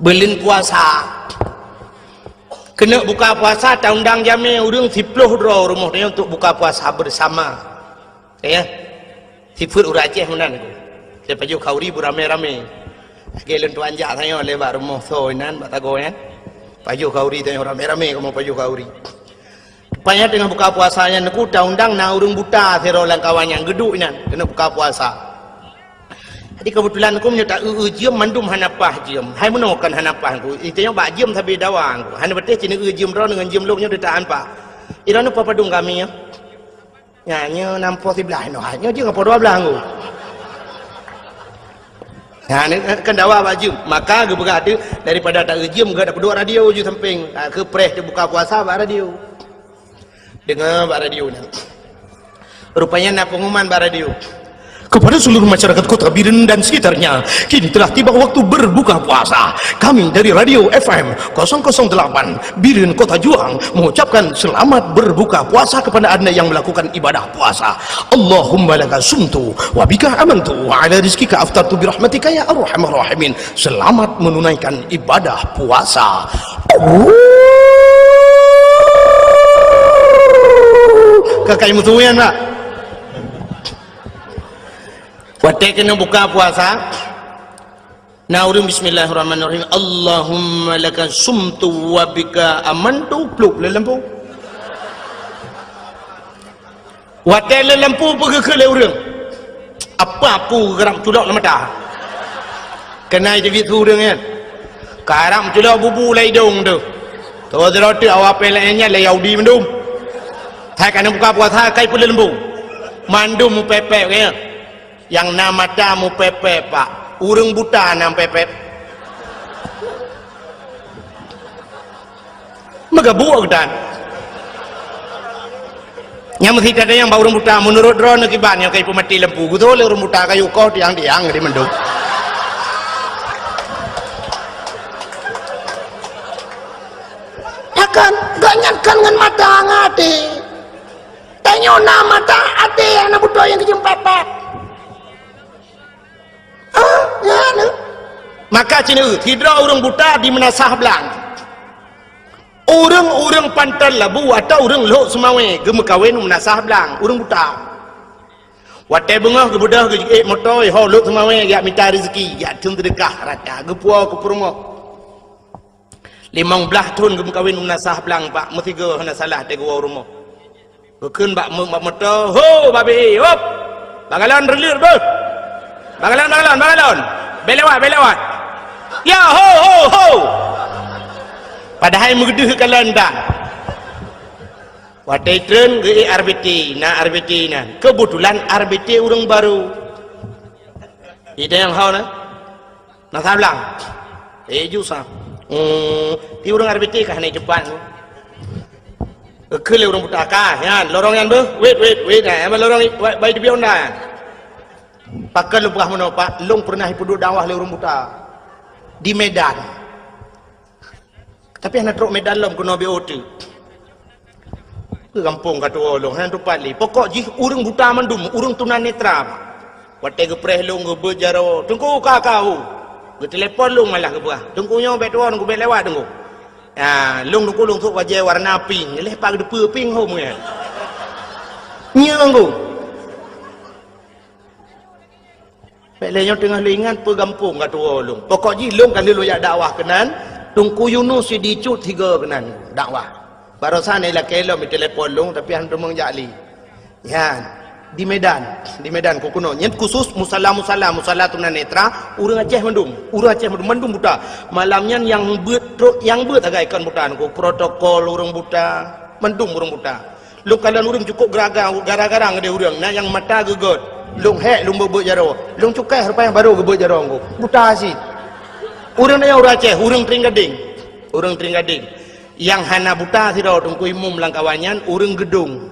Belin puasa. Kena buka puasa tak undang jami urang 10 draw rumah dia untuk buka puasa bersama. Ya. Sifut urang Aceh menan ku. Saya paju kauri beramai-ramai. Gelon tu anjak saya lewat rumah soinan batago kan. Paju kauri tanya ramai-ramai kamu paju kauri. Rupanya dengan buka puasanya neku tak undang na urang buta serolan kawan yang geduk nan kena buka puasa. Jadi kebetulan aku menyata jiem mandum hanapah jiem. Hai menokan hanapah aku. Itanya bak jiem tapi dawang aku. Han betul cina jiem ro dengan jiem loknya detaan pak. Irano apa padung kami ya. Nyanyi nampo sebelah no. Hanya je ngapa 12 aku. Nah, ni kan dawa bak jiem. Maka ge berada daripada tak jiem ge dapat 2 radio je samping. Ke press dia buka puasa bak radio. Dengar bak radio ni. Rupanya nak pengumuman bak radio. Kepada seluruh masyarakat Kota Biren dan sekitarnya, kini telah tiba waktu berbuka puasa. Kami dari Radio FM 008 Biren Kota Juang mengucapkan selamat berbuka puasa kepada anda yang melakukan ibadah puasa. Allahumma laka sumtu wa bika amantu wa ala rizkika aftartu birahmatika ya arhamar rahimin. Selamat menunaikan ibadah puasa. Kakak mutuyan pak. Watek kena buka puasa. Naurim bismillahirrahmanirrahim. Allahumma laka sumtu wa bika amantu. Pluk le lampu. Watek le lampu pergi ke le urang. Apa pu geram tulak nama dah. Kena jadi tu urang kan. Karam tulak bubu lai dong tu. Tu deroti awak pelanya le yaudi mendum. Thai kena buka puasa kai pun le lampu. Mandum pepek kan. Yang nama tamu pepek pak, urang buta nam pepek. Maka buat dan. Yang mesti ada yang bau urang buta menurut drone kiban yang kayak pemati lempu. Betul urang buta kayu kau tiang di mendung. Akan ganyakan dengan mata ngati. Tanya nama mata ate yang nak buta yang kejem pepek. Ya, no. Maka cina tidak orang buta di menasah belang. Orang pantal labu atau orang lok semawe gem kawin menasah belang. Orang buta. Watai bengah ke budak ke motor ho lok semawe ya minta rezeki ya tung sedekah rata ge puau ke rumah. 15 tahun gem kawin menasah belang pak mesti ge hana salah te gua rumah. Keun bak motor ho babi hop. Bagalan relir beuh. Bangalon. Belewat. Ya ho. Padahal mengedeh kalan dah. Watai tren ke RBT na. Kebetulan RBT orang baru. Itu yang hau na. Nak sablang. Jusah. Ti orang RBT kah naik cepat. Kele orang buta kah. Yan, lorong yang ber. Wait. Emang lorong baik di bion dah. Pakai lupah mana pak? Long pernah hidup dakwah le orang buta di Medan. Tapi anak truk Medan lom kena BOT. Ke kampung kata orang hang tempat li. Pokok ji urang buta mandum, urang tunanetra. Watai ke preh long ke berjaro. Tunggu kakau. Ke telefon long malah ke buah. Tunggunya bet tuan ku bet lewat tunggu. Long tu wajah warna pink. Lepas ke depa pink home kan. Nyang ku. Pelenya tengah lingan pegampung kat orang. Pokok ji long kali lo ya dakwah kenan, tungku Yunus di cut 3 kenan dakwah. Barusan ni lah kelo mi telefon long tapi han remeng jali. Ya, di Medan ku kuno. Nyet khusus musalla tunanetra urang Aceh mendum buta. Malamnya yang beut agak ikan buta ku protokol urang buta, mendum urang buta. Lu kalian urang cukup gara-gara ngade urang nah yang mata gegot. Long hek long bebek jaro long cukai rupanya baru bebek jaro aku buta asyik urang yang orang Aceh urang Tring Gading yang hana buta tidak tungku imum langkawanyan urang gedung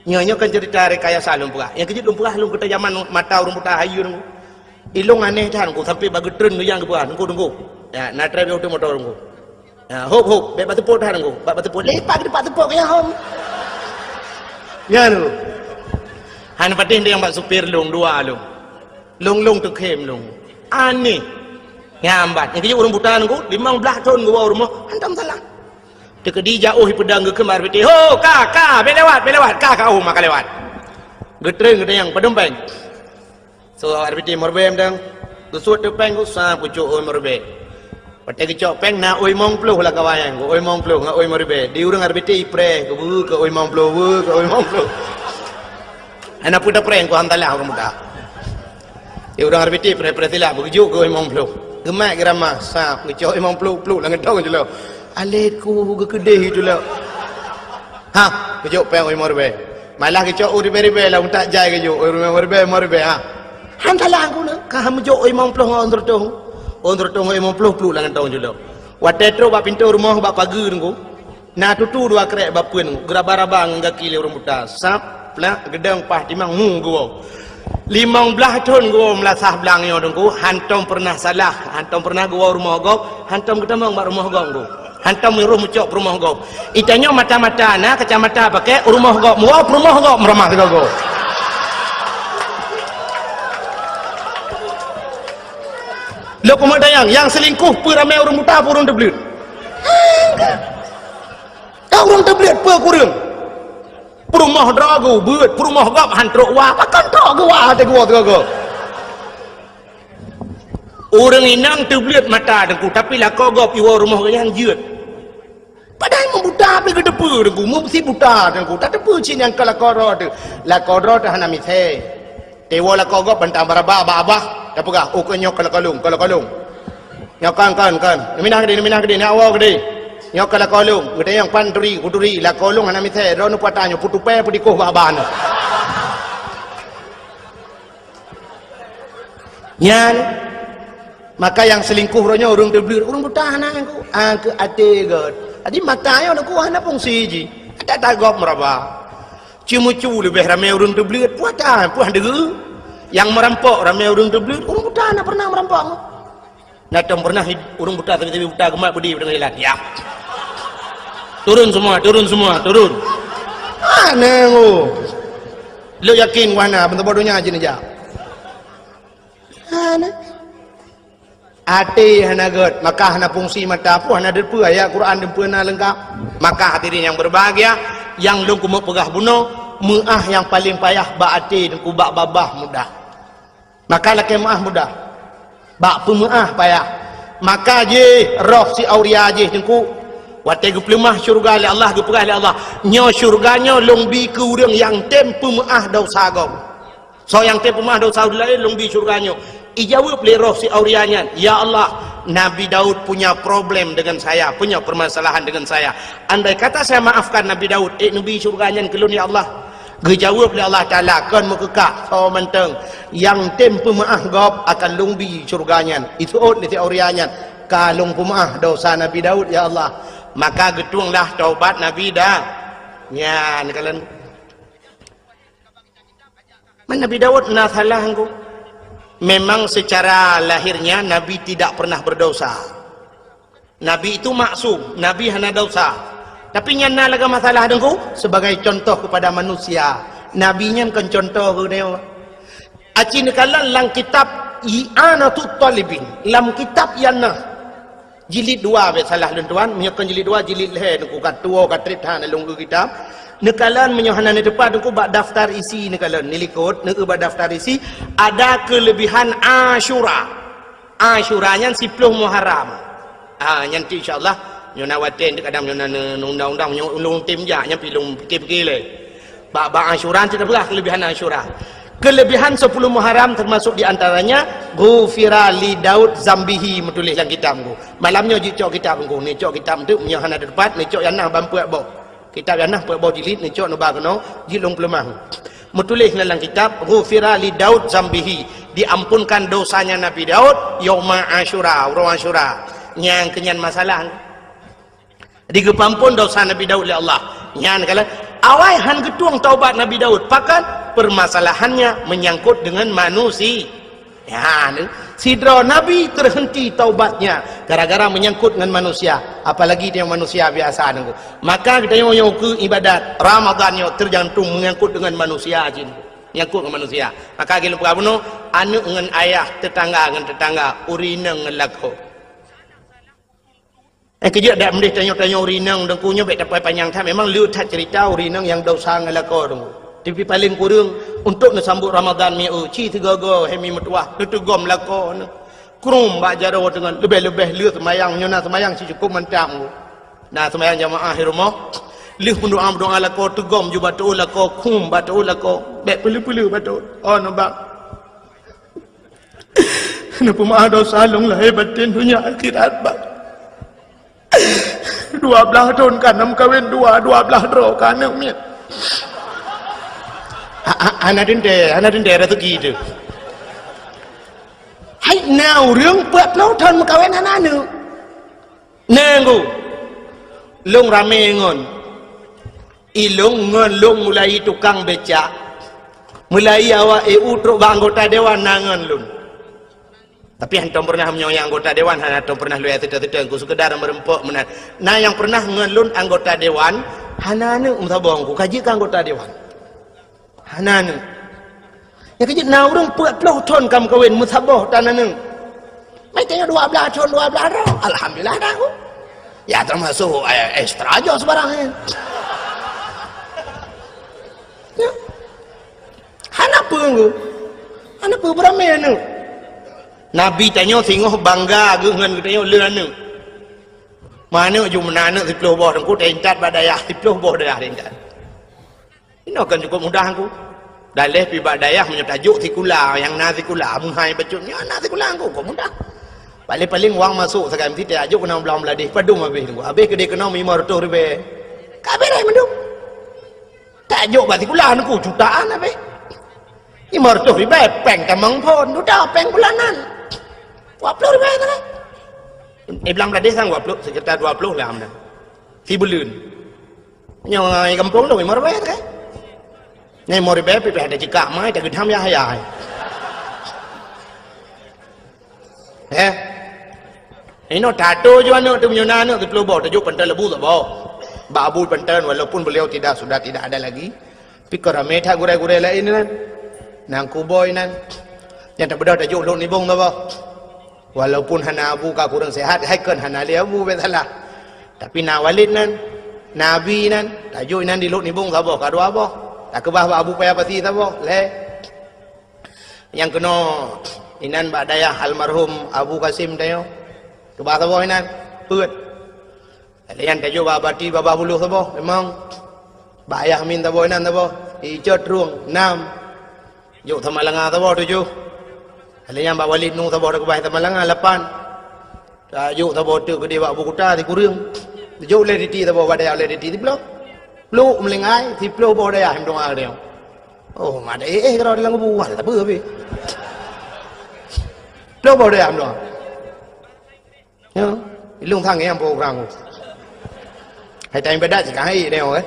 nyonya kan cerita rekayasa lum pegah yang kejut lum pegah lum kita zaman mata urang buta hayu nunggu ilung aneh tan ku sampai bagi tren yang ke pegah nunggu ya na trebe auto motor nunggu ya hop be batu pot tan nunggu batu pot lepak di batu pot ya hom ya lu han patin dia yang bak supir lung dua lung tu kem lung aneh nyambat yang kejut urang buta nunggu 15 tahun gua rumah hantam salah tekedi jauh pedang ke kemar beti ho ka belewat ka maka lewat getreng yang pedompeng so arbiti morbem dang gusut tepeng usah pucuk oi morbe pate kecok peng na oi mong pluh la kawayang oi mong pluh nga oi morbe di urang arbiti pre ke oi mong pluh ke oi mong pluh ana puta preng ko hantalah ko muda di urang arbiti pre tilah begitu ke oi mong pluh gemak grama sa kecok oi mong pluh la ngedong jelo aleku gede itu lah. Ha, kejok peng oi morbe. Malah kejok uri beri lah untak jai kejok oi morbe ha. Hantalah aku nak. Kah menjok oi momploh ngon tong. Ondor tong oi momploh plu lang tong julo. Watetro ba pintu rumah ba pagar ngku. Na tutu dua krek ba pun geraba-rabang ngaki le urang buta. Sap lah gedang pah timang gua. 15 tahun gua melasah belangnya dengku. Hantom pernah salah. Hantom pernah gua rumah gop. Hantom ketemu mak rumah gop gua. Hantam miruh mucok rumah gop. Itanya mata-mata na kacamata pakai rumah gop. Muap rumah gop meramah ke gop. Lo pemadayang yang selingkuh peramai orang muta pun orang terbelit. Orang terbelit pe kurang. Perumah drago beut, perumah gop hantrok wa, akan tok gua te gua te. Orang inang terbelit mata dengku tapi lah kau gop iwa rumah yang jeut. Padahal membuta apa ke depan dengku, mesti buta dengku. Tak depan cin yang kalau korot tu, la korot tu hana mithe. Tewa la kau gop bentang barabah abah, dah pegah. Oh kenyok kalau kalung. Nyok kan. Minah gede, nak awal gede. Nyok kalau kalung, gede yang panturi, kuturi, la kalung hana mithe. Ronu patanya putu pe pudikoh baban. Nyan. Maka yang selingkuh ronya orang terbelir, orang buta anak aku ate god. Adi matanya orang ku hana fungsi ji. Ada tagop meraba. Cimucu lebih ramai orang terbelir, puatan, puan degu. Yang merampok ramai orang terbelir, orang buta anak pernah merampok. Natam pernah orang buta tapi buta gemak budi dengan hilang. Ya. Turun semua. Mana ngo? Lo yakin wana bentuk bodohnya aja nih ja. Mana? Hati hana god, maka hana fungsi mata pu hana depu ayat Quran depu na lengkap. Maka hadirin yang berbahagia, yang lung kumuk pegah bunuh, muah yang paling payah ba hati dan kubak babah mudah. Maka laki muah mudah. Bak pemuah payah. Maka je roh si auria je dengku. Watai geplemah syurga li Allah gepegah li Allah. Nyo syurganya lung bi ke urang yang tem pemuah dosa gau. So yang tem pemuah dosa lain lung bi syurganya. Ijawab oleh roh si aurianya, ya Allah, Nabi Daud punya problem dengan saya, punya permasalahan dengan saya. Andai kata saya maafkan Nabi Daud, Nabi syurganya kelun ya Allah. Dijawab oleh Allah Ta'ala, kan mekekak, so menteng, yang tem pemaah gop akan lungbi syurganya. Itu si aurianya, kalung pemaah dosa Nabi Daud ya Allah. Maka getuanglah taubat Nabi dah. Ya, ni kalian. Man Nabi Daud na salah engkau. Memang secara lahirnya Nabi tidak pernah berdosa. Nabi itu maksum, Nabi hana dosa. Tapi nyana laga masalah dengku sebagai contoh kepada manusia. Nabi nya kan contoh ke dia. Aci nekalan lang kitab I'anatut Talibin, lam kitab yana jilid 2 be salah tuan, menyakan jilid 2 jilid leh dengku kat tua kat trithan lunggu kitab. Nekalan menyohana ni depan dengku bak daftar isi nekalan nilikut nek bak daftar isi ada kelebihan Asyura. Asyuranya 10 Muharram. Nanti insyaallah nyona waten kadang nyona undang-undang nyulung tim ja nya pilung fikir-fikir le. Bak Asyura tidak belah kelebihan Asyura. Kelebihan 10 Muharram termasuk di antaranya ghufira li Daud zambihi menulis dalam kitabku. Malamnya cok kitabku ni cok kitab tu menyohana depan ni cok yana bampu bau. Kitab yang nak bawa jilid ni cok nubah kena jilung pelemah. Menulis dalam kitab ghufira li Daud zambihi, diampunkan dosanya Nabi Daud yauma Asyura, orang Asyura. Yang kenyan masalah. Digepampun dosa Nabi Daud oleh Allah. Nyan kala awai han getuang taubat Nabi Daud, pakan permasalahannya menyangkut dengan manusia. Ya, sidra Nabi terhenti taubatnya gara-gara menyangkut dengan manusia, apalagi dia manusia biasa nunggu. Maka kita yang ke ibadat Ramadan yo tergantung menyangkut dengan manusia jin. Menyangkut dengan manusia. Maka kita lupa bunuh anu dengan ayah tetangga dengan tetangga urina ngelako. Kejap dak mendih tanya-tanya urinang dan kunya baik dapat panjang tak memang liut tak cerita urinang yang dosa ngelako dong. Tapi paling kurang untuk nasambut Ramadan mi ci tiga-go hemi metuah tu gom lako kurung ba jaro dengan lebih-lebih liut semayang nyona semayang si cukup mentang. Nah semayang jamaah di rumah liut doa lako tu gom juga tu lako kum ba tu lako baik pelu-pelu betul. Oh nampak. Napa maaf dosa long lah batin dunia akhirat ba. 12 tahun kan nam kawin 12 draw kan mi anak dende rezeki tu hai nauរឿងเปิดlâu thânមកkawin anak nu nenggu long rame ngon ilung ngon long mulai tukang becak mulai awak truk anggota dewan nangan lun. Tapi hantam pernah menyoyang anggota dewan, hantam pernah lu tidak ku sekedar merempok menan. Nah yang pernah ngelun anggota dewan, hanane umtabong ku kaji ke anggota dewan. Hanane. Ya kaji na urang 40 ton kam kawin musabah tanane. Mai tanya 12 ton 12 dah. Alhamdulillah dah ku. Ya termasuk ekstra aja sebarang. Ya. Hanapa ku? Hanapa beramai anu? Nabi tanya singoh bangga dengan tanya leuan mana ju menana 10 boh aku tentat badayah 10 boh dayah tentat ini akan cukup mudah aku dalih pi badayah menyetajuk tikula yang na tikula menghai bacutnya na tikula aku kok mudah paling wang masuk sekali mesti tajuk kena belum ladih padung habis tunggu habis kedai kena 500 ribu kabeh rai mendung tajuk ba tikula aku jutaan habis 500 ribu peng tamang pon sudah peng bulanan 20 ribu kan? Bilang dah desang 20, sekitar 20 lah amda. Si belun. Nyai kampung tu 5 ribu kan? Nyai 5 ribu pergi ada jika mai tak gedam ya hayai. Ini tato juga nak tu menyana nak tu pelubau tajuk pentas lebu tak bau. Babu pentas walaupun beliau sudah tidak ada lagi. Pikir ramai tak gurai-gurai lain nan. Nang kuboy nan. Yang tak berdau tajuk luk nibung tak bau. Walaupun hana abu ka kurang sehat, haikan hana li abu betalah. Tapi na walid nan, nabi nan, tajuk nan di luk nibung sabo, kadu apa? Tak kebah abu payah pati sabo, le. Yang kena inan ba dayah almarhum Abu Kasim tayo. Kebah sabo inan, peut. Yang tajuk ba bati baba buluh sabo, memang ba ayah min sabo inan sabo, icot ruang 6. Juk Tamalanga sabo tujuh. Yang Mbak Walid nung tabor ke bahasa Malanga 8. Tajuk tabor tu ke dia buat bukuta di kurung. Tajuk le di tabor badai le di blok. Blok melengai di blok badai hem dong dia. Oh, mada kalau dia lang buat tak apa be. Blok badai hem dong. Ya, ilung thang yang program. Hai time bedat jika hai dia oi.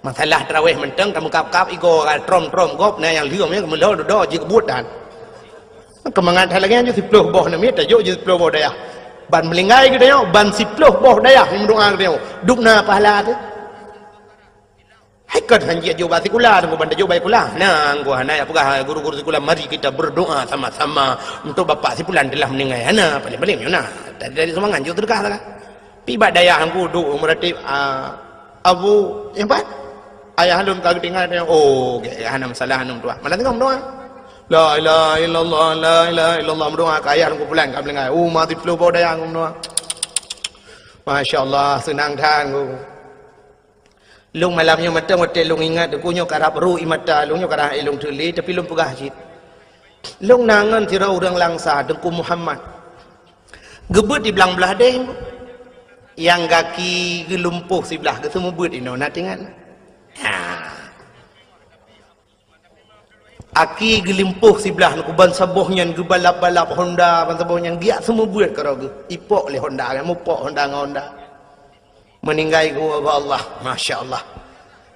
Masalah tarawih menteng kamu kap-kap iko trom-trom gop na yang lium yang kemudian do jika buat dan kemangan halagan je 10 boh na mita jo je 10 boh daya ban melingai ke dia ban 10 boh daya yang doa ke dia dukna pahala tu hakat hanji jo ba sikula tu ban jo bai kula nah gua hanai apakah guru-guru sikula mari kita berdoa sama-sama untuk bapak sipulan telah meninggal hana paling-paling nah dari semangat jo terkah lah pi ba daya hangku duk meratib Abu yang pat ayah lun kagak tinggal dia oh hana masalah hanum tua malah tengok doa La ilaha illallah, la ilaha illallah. Berdoa ke ayah aku pulang kat Belengai. Mati flu bau daya aku berdoa. Masya Allah, senang tang aku. Lung malamnya mata lung ingat aku nyok karap ru imata, lung nyok karap ilung tuli, tapi lung pegah jit. Lung nangan tira orang langsa, dengku Muhammad. Gebut di belang belah deh. Yang kaki gelumpuh si belah, ketemu but ini, nak tengok. Aki gelimpuh si belah nak ban sabohnya gebalap-balap Honda ban sabohnya giat semua buat karo ge ipok le Honda kan mupok Honda dengan Honda meninggal kepada Allah. Masya Allah.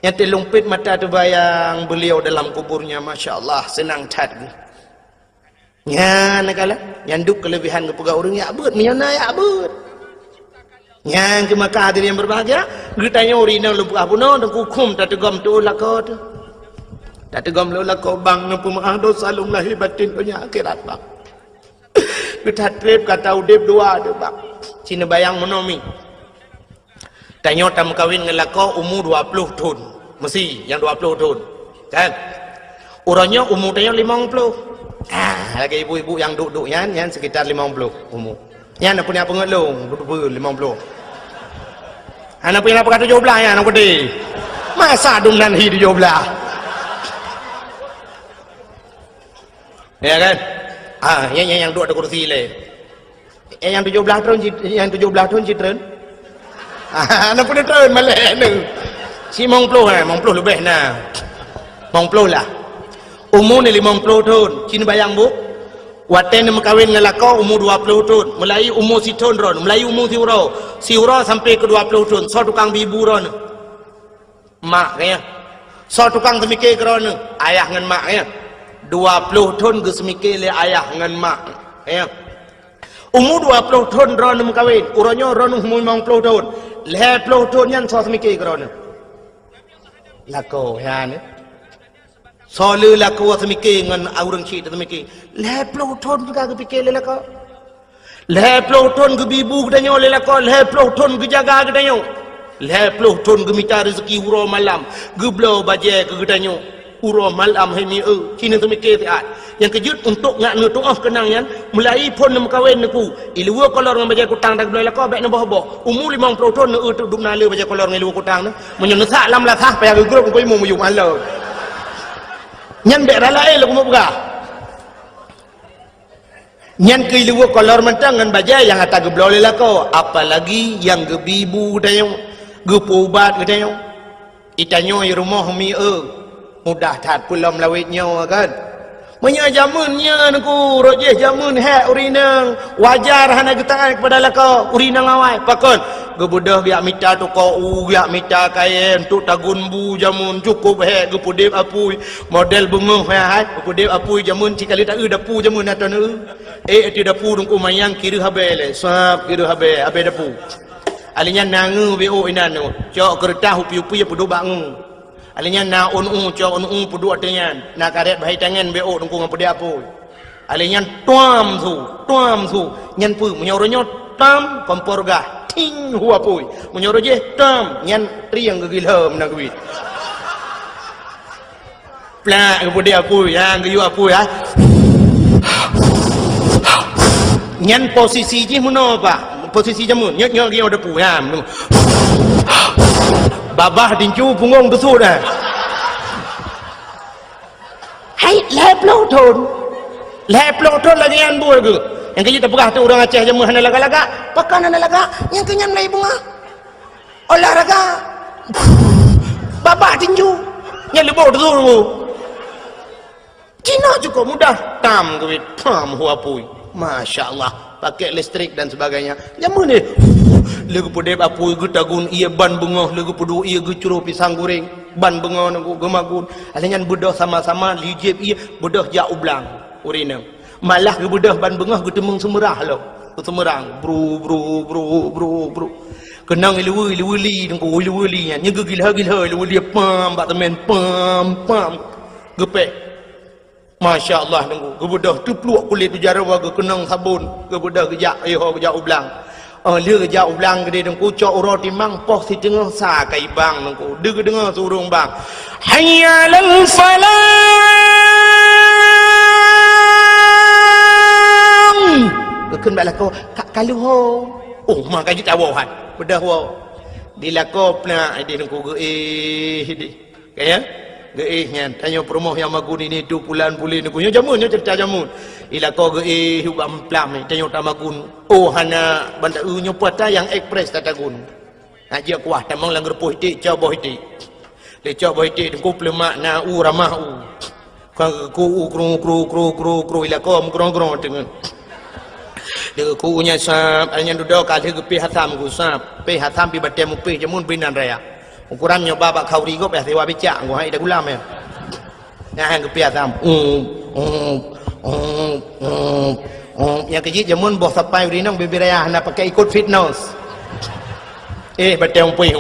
Yang terlumpit mata terbayang beliau dalam kuburnya. Masya Allah, senang cat. Ya, nakala. Yang duk kelebihan kepada orang ya abut, menyana ya abut. Yang ke Makkah hadirin yang berbahagia, getanya urina lupa puno dan kukum tak tegam tu lakot. Tak tegam lu lakot bang nampu maah dosa lum lahir batin punya akhirat bang. Kita trip kata udip dua tu bang. Cina bayang monomi. Tanya tam kawin dengan lako umur 20 tahun. Mesti yang 20 tahun. Kan? Orangnya umur tanya 50. Lagi ibu-ibu yang duduk yang sekitar 50 umur. Yang nak punya pengelung duduk 50. Anak punya apa kata 17 yang anak gede. Masa dum nan hi 17. Ya kan? Yang duduk ada kursi le. Yang 17 tahun citren. Anak pun turun malek ni. Si mong puluh lebih nah. Mong puluh lah. Umur ni 50 tahun. Cina bayang bu. Waten ni makawin dengan lako umur 20 tahun. Mulai umur si tahun ron. Mulai umur si uro sampai ke 20 tahun. So tukang bibu ron. Mak kaya. So tukang semikir ke ron. Ayah dengan mak kaya. 20 tahun ke semikir le ayah dengan mak. Kaya. Umur 20 tahun ron makawin. Uranya ron umur 50 tahun. 50 tahun yang so semikir ke ron. Lako ya ni. So le lako semikir dengan orang cik semikir. 50 tahun juga kepikir le lako. 50 tahun ke bibu katanya le lako. 50 tahun ke jaga katanya. 50 tahun ke minta rezeki uro malam. Geblau baje ke katanya. Uro malam hemi Cina semikir siat. Yang kejut untuk ngak nutuaf kenangnya mulai pun nak kahwin aku ilua kolor dengan baja kutang tak boleh lakau baik nak boh umur 50 tahun nak duduk nala baja kolor dengan ilua kutang na menyesak lam lah sah payah grup kau imu muyung ala nyan dek ralai lagu mau buka nyan ke ilua kolor mentang dengan baja yang atas geblau le lakau apalagi yang gebibu dayong gepubat dayong itanyo i rumah mi mudah tat pulam lawitnya kan. Menya jamunnya aku rojeh jamun hek urinang wajar hana getangan kepada laka urinang awai pakon gebudah biak mita tu kau biak mita kain tu tagun bu jamun cukup hek gepudip apui model bunguh hai gepudip apui jamun cikali tak dapu jamun atau ti dapu dungku mayang kira habele sap kira habe dapu alinya nangu bo inan tu cok kertas upi-upi pedu bangu alinya na cok pedu artinya na karet bahai tangan bo dungku ngapudi apu alinya tuam su nyan pu menyornya tam kompor gah ting huwa pui menyoro je tam nyan triang gegilhem na gwit pla ngapudi apu yang geyu apu ya nyan posisi je muno pak posisi jamun nyok dia ada pu ya babah dincu punggung besut dah. Hai 50 tahun. 50 tahun lagi yang buat ke. Yang kita pegah tu orang Aceh jamu hana laga-laga, pakan hana laga, yang kenyam lai bunga. Olahraga. Babah tinju. Yang lebau tu. Cina juga mudah tam ke tam huapui. Masya-Allah. Pakai listrik dan sebagainya. Jamu ni lagu pudep apui getagun ia ban bengah lagu pudu ia gecuru pisang goreng ban bengah nangku gemagun alanyan bedah sama-sama lijib ia bedah jak ublang urina malah ke bedah ban bengah getemeng semerah lo semerang bro kenang ilu-ili nangku ilu-ili nya gila-gila ilu-ili pam bak temen pam gepek Masya Allah nangku gebedah tu pluak kulit tu jarawa ke kenang sabun gebedah gejak gejak ublang lia jauh belang gede dengku cok uro timang poh si tengah sa kai bang dengku dengar surung bang hayya lal falang keun bala ko kalu ho mak kaji tawahan bedah wo dilako pla ide dengku di kaya nya tanya promoh yang magun ini tu pulan pulin dengku nya jamun nya cerita jamun ila ko hubam plam tanya tamagun hana banda nya puata yang ekspres tatagun aja kuah tamang lang repuh ti coba ti le coba ti dengku plemak na ramah ku kru ila ko dengan Dia kunya sap, anya duduk kali ke pi hatam ku sap, pi hatam pi batem pi jamun binan raya. Ukuran nyoba bak kauri go pe sewa bicak go hai dah gulam ya. Nah ke pi hatam. Yang kecil jamun boh sampai uri nang bibi raya nak pakai ikut fitness. Batem pi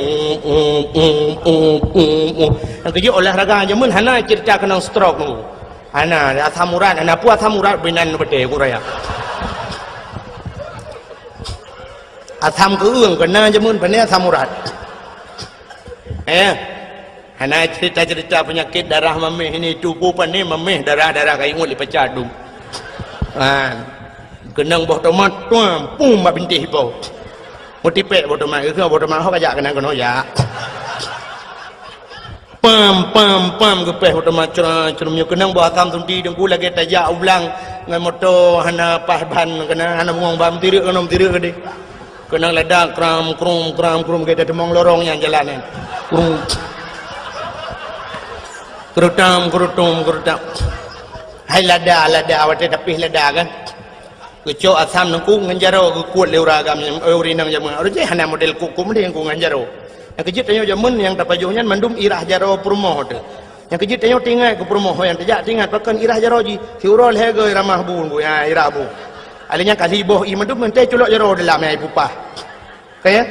yang kecil olahraga jamun hana cerita kena stroke nu. Hana asam urat, hana pu asam urat binan bete ku raya. Asam ke ương kena jamun pada asam urat. Hana cerita-cerita penyakit darah memeh ini tubuh pani memeh darah-darah kai ngul dipecah dum. Kenang boh tomat tuam pum ba binti hipo. Mutipek boh tomat ke boh tomat hok ajak kenang kono ya. Pam ke peh boh tomat cerumnya kenang boh asam tundi dengku lagi tajak ulang ngai moto hana pahban kena hana mungong bam tirik kena tirik gede. Kenang ledak kram krum kita demong lorong yang jalan krum kerutam hai lada awak tapi lada kan kecok asam nengku nganjaro ke kuat leuragam yang uri nang jamun ori hana model kuku mende yang ku nganjaro yang kejit tanyo jamun yang tapajuhnya mandum irah jaro permoh tu yang kejit tanyo tinggal ke permoh yang tajak tinggal pakan irah jaro ji siurol hege ramah bun bu ya irah bu alinya kali boh i mandum mente culok jaro dalam ai pupah kaya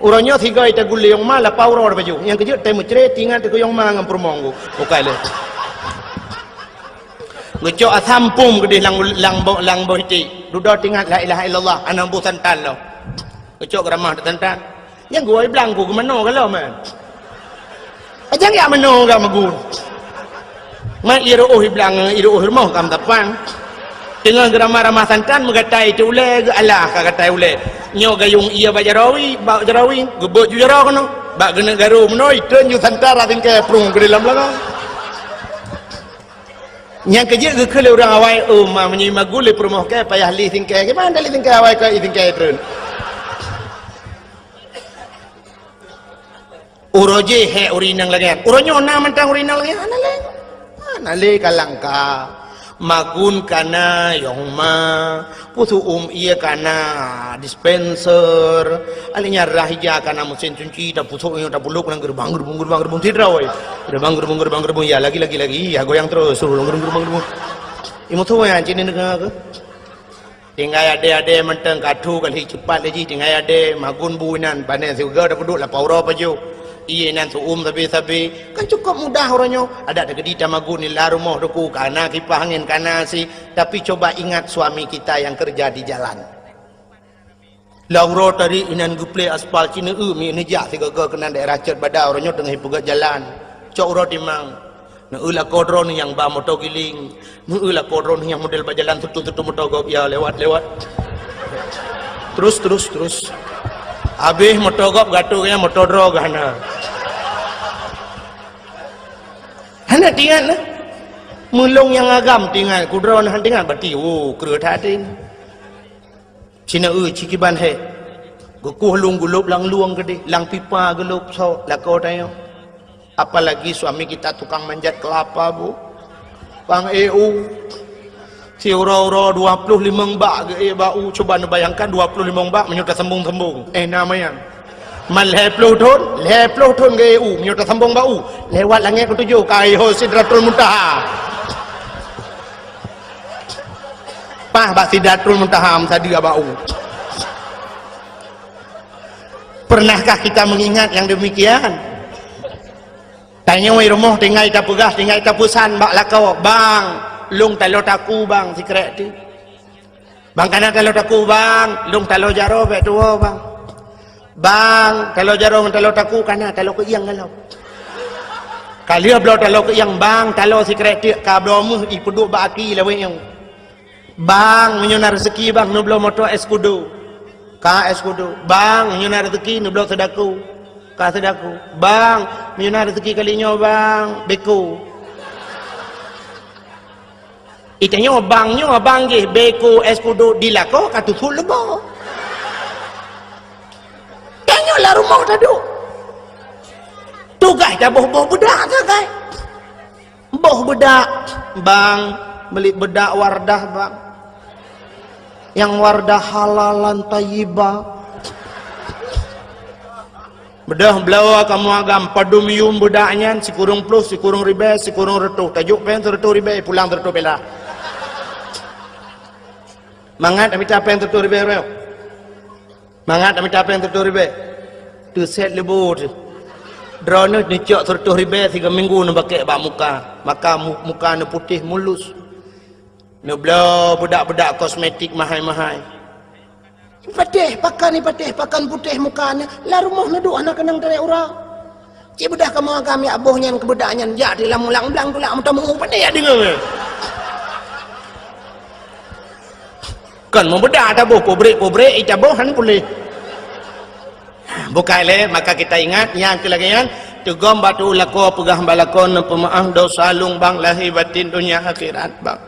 uronyo tiga ita gule yang mala pauro baju yang kejut temu cere tinggal te yang ma ngam permongo bukai le ngeco asam pum gede lang bo hiti dudo tinggal la ilaha illallah anam bu santan lo ngeco ramah santan yang gua bilang ku mano kalau man ajang ya mano ga magun ma iro bilang iro mau kam tapang dengan ramah santan mengatai tu ule Allah kagatai ule nyo gayung iya bajarawi gebok ju jaro kono bak gena garu menoi ten ju santara tingke prung ke dalam belakang yang kerja ke kele orang awai ma menyima gule promoh ke payah li tingke ke mana li tingke awai ke tingke tren uroje he urinang lagi uronyo na mentang urinang lagi anale kalangka magun kana yang ma putu iya kana dispenser alinya rahija kana mesin cuci dah putu yang dah buluk nang gerbang tidak oi gerbang ya lagi ya goyang terus suruh gerbang imu tu yang cini negara ke tinggal ada mentang kadu kali cepat lagi tinggal ada magun buinan panen juga dah duduk lah pauro paju iya nan tapi kan cukup mudah orangnya ada gedi tamagun ni larumoh doku kana kipas angin kana si tapi coba ingat suami kita yang kerja di jalan lauro tadi inan guple aspal cina mi ni jak tiga kena daerah cer badau orangnya tengah pegat jalan cok uro timang na ulah kodron yang ba motor giling na ulah kodron yang model bajalan tutu motor gop ya lewat terus habis motor gop gatuknya motor drog hana tinggal mulung yang agam tinggal kudron han tinggal berarti kera thatin cina cikiban he gukuh lung gulup lang luang gede lang pipa gelup so lako tayo apalagi suami kita tukang manjat kelapa bu bang si uro 25 bak bau coba bayangkan 25 bak menyudah sembung namanya man leploh ton ke menyudah sembung bau lewat langit ketujuh kaiho sidratul muntaha bak sidratul muntaha tadi bau pernahkah kita mengingat yang demikian tanya wei rumah tinggal kita pegas tinggal kita pusan bak lakau bang lung talo taku bang sikrek ti bang kana talo taku bang lung talo jaro be tuo bang talo jaro talo taku kana talo ke yang kalau kali blo talo ke yang bang talo sikrek ti ka blo mu i peduk ba aki lewe yang bang menyona rezeki bang nu blo moto eskudo ka eskudo bang menyona rezeki nu blo sedaku ka sedaku bang menyona rezeki kalinya bang beko itanya bang ge beko eskudo dilako katutul lebo tanya lah rumah tadu tugas dah boh bedak sakai boh bedak bang beli bedak wardah bang Yang wardah halalan tayyibah. Bedah belawa kamu agam padum yum budaknya si kurung plus si kurung ribe si kurung retuh tajuk pen retuh ribe pulang retuh bela. Mangat amit apa yang retuh ribe reo. Mangat amit apa yang retuh ribe. Tu set lebu tu. Drone ni cok retuh ribe 3 minggu nak pakai bak muka. Maka muka ni putih mulus. Ni belau budak-budak kosmetik mahal-mahal. Patih pakan putih mukanya la rumah naduk anak kenang dari urang cik bedah kamu kami abohnya kebedaknya jadi lamulang belang tulak mutamu pandai ya dengar kan mau bedah tak boh pobrek itabohan boleh bukai le maka kita ingat yang kelagian tegom batu lako pegah balakon pemaaf dosa lung bang lahir batin dunia akhirat bang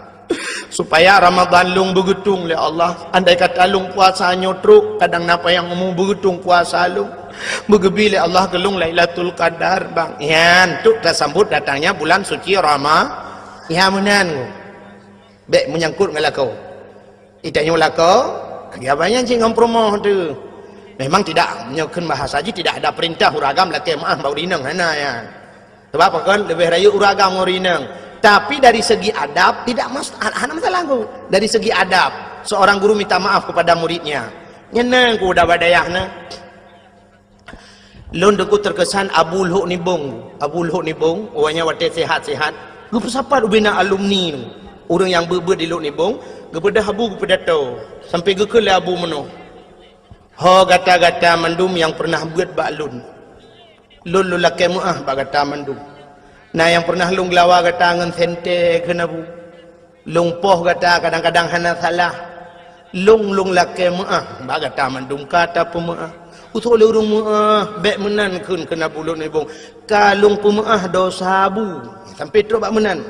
supaya Ramadan lung begetung oleh Allah. Andai kata lung puasa nyotruk, kadang napa yang umum begetung puasa lung begebi oleh Allah gelung Lailatul Qadar bang. Yan, tu dah sambut datangnya bulan suci Ramadan. Ya menan. Bek menyangkut dengan kau. Itanya lako, agaknya cing promo tu. Memang tidak menyokong bahasa haji tidak ada perintah uragam laki maaf bau rinang hana ya. Sebab apa kan lebih raya uragam rinang. Tapi dari segi adab tidak masalah aku. Dari segi adab seorang guru minta maaf kepada muridnya. Nyenang ku udah badayahna. Lon deku terkesan Abu Luhuk Nibong. Abu Luhuk Nibong, orangnya wate sehat-sehat. Gupu sapa bina alumni ni. Orang yang berber di Luhuk Nibong, kepada Abu kepada tau. Sampai ke Abu meno. Ho gata-gata mandum yang pernah buat baklun. Lun lulake muah ba gata mandum. Nah yang pernah lung lawa kata ngan sente kena bu. Lung poh kata kadang-kadang hana salah. Lung lake maah ba kata mandum kata pemaah. Usul urung maah bek menan kun kena bulun ibung. Kalung pemaah dosa bu. Sampai terus bak menan.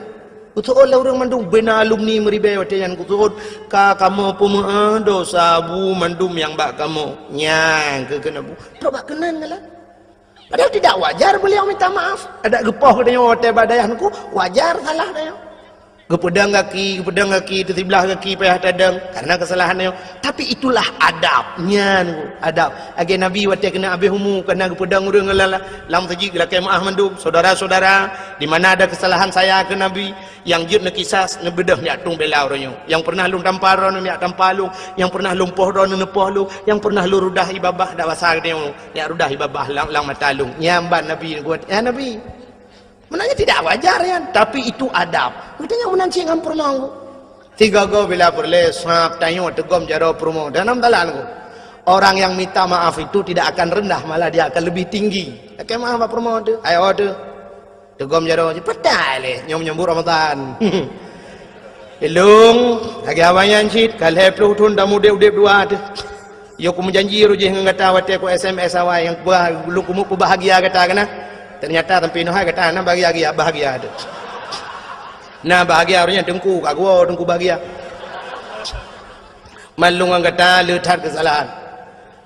Usul urung mandum bena alumni meribe watian kusul ka kamu pemaah dosa bu mandum yang bak kamu. Nyang ke kena bu. Terus bak kenan ngalah. Padahal tidak wajar beliau minta maaf. Ada gepoh katanya hotel badayahku, wajar salah dia. Gepedang kaki itu sebelah kaki payah tadang karena kesalahannya. Tapi itulah adabnya, adab. Agi Nabi waktu kena habis humu kena gepedang urang lala lam saji lakai maaf mandum saudara-saudara di mana ada kesalahan saya ke Nabi yang jut nak kisah nak bedah ni atung bela orangnya. Yang pernah lung tampar orang ni tampar lung, yang pernah lumpuh orang nepoh lung, yang pernah lu rudah ibabah dak basar dia ya rudah ibabah lang matalung. Nyamban Nabi kuat. Ya Nabi menanya tidak wajar ya, tapi itu adab. Katanya menanci ngam promo. Tiga go bila perle sap tayo tegom jaro promo. Dan am dalan ko. Orang yang minta maaf itu tidak akan rendah, malah dia akan lebih tinggi. Oke maaf apa promo tu? Ayo tu. Tegom jaro petai le nyom Ramadan. Elung lagi awayan cit kalhe plu tun damu deu dua tu. Yo ku menjanji rujih ngata wate ku SMS awai yang lu ku bahagia kata kana. Ternyata tempi noh kata ana bahagia ada. Nah bahagia orangnya dengku aku dengku bahagia. Malung kata letar kesalahan.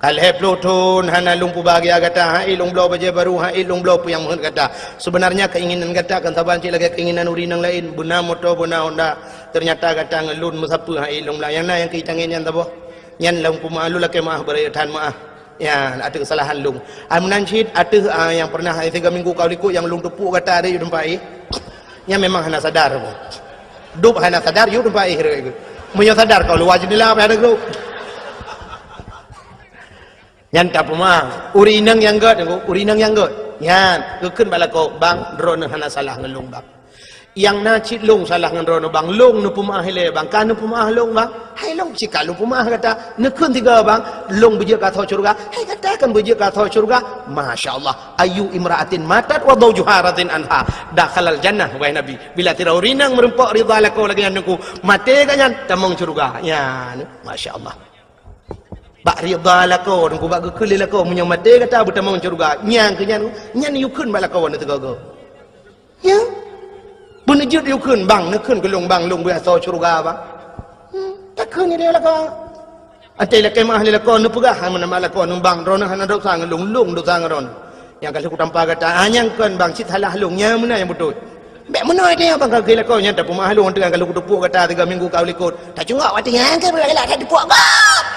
Kal heplotun hana lumpu bahagia kata hai long blo baje baru hai long blo pu yang mohon kata. Sebenarnya keinginan kata kan saban cik lagi keinginan urinang lain buna motor buna Honda. Ternyata kata ngelun musapa hai long la yang na yang kita ngin yang tabo. Nyan long pu malu laki maah beratan maah. Ya, ada kesalahan lung. Al-Munanshid ada yang pernah 3 minggu kau ikut yang lung tepuk kata ada you dempai. Nya memang hana sadar. Dup hana sadar you dempai hero. Munyo sadar kau lu wajib lah ada grup. Nyan tak pemah. Urinang yang god. Nyan, keun balako bang drone hana salah ngelung bang. Yang nacit long salah ngan rono bang long nu pemaah hele bang kan nu pemaah long bang hai long cika lu pemaah kata nekun tiga bang long beje ka thau surga hai katakan beje ka thau surga masyaallah ayu imraatin matat wa zawjuharatin anha dakhalal jannah wahai nabi bila tirau rinang merempok ridha lako lagi anku mate kanyan tamong surga ya masyaallah bak ridha lako nku bak gekeli lako munyo mate kata butamong surga nyang kenyan nyan yukun balako wana tegago ya Benejut yukun bang, nekun gelung bang, lung biasa surga bang. Tak kun dia lako. Ate laki mah lako nu pegah mana malah lako nu bang, rono hana dosa ngelung dosa ngeron. Yang kalau ku tanpa kata anyang kun bang cit salah lungnya mana yang betul. Bek mana dia abang kau gila kau nyata pemahalu orang tengah kalau kutupuk kata 3 minggu kau likut. Tak cungak mati yang ke bila tak dipuk kau.